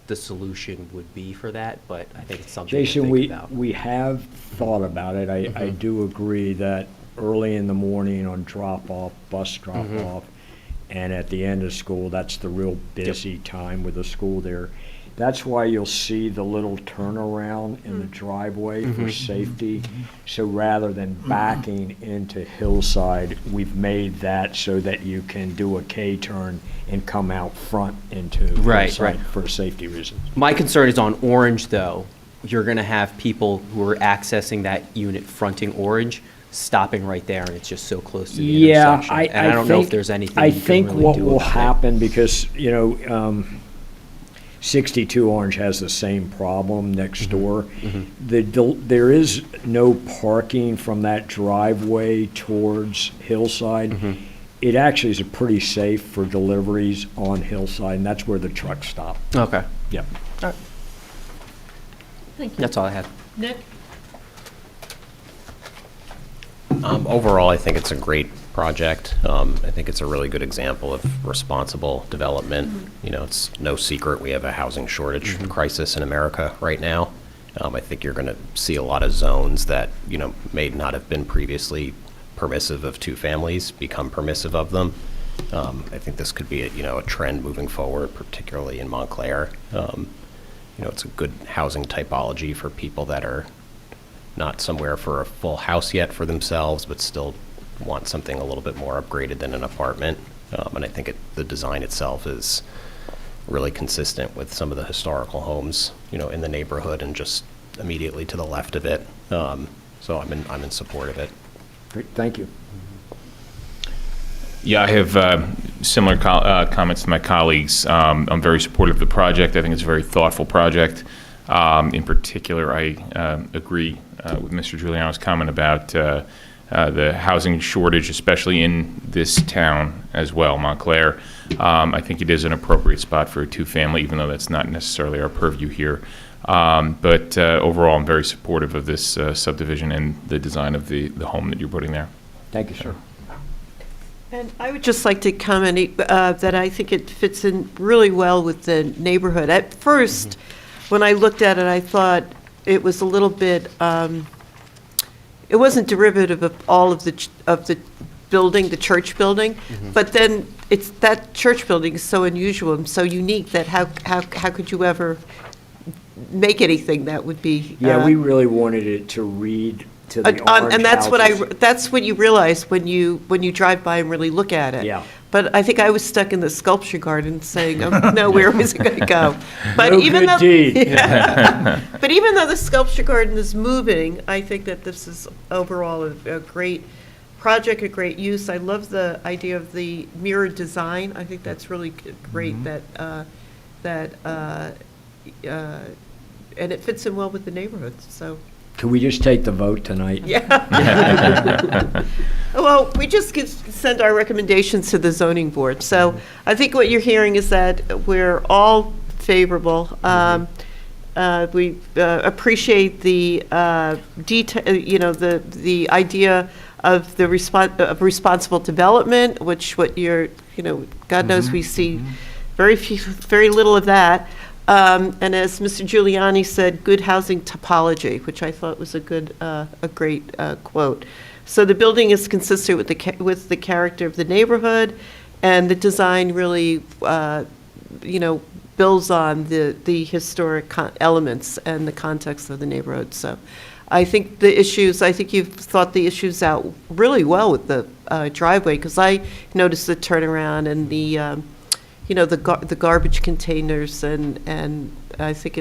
the solution would be for that, but I think it's something Jason, to think about. we have thought about it. I do agree that early in the morning on drop-off, bus drop-off, and at the end of school, that's the real busy time with the school there. That's why you'll see the little turnaround in the driveway for safety. So rather than backing into Hillside, we've made that so that you can do a K-turn and come out front into Hillside for safety reasons. My concern is on Orange, though. You're going to have people who are accessing that unit fronting Orange, stopping right there, and it's just so close to the intersection. And I don't know if there's anything I you can think really what do will about it. happen, because, 62 Orange has the same problem next door. There is no parking from that driveway towards Hillside. It actually is pretty safe for deliveries on Hillside, and that's where the trucks stop. Okay. Yep. Thank you. That's all I have. Nick? Overall, I think it's a great project. I think it's a really good example of responsible development. You know, it's no secret we have a housing shortage crisis in America right now. I think you're going to see a lot of zones that, may not have been previously permissive of two families become permissive of them. I think this could be a trend moving forward, particularly in Montclair. It's a good housing typology for people that are not somewhere for a full house yet for themselves, but still want something a little bit more upgraded than an apartment. And I think the design itself is really consistent with some of the historical homes, in the neighborhood and just immediately to the left of it. So I'm in support of it. Great, thank you. Yeah, I have similar comments to my colleagues. I'm very supportive of the project. I think it's a very thoughtful project. In particular, I agree with Mr. Giuliano's comment about the housing shortage, especially in this town as well, Montclair. I think it is an appropriate spot for a two-family, even though that's not necessarily our purview here. But overall, I'm very supportive of this subdivision and the design of the home that you're putting there. Thank you, sir. And I would just like to comment that I think it fits in really well with the neighborhood. At first, when I looked at it, I thought it was a little bit, it wasn't derivative of all of the building, the church building, but then that church building is so unusual and so unique that how could you ever make anything that would be? Yeah, we really wanted it to read to the orange and that's houses. that's what you realize when you drive by and really look at it. Yeah. But I think I was stuck in the sculpture garden saying, oh, no, where is it going to go? But No even good though, deed. but even though the sculpture garden is moving, I think that this is overall a great project, a great use. I love the idea of the mirrored design. I think that's really great and it fits in well with the neighborhood, so. Can we just take the vote tonight? Yeah. Well, we just send our recommendations to the zoning board. So I think what you're hearing is that we're all favorable. We appreciate the detail, the idea of the responsible development, which what you're, God knows we see very little of that. And as Mr. Giuliani said, good housing topology, which I thought was a great quote. So the building is consistent with the character of the neighborhood, and the design really, builds on the historic elements and the context of the neighborhood. So I think you've thought the issues out really well with the driveway, because I noticed the turnaround and the garbage containers, and I think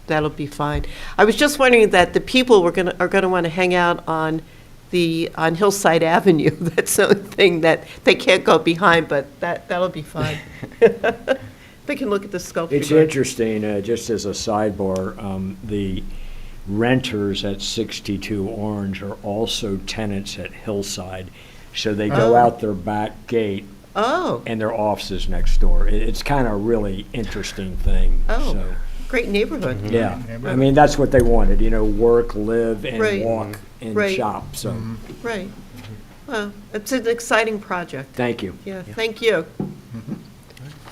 that'll be fine. I was just wondering that the people are gonna want to hang out on Hillside Avenue. That's the only thing that they can't go behind, but that'll be fine. They can look at the sculpture. It's interesting, just as a sidebar, the renters at 62 Orange are also tenants at Hillside, so they go out their back gate. Oh. And their offices next door. It's kind of a really interesting thing. Oh, so. Great neighborhood. Yeah, I mean, that's what they wanted, work, live, and Right. walk and Right. shop, so. Right. Well, it's an exciting project. Thank you. Yeah, thank you.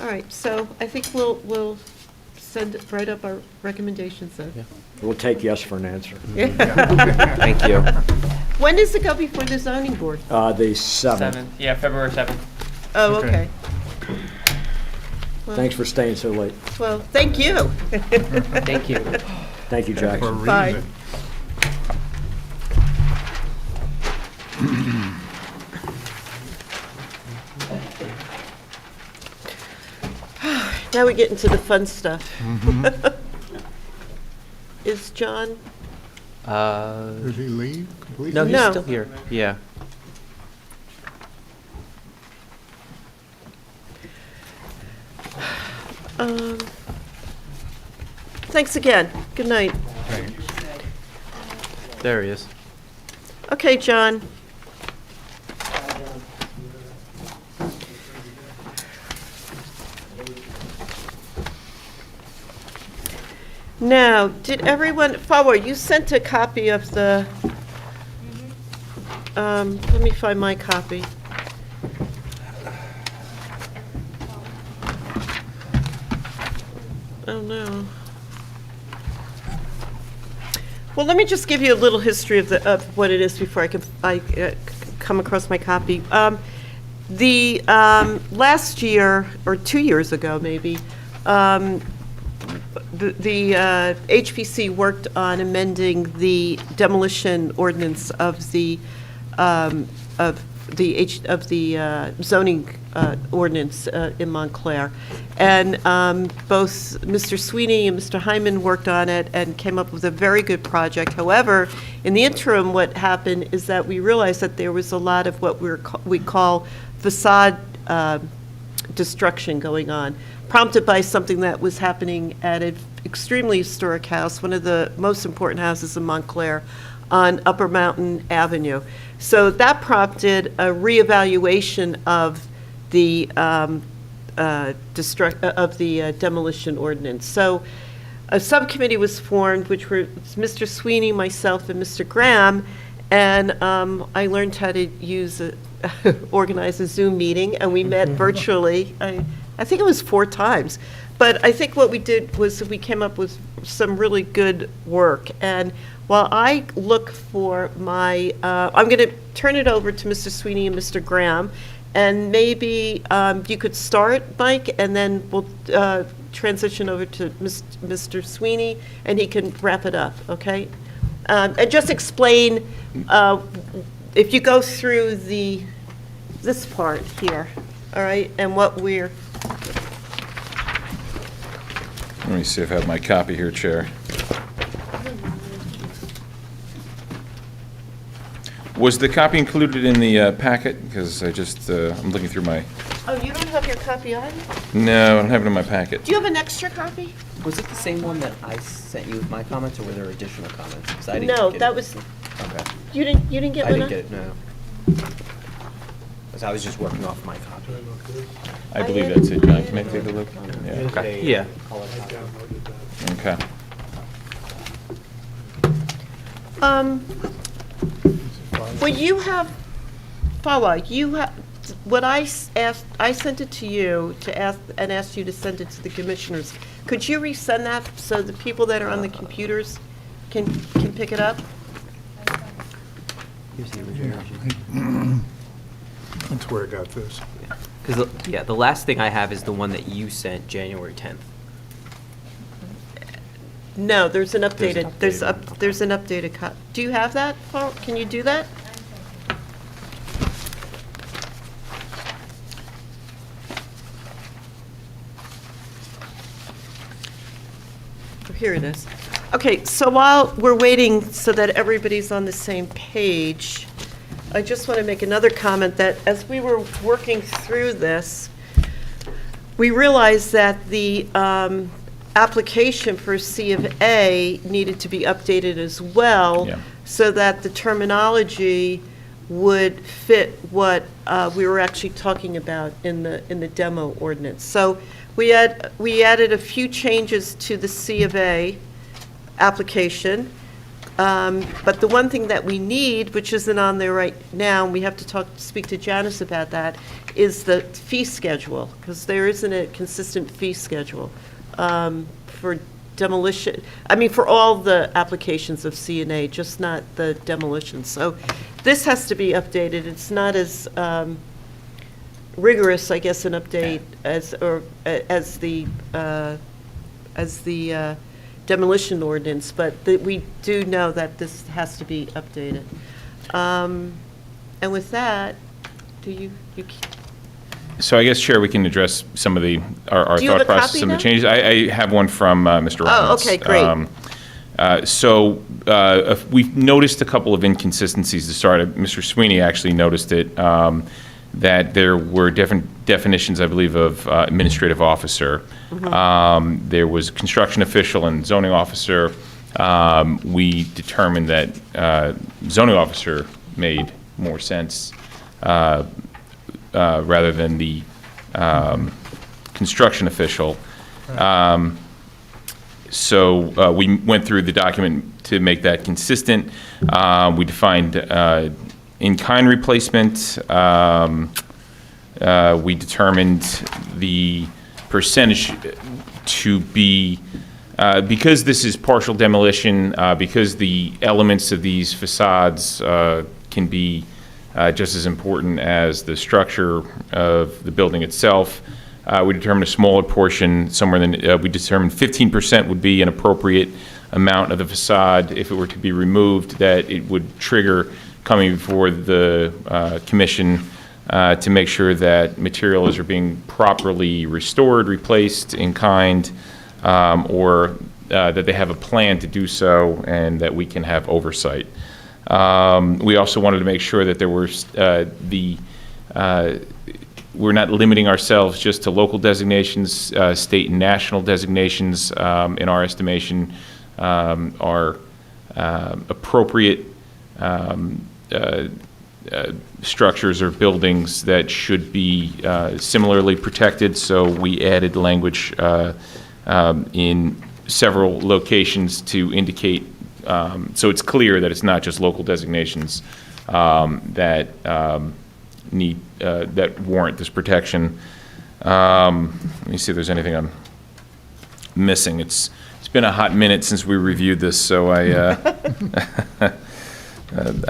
All right, so I think we'll write up our recommendations then. We'll take yes for an answer. Thank you. When does it go before the zoning board? The 7th. Yeah, February 7th. Oh, okay. Thanks for staying so late. Well, thank you. Thank you. Thank you, Jackson. Bye. Now we get into the fun stuff. Is John? Does he leave completely? No, he's No. still here. Yeah. Thanks again. Good night. There he is. Okay, John. Now, did everyone, Fawa, you sent a copy of the, let me find my copy. Oh, no. Well, let me just give you a little history of what it is before I come across my copy. The last year, or 2 years ago maybe, the HPC worked on amending the demolition ordinance of the zoning ordinance in Montclair. And both Mr. Sweeney and Mr. Hyman worked on it and came up with a very good project. However, in the interim, what happened is that we realized that there was a lot of what we call facade destruction going on, prompted by something that was happening at an extremely historic house, one of the most important houses in Montclair, on Upper Mountain Avenue. So that prompted a reevaluation of the demolition ordinance. So a subcommittee was formed, which were Mr. Sweeney, myself, and Mr. Graham, and I learned how to organize a Zoom meeting, and we met virtually. I think it was 4 times. But I think what we did was we came up with some really good work. And while I look for my, I'm going to turn it over to Mr. Sweeney and Mr. Graham, and maybe you could start, Mike, and then we'll transition over to Mr. Sweeney, and he can wrap it up, okay? And just explain, if you go through this part here, all right, and what we're... Let me see if I have my copy here, Chair. Was the copy included in the packet? Because I just, I'm looking through my... Oh, you don't have your copy on? No, I don't have it in my packet. Do you have an extra copy? Was it the same one that I sent you with my comments, or were there additional comments? 'Cause I didn't No, get that it. was, Okay. you didn't get I one? didn't get it, no. Because I was just working off my copy. I believe that's it, John. Can I take a look? Yeah. Okay. Yeah. Okay. Well, you have, Fawa, you have, what I asked, I sent it to you to ask, and asked you to send it to the commissioners. Could you resend that so the people that are on the computers can pick it up? Here's the original version. That's where I got this. Because, yeah, the last thing I have is the one that you sent January 10th. No, there's an There's updated, an there's updated an updated copy. Do you have that, Fawa? Can you do that? Oh, here it is. Okay, so while we're waiting so that everybody's on the same page, I just want to make another comment that as we were working through this, we realized that the application for C of A needed to be updated as well, Yeah. so that the terminology would fit what we were actually talking about in the demo ordinance. So we added a few changes to the C of A application, but the one thing that we need, which isn't on there right now, and we have to speak to Janice about that, is the fee schedule, because there isn't a consistent fee schedule. for demolition, I mean, for all the applications of CNA, just not the demolition. So this has to be updated. It's not as rigorous, I guess, an update as the demolition ordinance, but we do know that this has to be updated. And with that, do you So I guess, Chair, we can address some of our Do you have thought a process, copy some of now? the changes. I have one from Mr. Oh, Ordinance. okay, great. We've noticed a couple of inconsistencies to start. Mr. Sweeney actually noticed it, that there were different definitions, I believe, of administrative officer. Mm-hmm. There was construction official and zoning officer. We determined that zoning officer made more sense rather than the construction official. So we went through the document to make that consistent. We defined in-kind replacement. We determined the percentage to be, because this is partial demolition, because the elements of these facades can be just as important as the structure of the building itself. We determined a smaller portion, somewhere than, we determined 15% would be an appropriate amount of the facade if it were to be removed, that it would trigger coming before the commission to make sure that materials are being properly restored, replaced in kind, or that they have a plan to do so and that we can have oversight. We also wanted to make sure that there were we're not limiting ourselves just to local designations. State and national designations, in our estimation, are appropriate structures or buildings that should be similarly protected. So we added language in several locations to indicate, so it's clear that it's not just local designations that that warrant this protection. Let me see if there's anything I'm missing. It's been a hot minute since we reviewed this, so I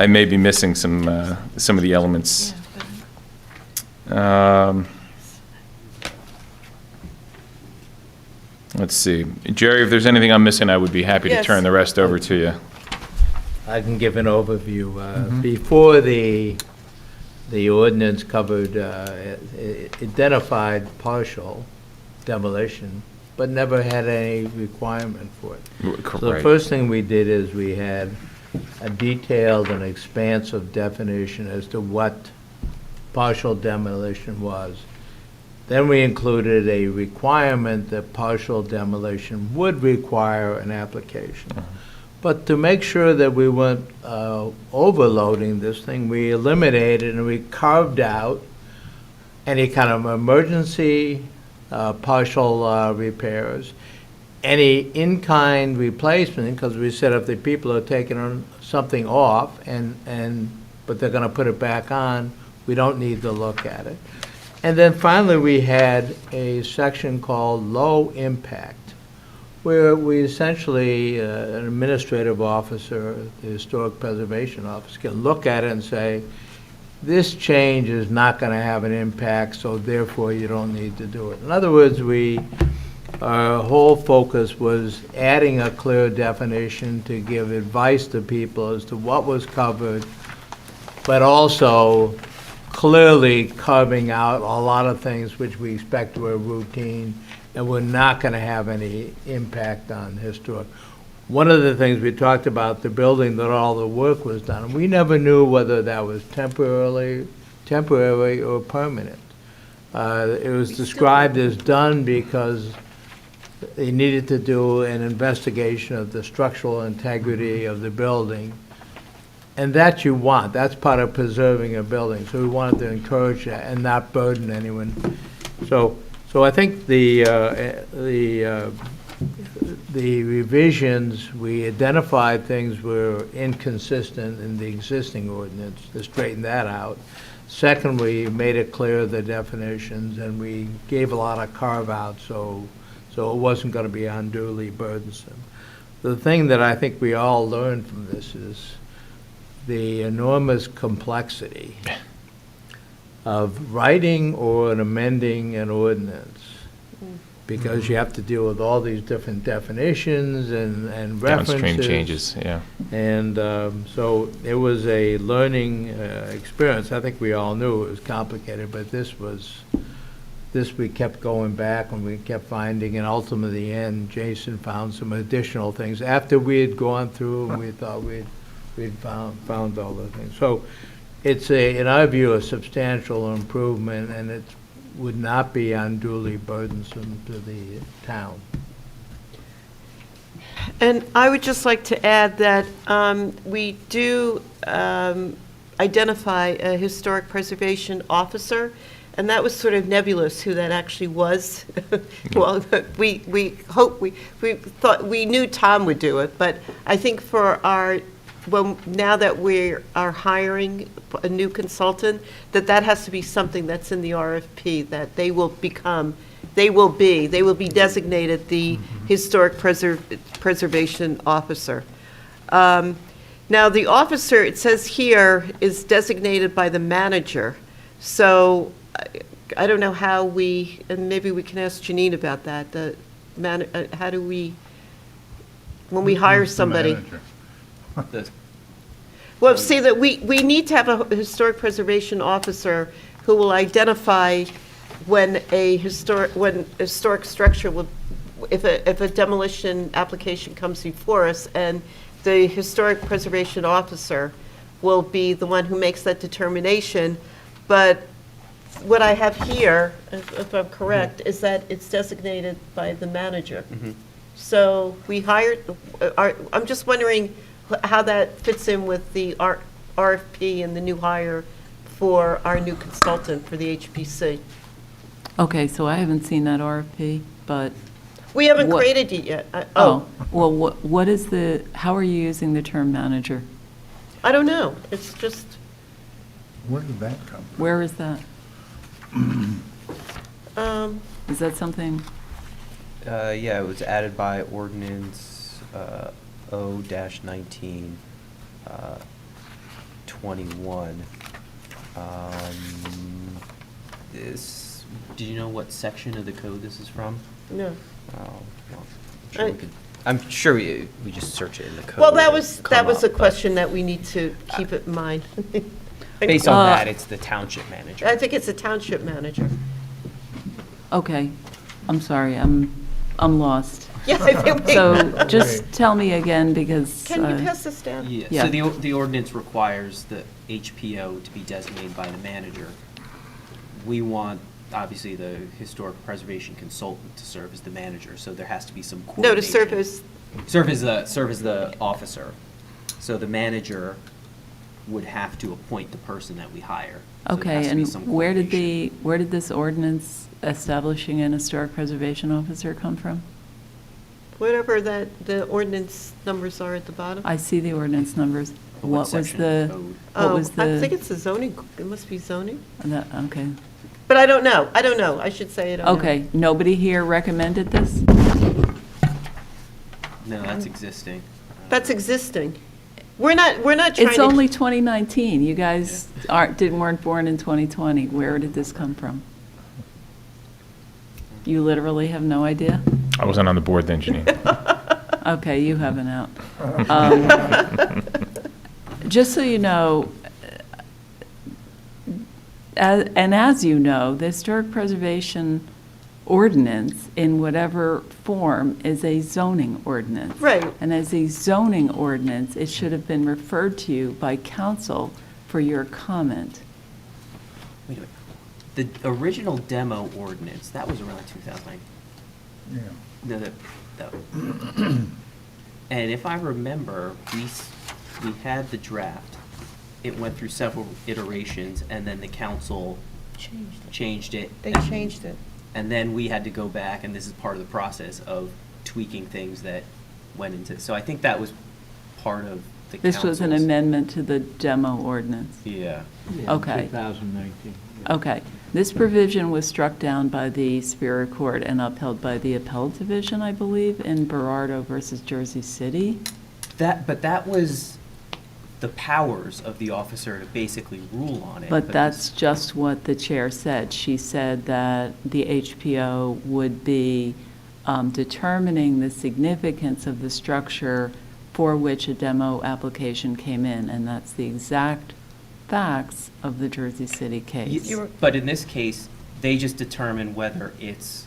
may be missing some of the elements. Let's see. Jerry, if there's anything I'm missing, I would be happy to Yes. turn the rest over to you. I can give an overview. Before the ordinance covered, it identified partial demolition, but never had any requirement for it. So the Right. first thing we did is we had a detailed and expansive definition as to what partial demolition was. Then we included a requirement that partial demolition would require an application. But to make sure that we weren't overloading this thing, we eliminated and we carved out any kind of emergency partial repairs, any in-kind replacement, because we said if the people are taking something off but they're going to put it back on, we don't need to look at it. And then finally, we had a section called low impact, where we essentially, an administrative officer, the Historic Preservation Office, can look at it and say, this change is not going to have an impact, so therefore you don't need to do it. In other words, our whole focus was adding a clear definition to give advice to people as to what was covered, but also clearly carving out a lot of things which we expect were routine and were not going to have any impact on historic. One of the things we talked about, the building that all the work was done, and we never knew whether that was temporary or permanent. It was described as done because they needed to do an investigation of the structural integrity of the building. And that you want, that's part of preserving a building. So we wanted to encourage that and not burden anyone. So I think the revisions, we identified things were inconsistent in the existing ordinance to straighten that out. Second, we made it clear the definitions, and we gave a lot of carve-outs so so it wasn't going to be unduly burdensome. The thing that I think we all learned from this is the enormous complexity of writing or amending an ordinance, because you have to deal with all these different definitions and references. Downstream changes, yeah. And so it was a learning experience. I think we all knew it was complicated, but this we kept going back and we kept finding, and ultimately in the end, Jason found some additional things after we had gone through and we thought we'd found all the things. So it's in our view, a substantial improvement, and it would not be unduly burdensome to the town. And I would just like to add that we do identify a historic preservation officer, and that was sort of nebulous who that actually was. Well, we thought, we knew Tom would do it, but I think for now that we are hiring a new consultant, that has to be something that's in the RFP, that they will be designated the historic preservation officer. Now, the officer, it says here, is designated by the manager. So I don't know how and maybe we can ask Janine about that. How do we, when we hire somebody? Well, see, that we need to have a historic preservation officer who will identify when a historic structure will, if a demolition application comes before us, and the historic preservation officer will be the one who makes that determination. But what I have here, if I'm correct, is that it's designated by the manager. So we hired, I'm just wondering how that fits in with the RFP and the new hire for our new consultant for the HPC. Okay, so I haven't seen that RFP, but. We haven't created it yet. Well, what is how are you using the term manager? I don't know. It's just. Where did that come from? Where is that? Is that something? Yeah, it was added by Ordinance O-19, 21. Did you know what section of the code this is from? No. Oh, well, I'm sure we just search it in the code. Well, that was a question that we need to keep it in mind. Based on that, it's the township manager. I think it's a township manager. Okay, I'm sorry, I'm lost. Yeah, I think we. So just tell me again, because. Can you pass this down? Yeah, so the ordinance requires the HPO to be designated by the manager. We want, obviously, the historic preservation consultant to serve as the manager, so there has to be some coordination. No, to serve as. Serve as the officer. So the manager would have to appoint the person that we hire. So there has Okay, to be and some where coordination. did this ordinance establishing an historic preservation officer come from? Whatever the ordinance numbers are at the bottom. I see the ordinance numbers. What was section of the the, code? what was the? I think it's the zoning, it must be zoning. Okay. But I don't know. I should say I don't know. Okay, nobody here recommended this? No, that's existing. That's existing. We're not trying to. It's only 2019. You guys weren't born in 2020. Where did this come from? You literally have no idea? I wasn't on the board then, Janine. Okay, you have an out. Just so you know, as you know, the historic preservation ordinance, in whatever form, is a zoning ordinance. Right. And as a zoning ordinance, it should have been referred to you by council for your comment. Wait a minute. The original demo ordinance, that was around 2009. Yeah. No. And if I remember, we had the draft. It went through several iterations, and then the council changed it. They changed it. And then we had to go back, and this is part of the process of tweaking things that went into. So I think that was part of the This was an council's- amendment to the demo ordinance. Yeah. Okay. 2019. Okay. This provision was struck down by the Superior Court and upheld by the Appellate Division, I believe, in Berardo versus Jersey City. But that was the powers of the officer to basically rule on it. But that's just what the chair said. She said that the HPO would be determining the significance of the structure for which a demo application came in, and that's the exact facts of the Jersey City case. But in this case, they just determine whether it's,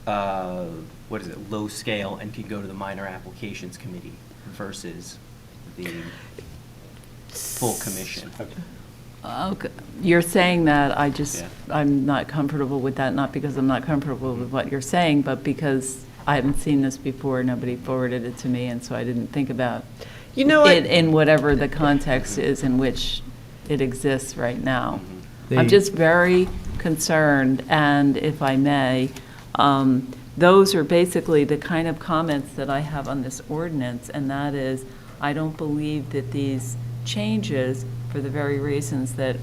what is it, low scale and can go to the minor applications committee versus the full commission. Okay. You're saying that, Yeah. I'm not comfortable with that, not because I'm not comfortable with what you're saying, but because I haven't seen this before, nobody forwarded it to me, and so I didn't think about You know what? it in whatever the context is in which it exists right now. The- I'm just very concerned, and if I may, those are basically the kind of comments that I have on this ordinance, and that is, I don't believe that these changes, for the very reasons that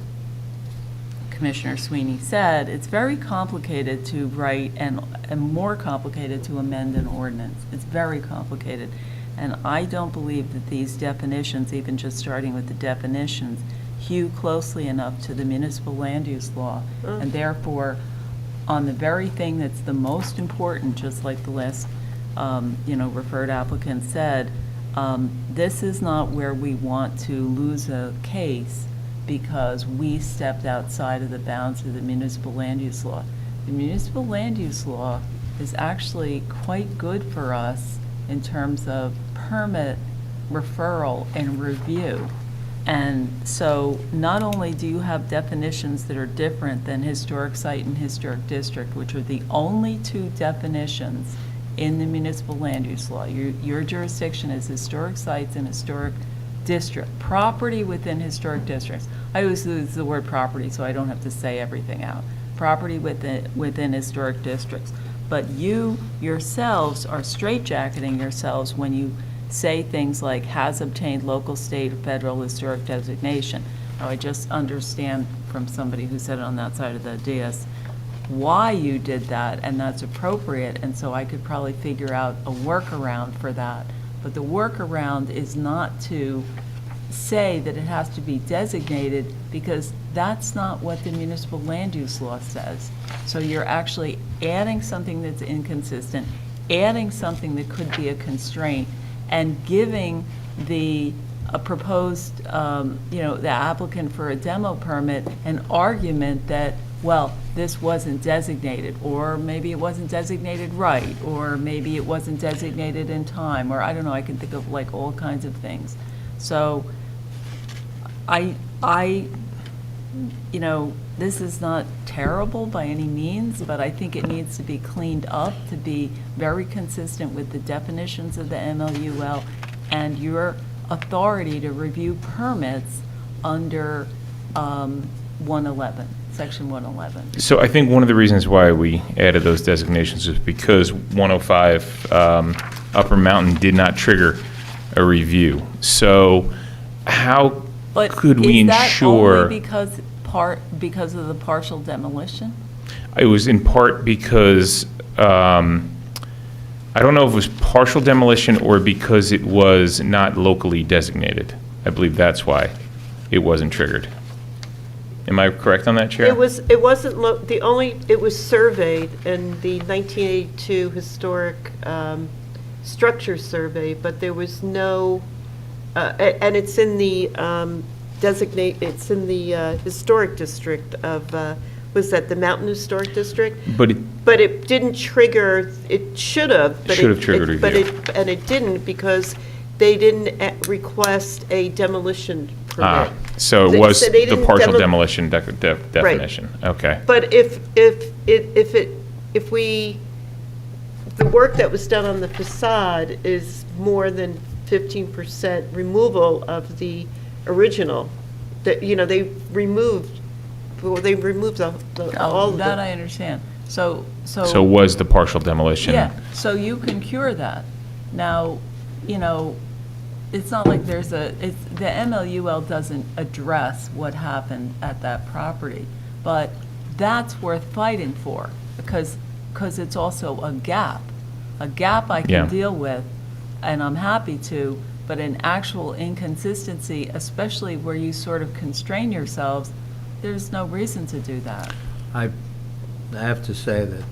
Commissioner Sweeney said, it's very complicated to write and more complicated to amend an ordinance. It's very complicated. And I don't believe that these definitions, even just starting with the definitions, hew closely enough to the municipal land use law. And therefore, on the very thing that's the most important, just like the last, referred applicant said, this is not where we want to lose a case because we stepped outside of the bounds of the municipal land use law. The municipal land use law is actually quite good for us in terms of permit referral and review. And so not only do you have definitions that are different than historic site and historic district, which are the only two definitions in the municipal land use law. Your jurisdiction is historic sites and historic district, property within historic districts. I always use the word property so I don't have to say everything out. Property within historic districts. But you yourselves are straitjacketing yourselves when you say things like has obtained local, state, or federal historic designation. Now, I just understand from somebody who said it on that side of the dais why you did that, and that's appropriate, and so I could probably figure out a workaround for that. But the workaround is not to say that it has to be designated, because that's not what the municipal land use law says. So you're actually adding something that's inconsistent, adding something that could be a constraint, and giving the proposed, the applicant for a demo permit an argument that, well, this wasn't designated, or maybe it wasn't designated right, or maybe it wasn't designated in time, or I don't know, I can think of like all kinds of things. So this is not terrible by any means, but I think it needs to be cleaned up to be very consistent with the definitions of the MLUL and your authority to review permits under 111, Section 111. So I think one of the reasons why we added those designations is because 105 Upper Mountain did not trigger a review. So how could we ensure? But is that only because of the partial demolition? It was in part because, I don't know if it was partial demolition or because it was not locally designated. I believe that's why it wasn't triggered. Am I correct on that, Chair? It wasn't, it was surveyed in the 1982 historic structure survey, but there was no, and it's in the it's in the historic district of, was that the Mountain Historic District? But it didn't trigger, it should have. Should have triggered a review. And it didn't because they didn't request a demolition permit. So it was So they the didn't partial demolition definition. Okay. But if we, the work that was done on the facade is more than 15% removal of the original, that, they removed all of that the. I understand. So was the partial demolition. Yeah, so you can cure that. Now, it's not like there's the MLUL doesn't address what happened at that property, but that's worth fighting for, because it's also a gap I Yeah. can deal with, and I'm happy to, but an actual inconsistency, especially where you sort of constrain yourselves, there's no reason to do that. I have to say that,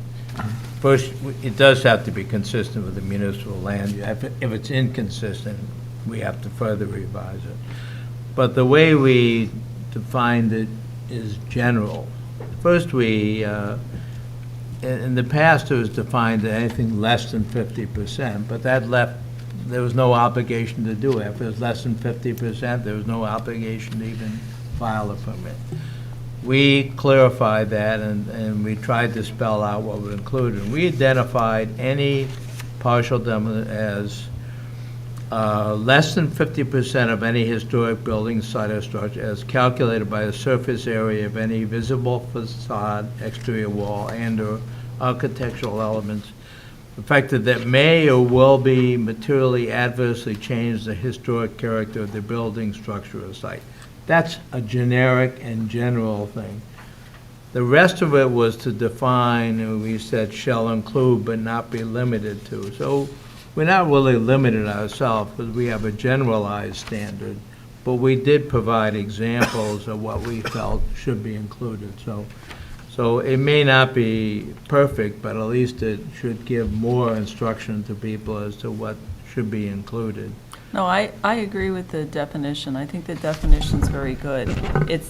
first, it does have to be consistent with the municipal land. If it's inconsistent, we have to further revise it. But the way we defined it is general. First, in the past, it was defined as anything less than 50%, but that left, there was no obligation to do it. If it was less than 50%, there was no obligation to even file a permit. We clarified that, and we tried to spell out what was included. We identified any partial demolition as less than 50% of any historic building, site, or structure as calculated by the surface area of any visible facade, exterior wall, and/or architectural elements affected that may or will be materially adversely change the historic character of the building, structure, or site. That's a generic and general thing. The rest of it was to define, and we said shall include but not be limited to. So we're not really limited ourselves because we have a generalized standard, but we did provide examples of what we felt should be included. So it may not be perfect, but at least it should give more instruction to people as to what should be included. No, I agree with the definition. I think the definition's very good. It's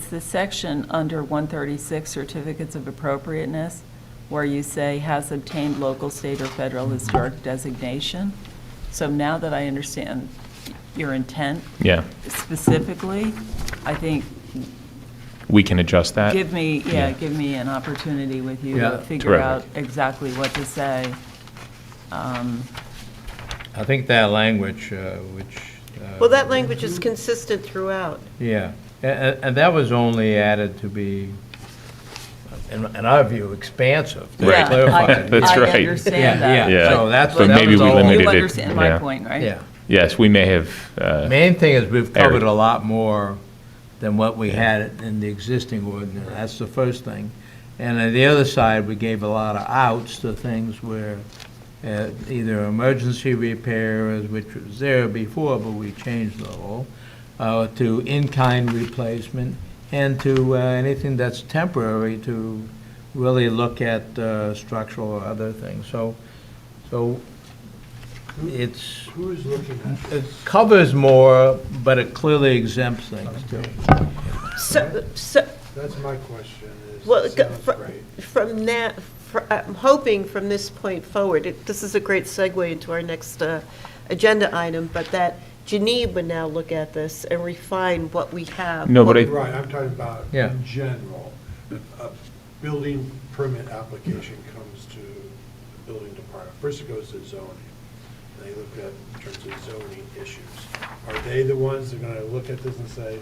the section under 136, certificates of appropriateness, where you say has obtained local, state, or federal historic designation. So now that I understand your intent Yeah. specifically, I think We can adjust that. give me an opportunity with you Yeah. to figure Terrific. out exactly what to say. I think that language, Well, that language is consistent throughout. yeah, and that was only added to be, in our view, expansive. to Right. clarify. That's I right. understand that. Yeah. So that's But that maybe was we all- limited You it, understand my yeah. point, right? Yeah. Yes, we may have, Main thing is we've covered Eric. a lot more than what we had in the existing ordinance. That's the first thing. And on the other side, we gave a lot of outs to things where either emergency repairs, which was there before, but we changed the whole, to in-kind replacement, and to anything that's temporary to really look at structural or other things. So it's, Who is looking at it covers more, but it clearly exempts things too. So, That's my question, is, well, it sounds great. from that, I'm hoping from this point forward, this is a great segue into our next agenda item, but that Janine would now look at this and refine what we have. No, but I- Right, I'm talking about Yeah. in general. A building permit application comes to the building department. First it goes to zoning. They look at, in terms of zoning issues. Are they the ones that are gonna look at this and say,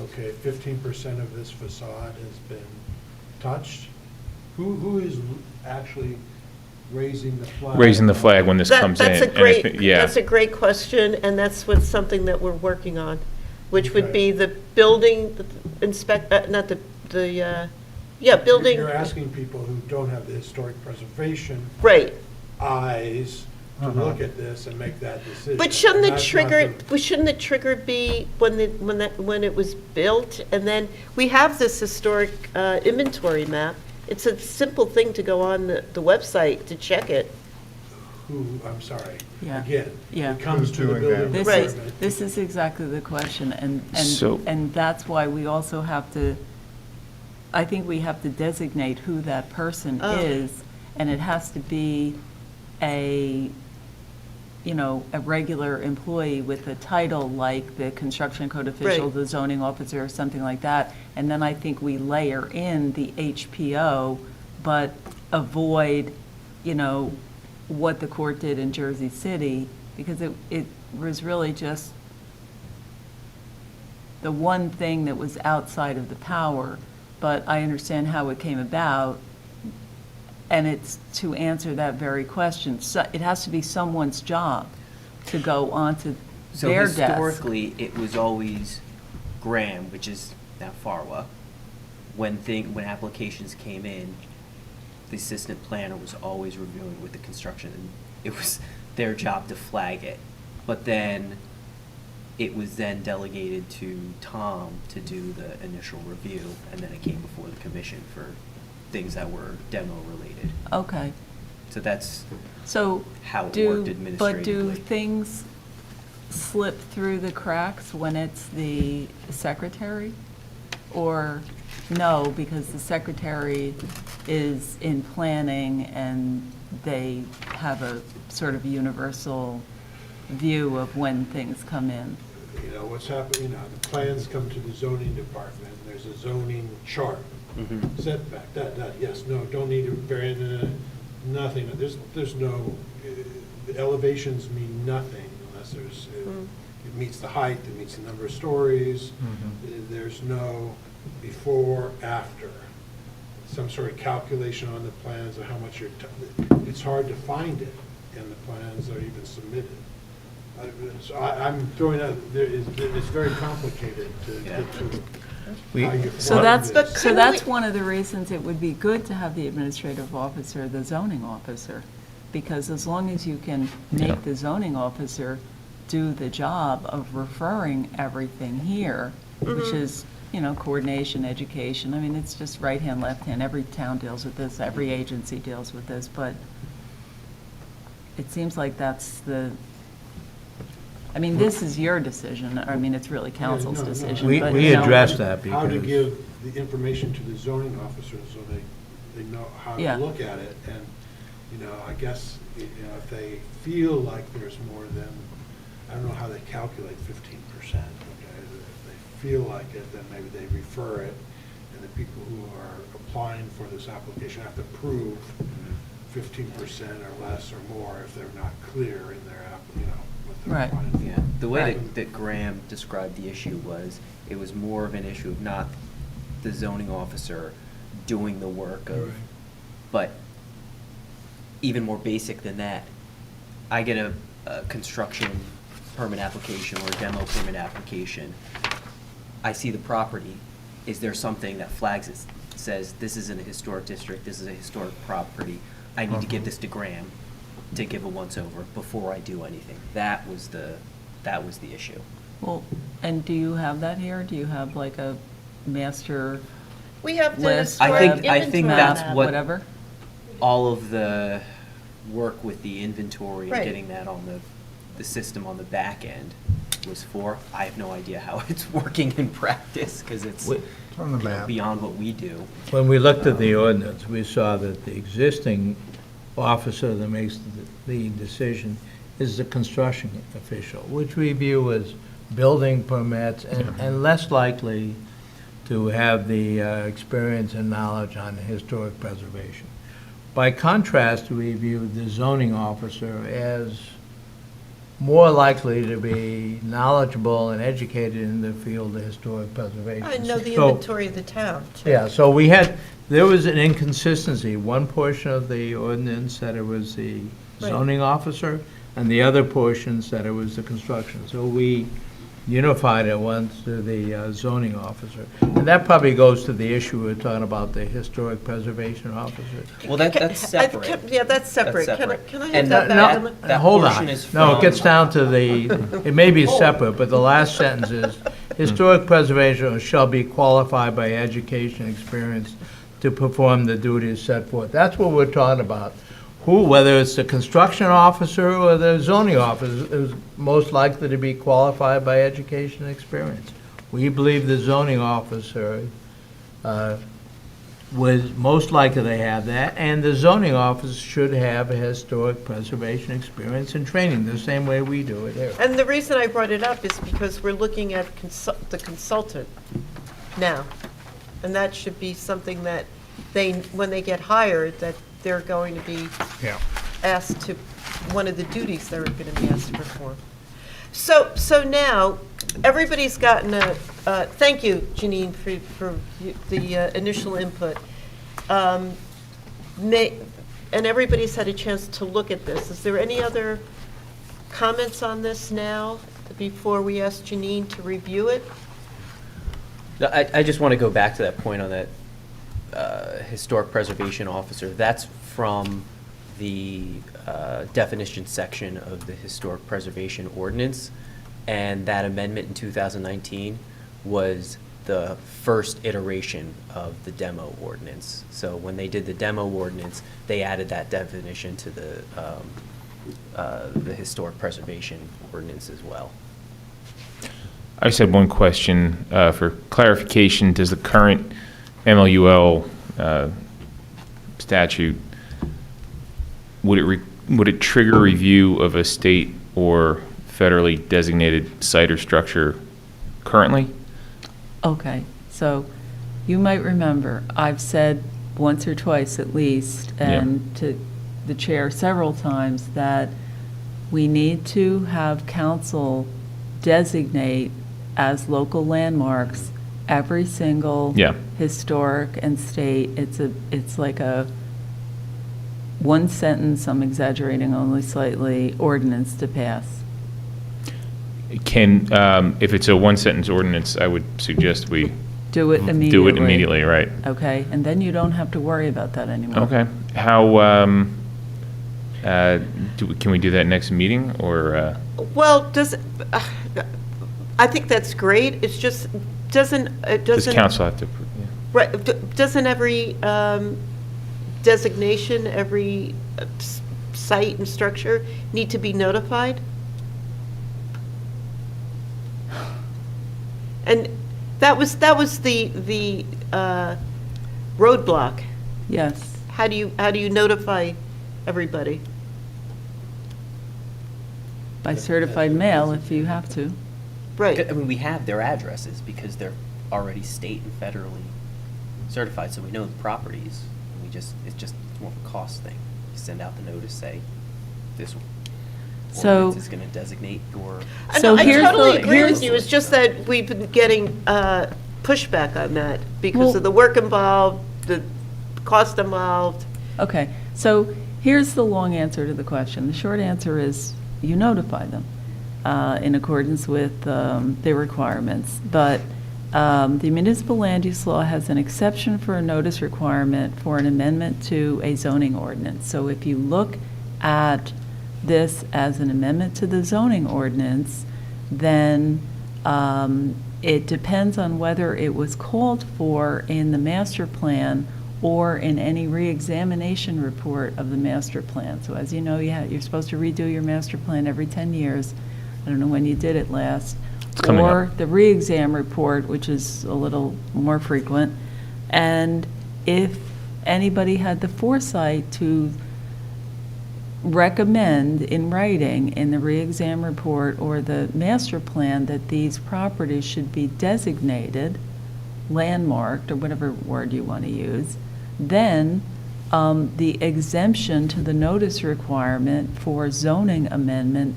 okay, 15% of this facade has been touched? Who is actually raising the flag? raising the flag when this comes in. That's a and great, it's- yeah. that's a great question, and that's something that we're working on, which would Okay. be the building not building. You're asking people who don't have the historic preservation Right. eyes to look at this and make that decision. But shouldn't And the that's not trigger, the- but shouldn't the trigger be when it was built? And then, we have this historic inventory map. It's a simple thing to go on the website to check it. I'm sorry. Yeah. Again, Yeah. it comes to the Who's doing building that? department. This is exactly the question, So- and that's why we also have to, I think we have to designate who that person Oh. is, and it has to be a regular employee with a title like the construction code official, Right. the zoning officer, or something like that. And then I think we layer in the HPO, but avoid, what the court did in Jersey City, because it was really just the one thing that was outside of the power. But I understand how it came about, and it's to answer that very question. So it has to be someone's job to go onto So their desk. historically, it was always Graham, which is now Farwa. When applications came in, the assistant planner was always reviewing with the construction, and it was their job to flag it. But then it was then delegated to Tom to do the initial review, and then it came before the commission for things that were demo related. Okay. So that's So how it do, worked but do administratively. things slip through the cracks when it's the secretary? Or no, because the secretary is in planning and they have a sort of universal view of when things come in? You know, what's happening, the plans come to the zoning department, and there's a zoning chart. Setback, that, yes, no, don't need a variance, nothing, there's no, the elevations mean nothing unless there's, it meets the height, it meets the number of stories, there's no before, after, some sort of calculation on the plans of how much it's hard to find it in the plans that are even submitted. So I'm throwing out, it's very complicated to get to. So that's one of the reasons it would be good to have the administrative officer, the zoning officer, because as long as you can make the zoning officer do the job of referring everything here, which is, coordination, education, I mean, it's just right hand, left hand, every town deals with this, every agency deals with this, but it seems like that's this is your decision. I mean, it's really council's decision. We but, addressed that How to because- give the information to the zoning officers so they know how Yeah. to look at it. And, I guess, if they feel like there's more than, I don't know how they calculate 15%. Okay? If they feel like it, then maybe they refer it. And the people who are applying for this application have to prove 15% or less or more if they're not clear in their, what they're Right. applying for. Yeah, the way that Graham described the issue was, it was more of an issue of not the zoning officer doing the work of, but even more basic than that, I get a construction permit application or a demo permit application. I see the property. Is there something that flags it, says this is in a historic district, this is a historic property, I need to give this to Graham to give a once-over before I do anything? That was the issue. Well, and do you have that here? Do you have like a master We have the list? historic I think map, that's what whatever? all of the work with the inventory, and Right. getting that on the system on the back end was for. I have no idea how it's working in practice, because it's on the map. beyond what we do. When we looked at the ordinance, we saw that the existing officer that makes the decision is the construction official, which we view as building permits and less likely to have the experience and knowledge on historic preservation. By contrast, we view the zoning officer as more likely to be knowledgeable and educated in the field of historic preservation. I know the So- inventory of the town, too. Yeah, so there was an inconsistency. One portion of the ordinance said it was the Right. zoning officer, and the other portion said it was the construction. So we unified it once to the zoning officer. And that probably goes to the issue we're talking about, the historic preservation officer. Well, that's separate. Yeah, that's separate. That's Can I- separate. Can I have And that back? that Hold portion on. is No, it from- gets down to it may be separate, but the last sentence is, historic preservation shall be qualified by education and experience to perform the duties set forth. That's what we're talking about. Whether it's the construction officer or the zoning officer, is most likely to be qualified by education and experience. We believe the zoning officer was most likely to have that, and the zoning officer should have a historic preservation experience and training, the same way we do it here. And the reason I brought it up is because we're looking at the consultant now. And that should be something that when they get hired, that they're going to be asked to, one of the duties they're going to be asked to perform. So now, everybody's gotten thank you, Janine, for the initial input. And everybody's had a chance to look at this. Is there any other comments on this now? before we ask Janine to review it? No, I just want to go back to that point on that historic preservation officer. That's from the definition section of the historic preservation ordinance, and that amendment in 2019 was the first iteration of the demo ordinance. So when they did the demo ordinance, they added that definition to the historic preservation ordinance as well. I just had one question for clarification. Does the current MLUL statute, would it trigger review of a state or federally designated site or structure currently? Okay, so you might remember, I've said once or twice at least, and to the chair several times, that we need to have council designate as local landmarks every single historic and state. It's like a one sentence, I'm exaggerating only slightly, ordinance to pass. Can, if it's a one-sentence ordinance, I would suggest we Do it immediately. do it immediately, right? Okay, and then you don't have to worry about that anymore. Okay. How, can we do that next meeting, or? Well, I think that's great. It's just, doesn't. Does council have to? Yeah. Right, doesn't every designation, every site and structure need to be notified? And that was the roadblock. Yes. How do you notify everybody? By certified mail, if you have to. Right. I mean, we have their addresses because they're already state and federally certified, so we know the properties. And it's just more of a cost thing. You send out the notice, say, this ordinance is going to designate your. I totally agree with you. It's just that we've been getting pushback on that because of the work involved, the cost involved. Okay, so here's the long answer to the question. The short answer is you notify them in accordance with their requirements. But the municipal land use law has an exception for a notice requirement for an amendment to a zoning ordinance. So if you look at this as an amendment to the zoning ordinance, then it depends on whether it was called for in the master plan or in any reexamination report of the master plan. So as you know, you're supposed to redo your master plan every 10 years. I don't know when you did it last. Or the re-exam report, which is a little more frequent. And if anybody had the foresight to recommend in writing in the re-exam report or the master plan that these properties should be designated, landmarked, or whatever word you want to use, then the exemption to the notice requirement for zoning amendment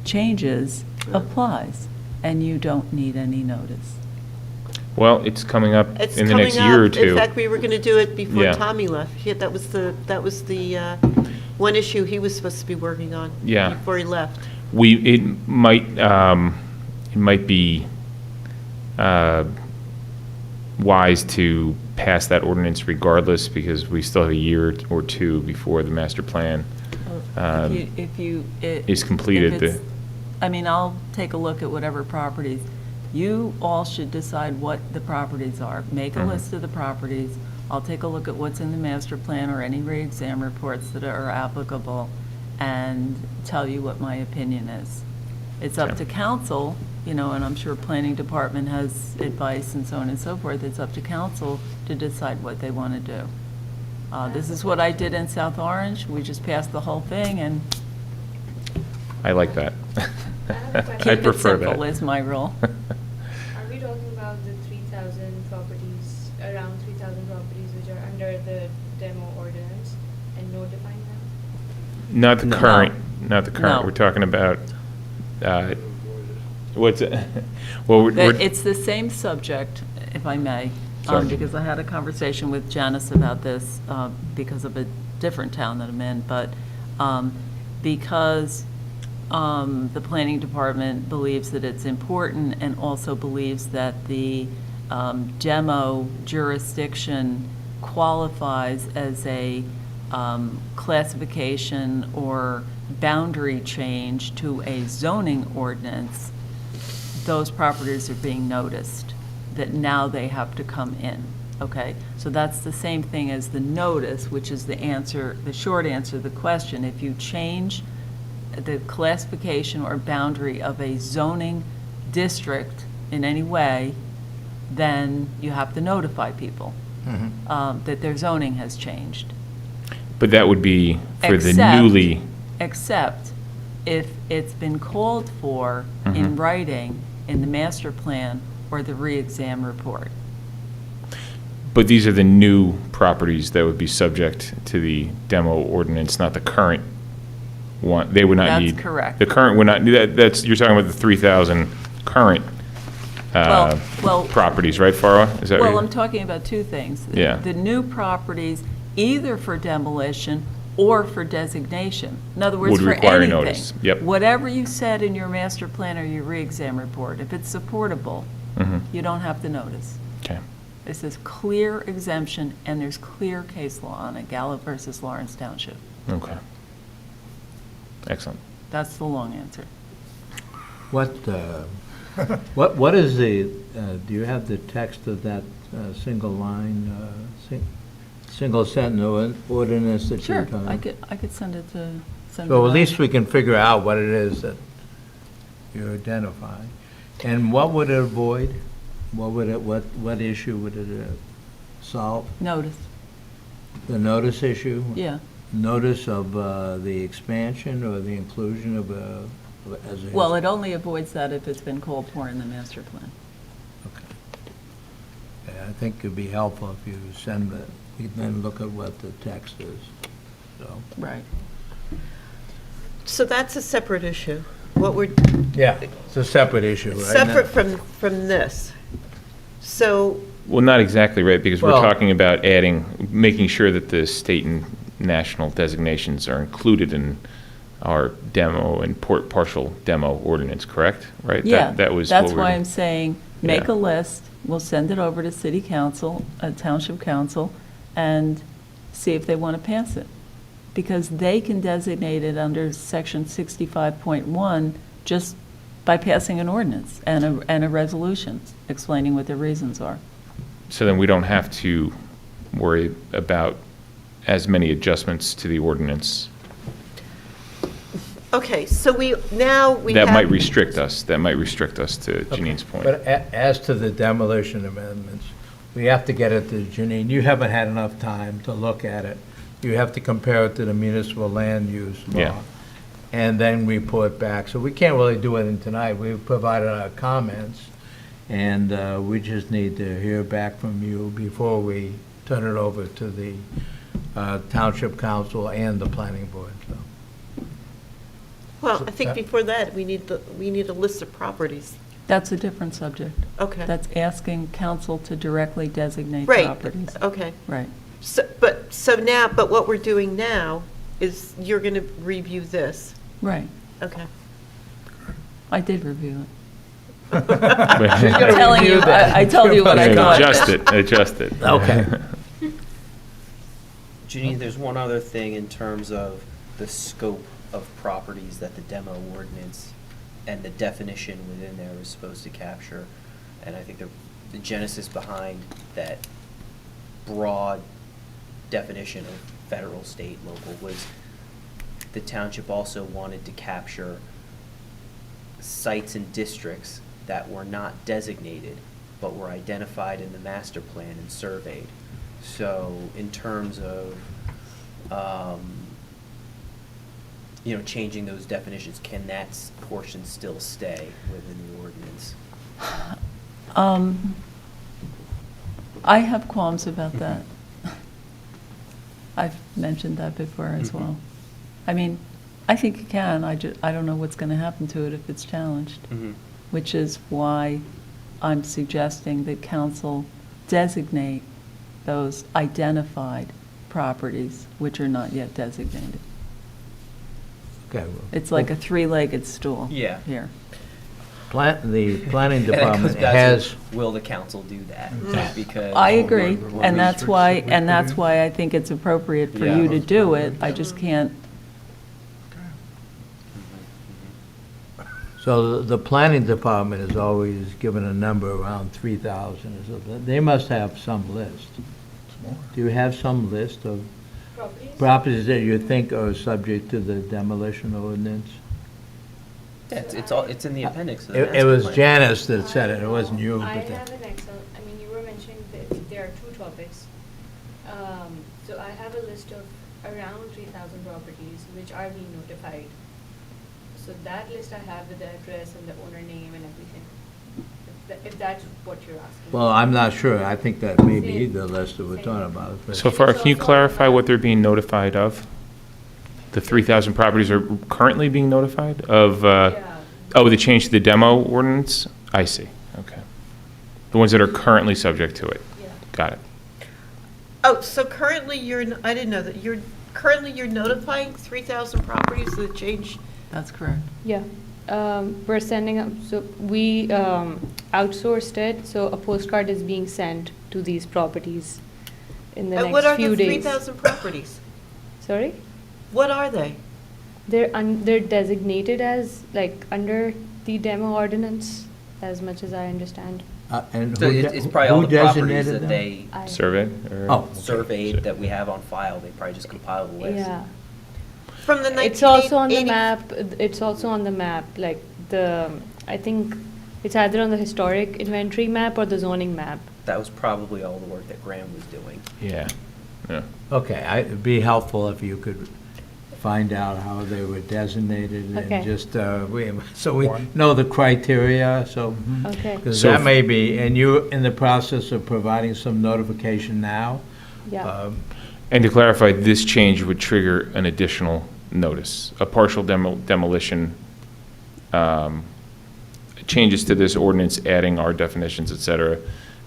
changes applies, and you don't need any notice. Well, it's coming up It's in the coming next year or up. two. In fact, we were going to do it before Yeah. Tommy left. That was the one issue he was supposed to be working on. Yeah. Before he left. It might be wise to pass that ordinance regardless, because we still have a year or two before the master plan is completed. I mean, I'll take a look at whatever properties. You all should decide what the properties are. Make a list of the properties. I'll take a look at what's in the master plan or any re-exam reports that are applicable and tell you what my opinion is. It's up to council, and I'm sure planning department has advice and so on and so forth. It's up to council to decide what they want to do. This is what I did in South Orange. We just passed the whole thing, and I like that. I keep prefer it simple that. is my rule. Are we talking about the 3,000 properties, around 3,000 properties which are under the demo ordinance and notifying them? Not the No. current, not the current. No. We're talking about, what's it? Well, It's the same subject, if I may, Sorry. because I had a conversation with Janice about this because of a different town that I'm in, but because the planning department believes that it's important and also believes that the demo jurisdiction qualifies as a classification or boundary change to a zoning ordinance, those properties are being noticed, that now they have to come in, okay? So that's the same thing as the notice, which is the answer, the short answer to the question. If you change the classification or boundary of a zoning district in any way, then you have to notify people that their zoning has changed. But that would be for the Except- newly, Except if it's been called for in writing in the master plan or the re-exam report. but these are the new properties that would be subject to the demo ordinance, not the current one. They would not That's need. correct. The current would not, that's, you're talking about the 3,000 current Well- properties, right, Farah? Is that Well, right? I'm talking about two things. Yeah. The new properties, either for demolition or for designation. In other words, Would for require anything. notice. Yep. Whatever you said in your master plan or your re-exam report, if it's supportable, you don't have to notice. Okay. This is clear exemption, and there's clear case law on it, Gallup versus Lawrence Township. Okay. Excellent. That's the long answer. What is the, do you have the text of that single line, single sentence ordinance that you're Sure, talking about? I could send it to, send it So at out. least we can figure out what it is that you identify. And what would it avoid? What issue would it solve? Notice, The notice issue? yeah. Notice of the expansion or the inclusion of as a... Well, it only avoids that if it's been called for in the master plan. Yeah, I think it'd be helpful if you send that, we can then look at what the text is, so. Right. So that's a separate issue. What we're, Yeah, it's a separate issue, right? separate from this. So, Well, not exactly, right, because we're Well- talking about making sure that the state and national designations are included in our demo and partial demo ordinance, correct? Right? Yeah, That was that's what we're- why I'm saying, make Yeah. a list, we'll send it over to city council, township council, and see if they want to pass it. Because they can designate it under section 65.1 just by passing an ordinance and a resolution explaining what their reasons are. So then we don't have to worry about as many adjustments to the ordinance. okay, so we have. That might restrict us, to Janine's point. But as to the demolition amendments, we have to get it to Janine. You haven't had enough time to look at it. You have to compare it to the municipal land use law. Yeah. And then report back. So we can't really do it in tonight. We've provided our comments, and we just need to hear back from you before we turn it over to the township council and the planning board, so. Well, I think before that, we need a list of properties. That's a different subject. Okay. That's asking council to directly designate Right, properties. okay. Right. So what we're doing now is you're going to review this. Right. Okay. I did review it. She's I'm telling you, I told you what I thought. Adjust it. Okay. Janine, there's one other thing in terms of the scope of properties that the demo ordinance and the definition within there is supposed to capture. And I think the genesis behind that broad definition of federal, state, local was the township also wanted to capture sites and districts that were not designated but were identified in the master plan and surveyed. So in terms of changing those definitions, can that portion still stay within the ordinance? I have qualms about that. I've mentioned that before as well. I mean, I think it can, I don't know what's going to happen to it if it's challenged, which is why I'm suggesting that council designate those identified properties which are not yet designated. Okay. It's like a three-legged stool. Yeah. Here. The planning And it department goes back has, to, will the council do that? Because I agree, we're- and that's why I think it's appropriate for Yeah. you to do it. I just can't, so the planning department has always given a number around 3,000 or something. They must have some list. Do you have some list of Properties? properties that you think are subject to the demolition ordinance? Yeah, it's in the appendix. of the It master was plan. Janice that said it, it wasn't you. I but have an Excel, I mean, you were mentioning that there are two topics. So I have a list of around 3,000 properties which are being notified. So that list I have with the address and the owner name and everything, if that's what you're asking. Well, I'm not sure. I think that may be the list that we're talking about. but- So far, can you clarify what they're being notified of? The 3,000 properties are currently being notified of, the change to the demo ordinance? I see, okay. The ones that are currently subject to it? Yeah. Got it. Oh, so currently I didn't know that, you're notifying 3,000 properties that change? that's correct. Yeah. We're sending up, so we outsourced it, so a postcard is being sent to these properties in the And what next are few the days. 3,000 properties? Sorry? What are they? They're designated as, like, under the demo ordinance, as much as I understand. And So who it's de- probably all who the properties designated that them? they Surveyed? or- Oh, okay. surveyed that we have on file. They probably just compiled a list. Yeah. From the 1980? It's also on the map, it's also on the map, like I think it's either on the historic inventory map or the zoning map. That was probably all the work that Graham was doing. Yeah, yeah. Okay, it'd be helpful if you could find out how they were designated Okay. and just, so we know the criteria, so. Okay. Because So that if- may be, and you're in the process of providing some notification now? Yeah. And to clarify, this change would trigger an additional notice, a partial demolition, changes to this ordinance, adding our definitions, et cetera,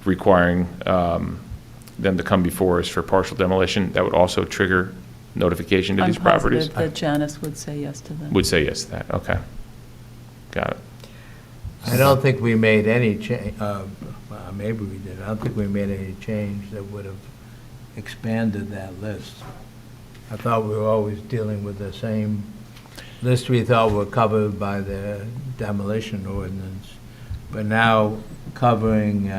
requiring them to come before us for partial demolition. That would also trigger notification to I'm these properties? positive that Janice would say yes to that. Would say yes to that, okay. Got it. I don't think we made any maybe we did. I don't think we made any change that would have expanded that list. I thought we were always dealing with the same list we thought were covered by the demolition ordinance, but now covering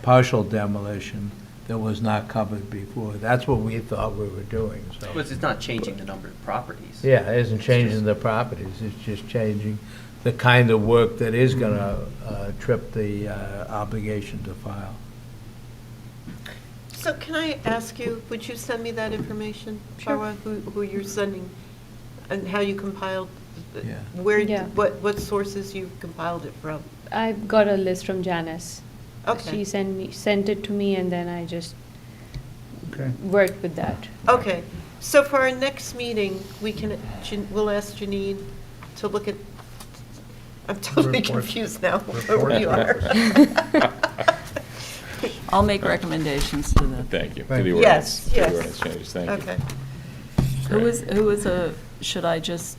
partial demolition that was not covered before. That's what we thought we were doing, so. But it's not changing the number of properties. Yeah, it isn't changing the properties, it's just changing the kind of work that is gonna trip the obligation to file. So can I ask you, would you send me that information, Farwa, who you're sending, and how you compiled, Yeah. where, Yeah. what sources you compiled it from? I got a list from Janice. Okay. She sent it to me, and then I just Okay. worked with that. Okay, so for our next meeting, we'll ask Janine to look at, I'm totally Report. confused now where Report. we are. I'll make recommendations to the. Thank you. To Thank the you. ordinance, Yes, to the yes. ordinance changes, thank you. Okay. Who is should I just,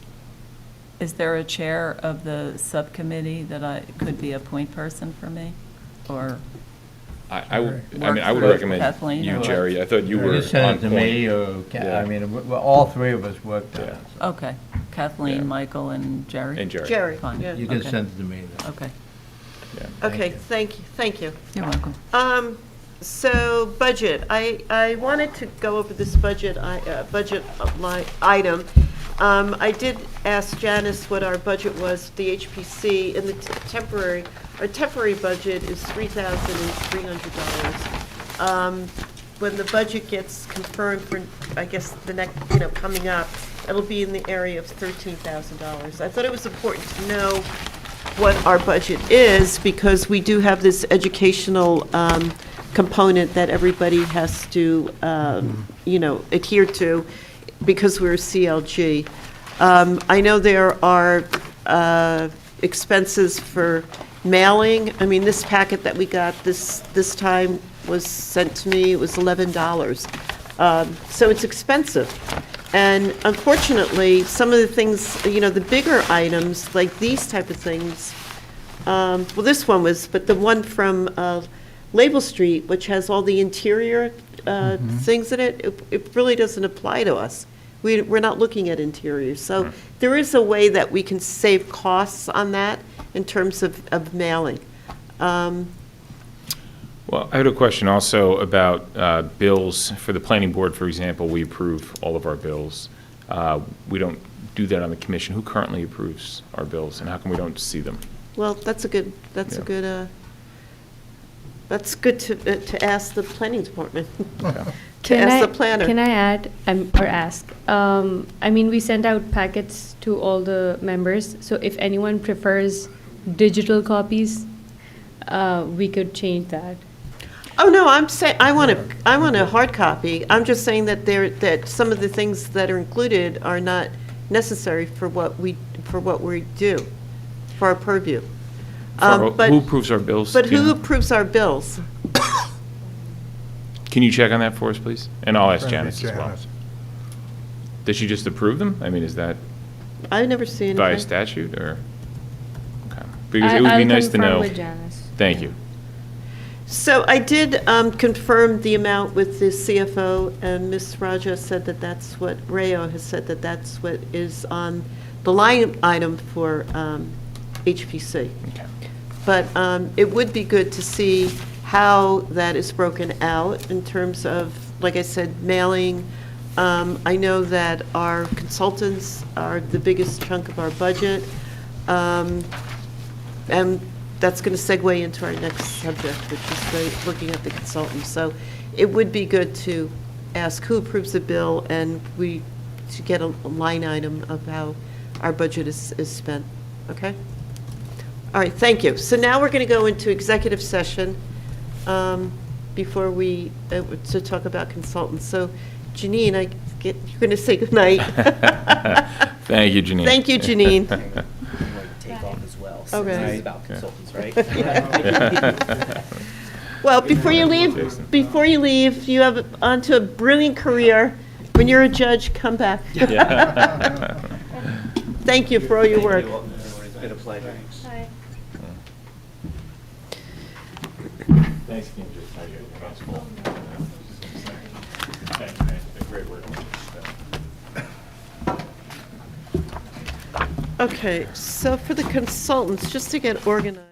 is there a chair of the subcommittee that could be a point person for me? Or, I would Work for recommend Kathleen you, or what? Jerry. I thought you were You on send it to me, point. or, Yeah. I mean, all three of us worked on it. okay, Kathleen, Yeah. Michael, and Jerry? And Jerry. Jerry, Fine. yeah. You can Okay. send it to me. then. Okay, Yeah. Okay, thank you. you're welcome. So budget, I wanted to go over this budget line item. I did ask Janice what our budget was, the HPC, and our temporary budget is $3,300. When the budget gets confirmed for, I guess, the next, coming up, it'll be in the area of $13,000. I thought it was important to know what our budget is, because we do have this educational component that everybody has to, adhere to, because we're a CLG. I know there are expenses for mailing. I mean, this packet that we got this time was sent to me, it was $11. So it's expensive. And unfortunately, some of the things, you know, the bigger items, like these type of things, well, this one was, but the one from Label Street, which has all the interior things in it, it really doesn't apply to us. We're not looking at interiors. So there is a way that we can save costs on that in terms of mailing. Well, I had a question also about bills. For the planning board, for example, we approve all of our bills. We don't do that on the commission. Who currently approves our bills, and how come we don't see them? Well, that's a good to ask the planning department. To ask the planner. Can I add, or ask? I mean, we send out packets to all the members, so if anyone prefers digital copies, we could change that. Oh, no, I'm saying, I want a hard copy. I'm just saying that that some of the things that are included are not necessary for what we do, for our purview. But Who approves our bills? But Do you who know? approves our bills? Can you check on that for us, please? And I'll ask That'd be Janice as well. Janice. Does she just approve them? I mean, is that I've never seen by anything. statute, or? Okay. Because it would be nice to know. I'll confirm with Janice. Thank you. So I did confirm the amount with the CFO, and Ms. Raja said that that's what, Rayo has said that that's what is on the line item for HPC. Okay. But it would be good to see how that is broken out in terms of, like I said, mailing. I know that our consultants are the biggest chunk of our budget. And that's going to segue into our next subject, which is looking at the consultants. So it would be good to ask who approves the bill, and to get a line item of how our budget is spent, okay? All right, thank you. So now we're going to go into executive session before we, to talk about consultants. So Janine, you're going to say goodnight. Thank you, Janine. Thank you, Janine. Take off as well, All since right. this is about consultants, right? Well, before you leave, you have onto a brilliant career. When you're a judge, come back. Thank you for all your work. It's been a pleasure. Hi. Thanks, Kim. Great work. Okay, so for the consultants, just to get organized.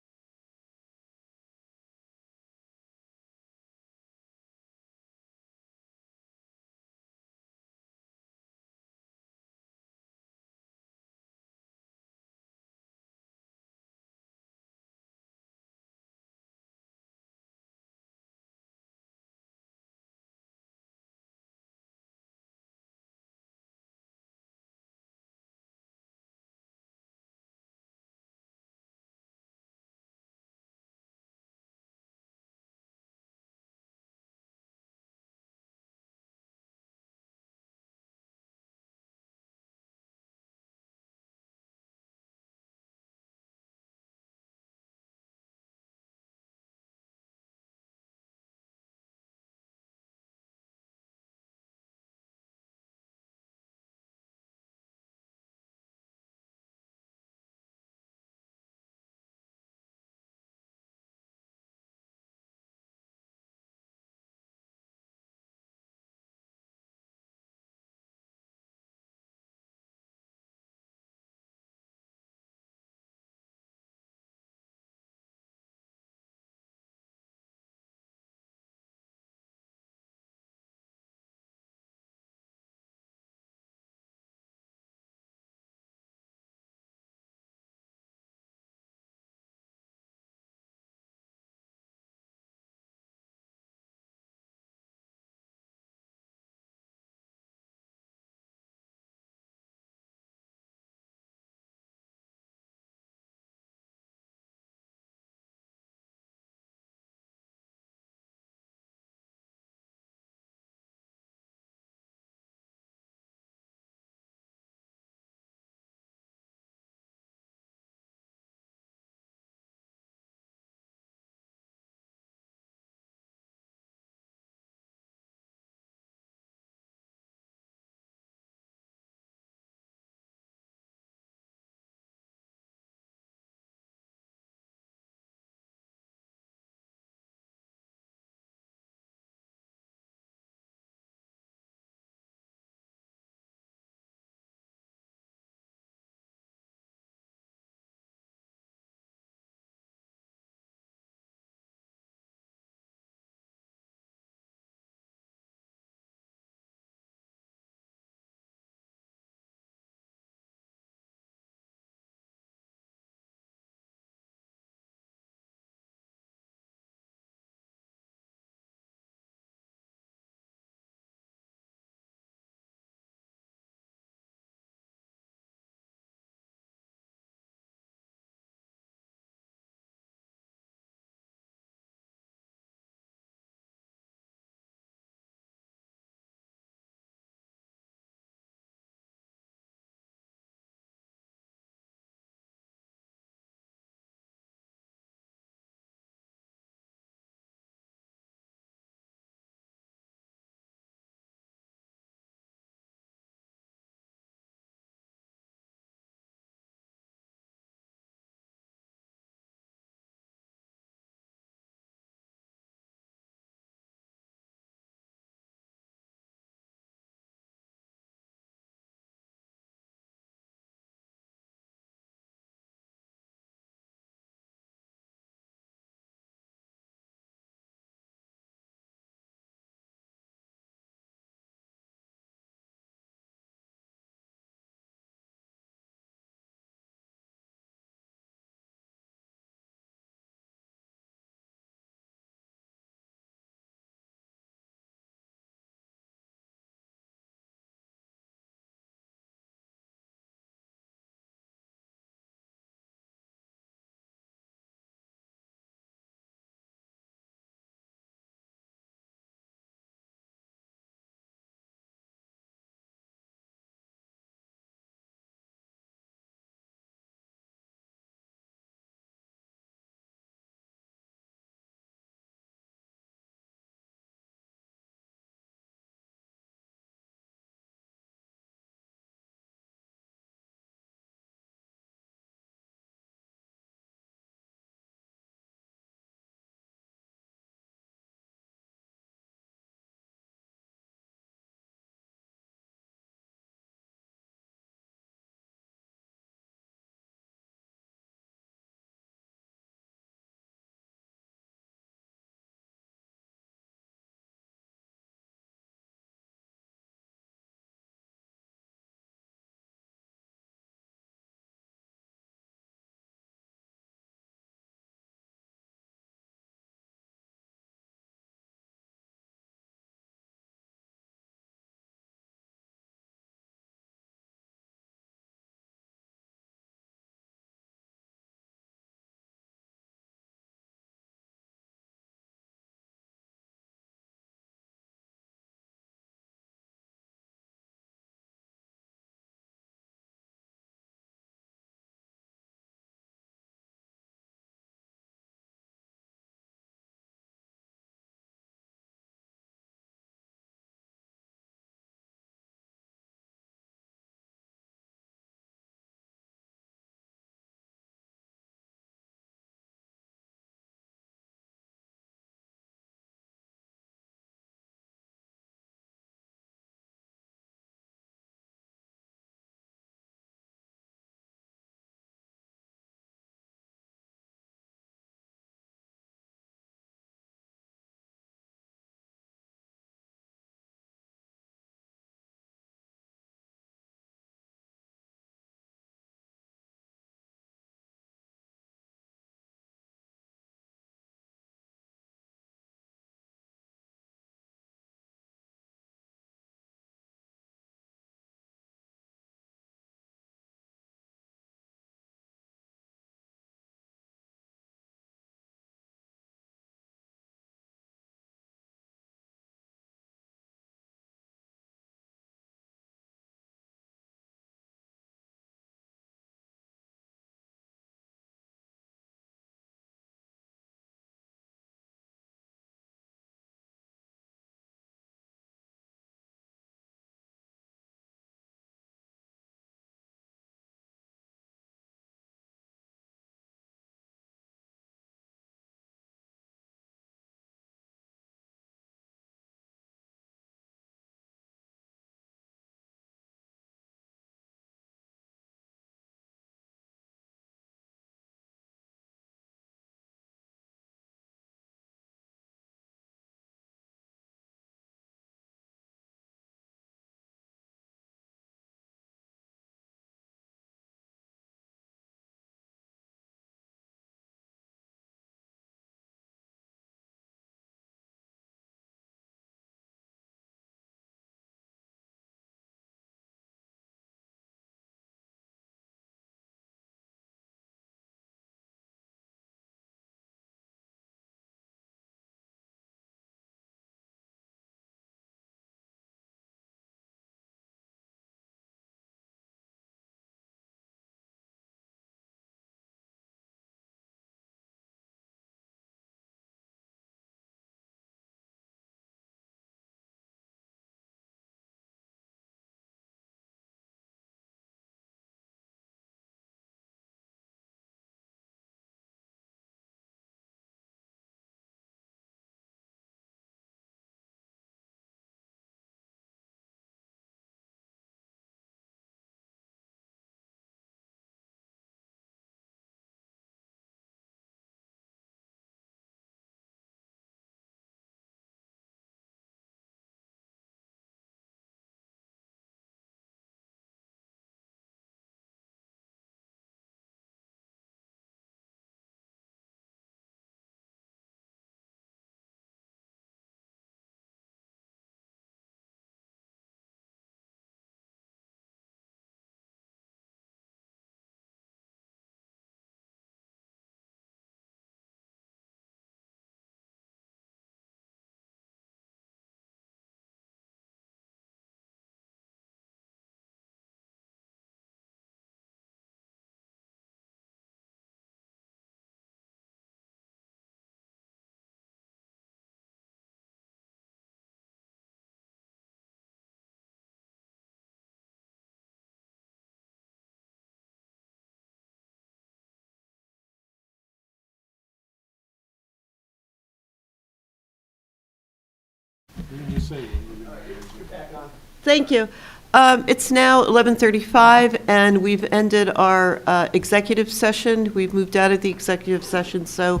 Thank you. It's now 11:35, and we've ended our executive session. We've moved out of the executive session, so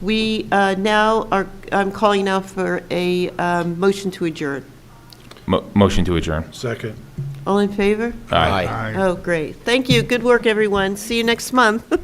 we now are, I'm calling now for a motion to adjourn. Motion to adjourn. Second. All in favor? Aye. Aye. Oh, great. Thank you. Good work, everyone. See you next month.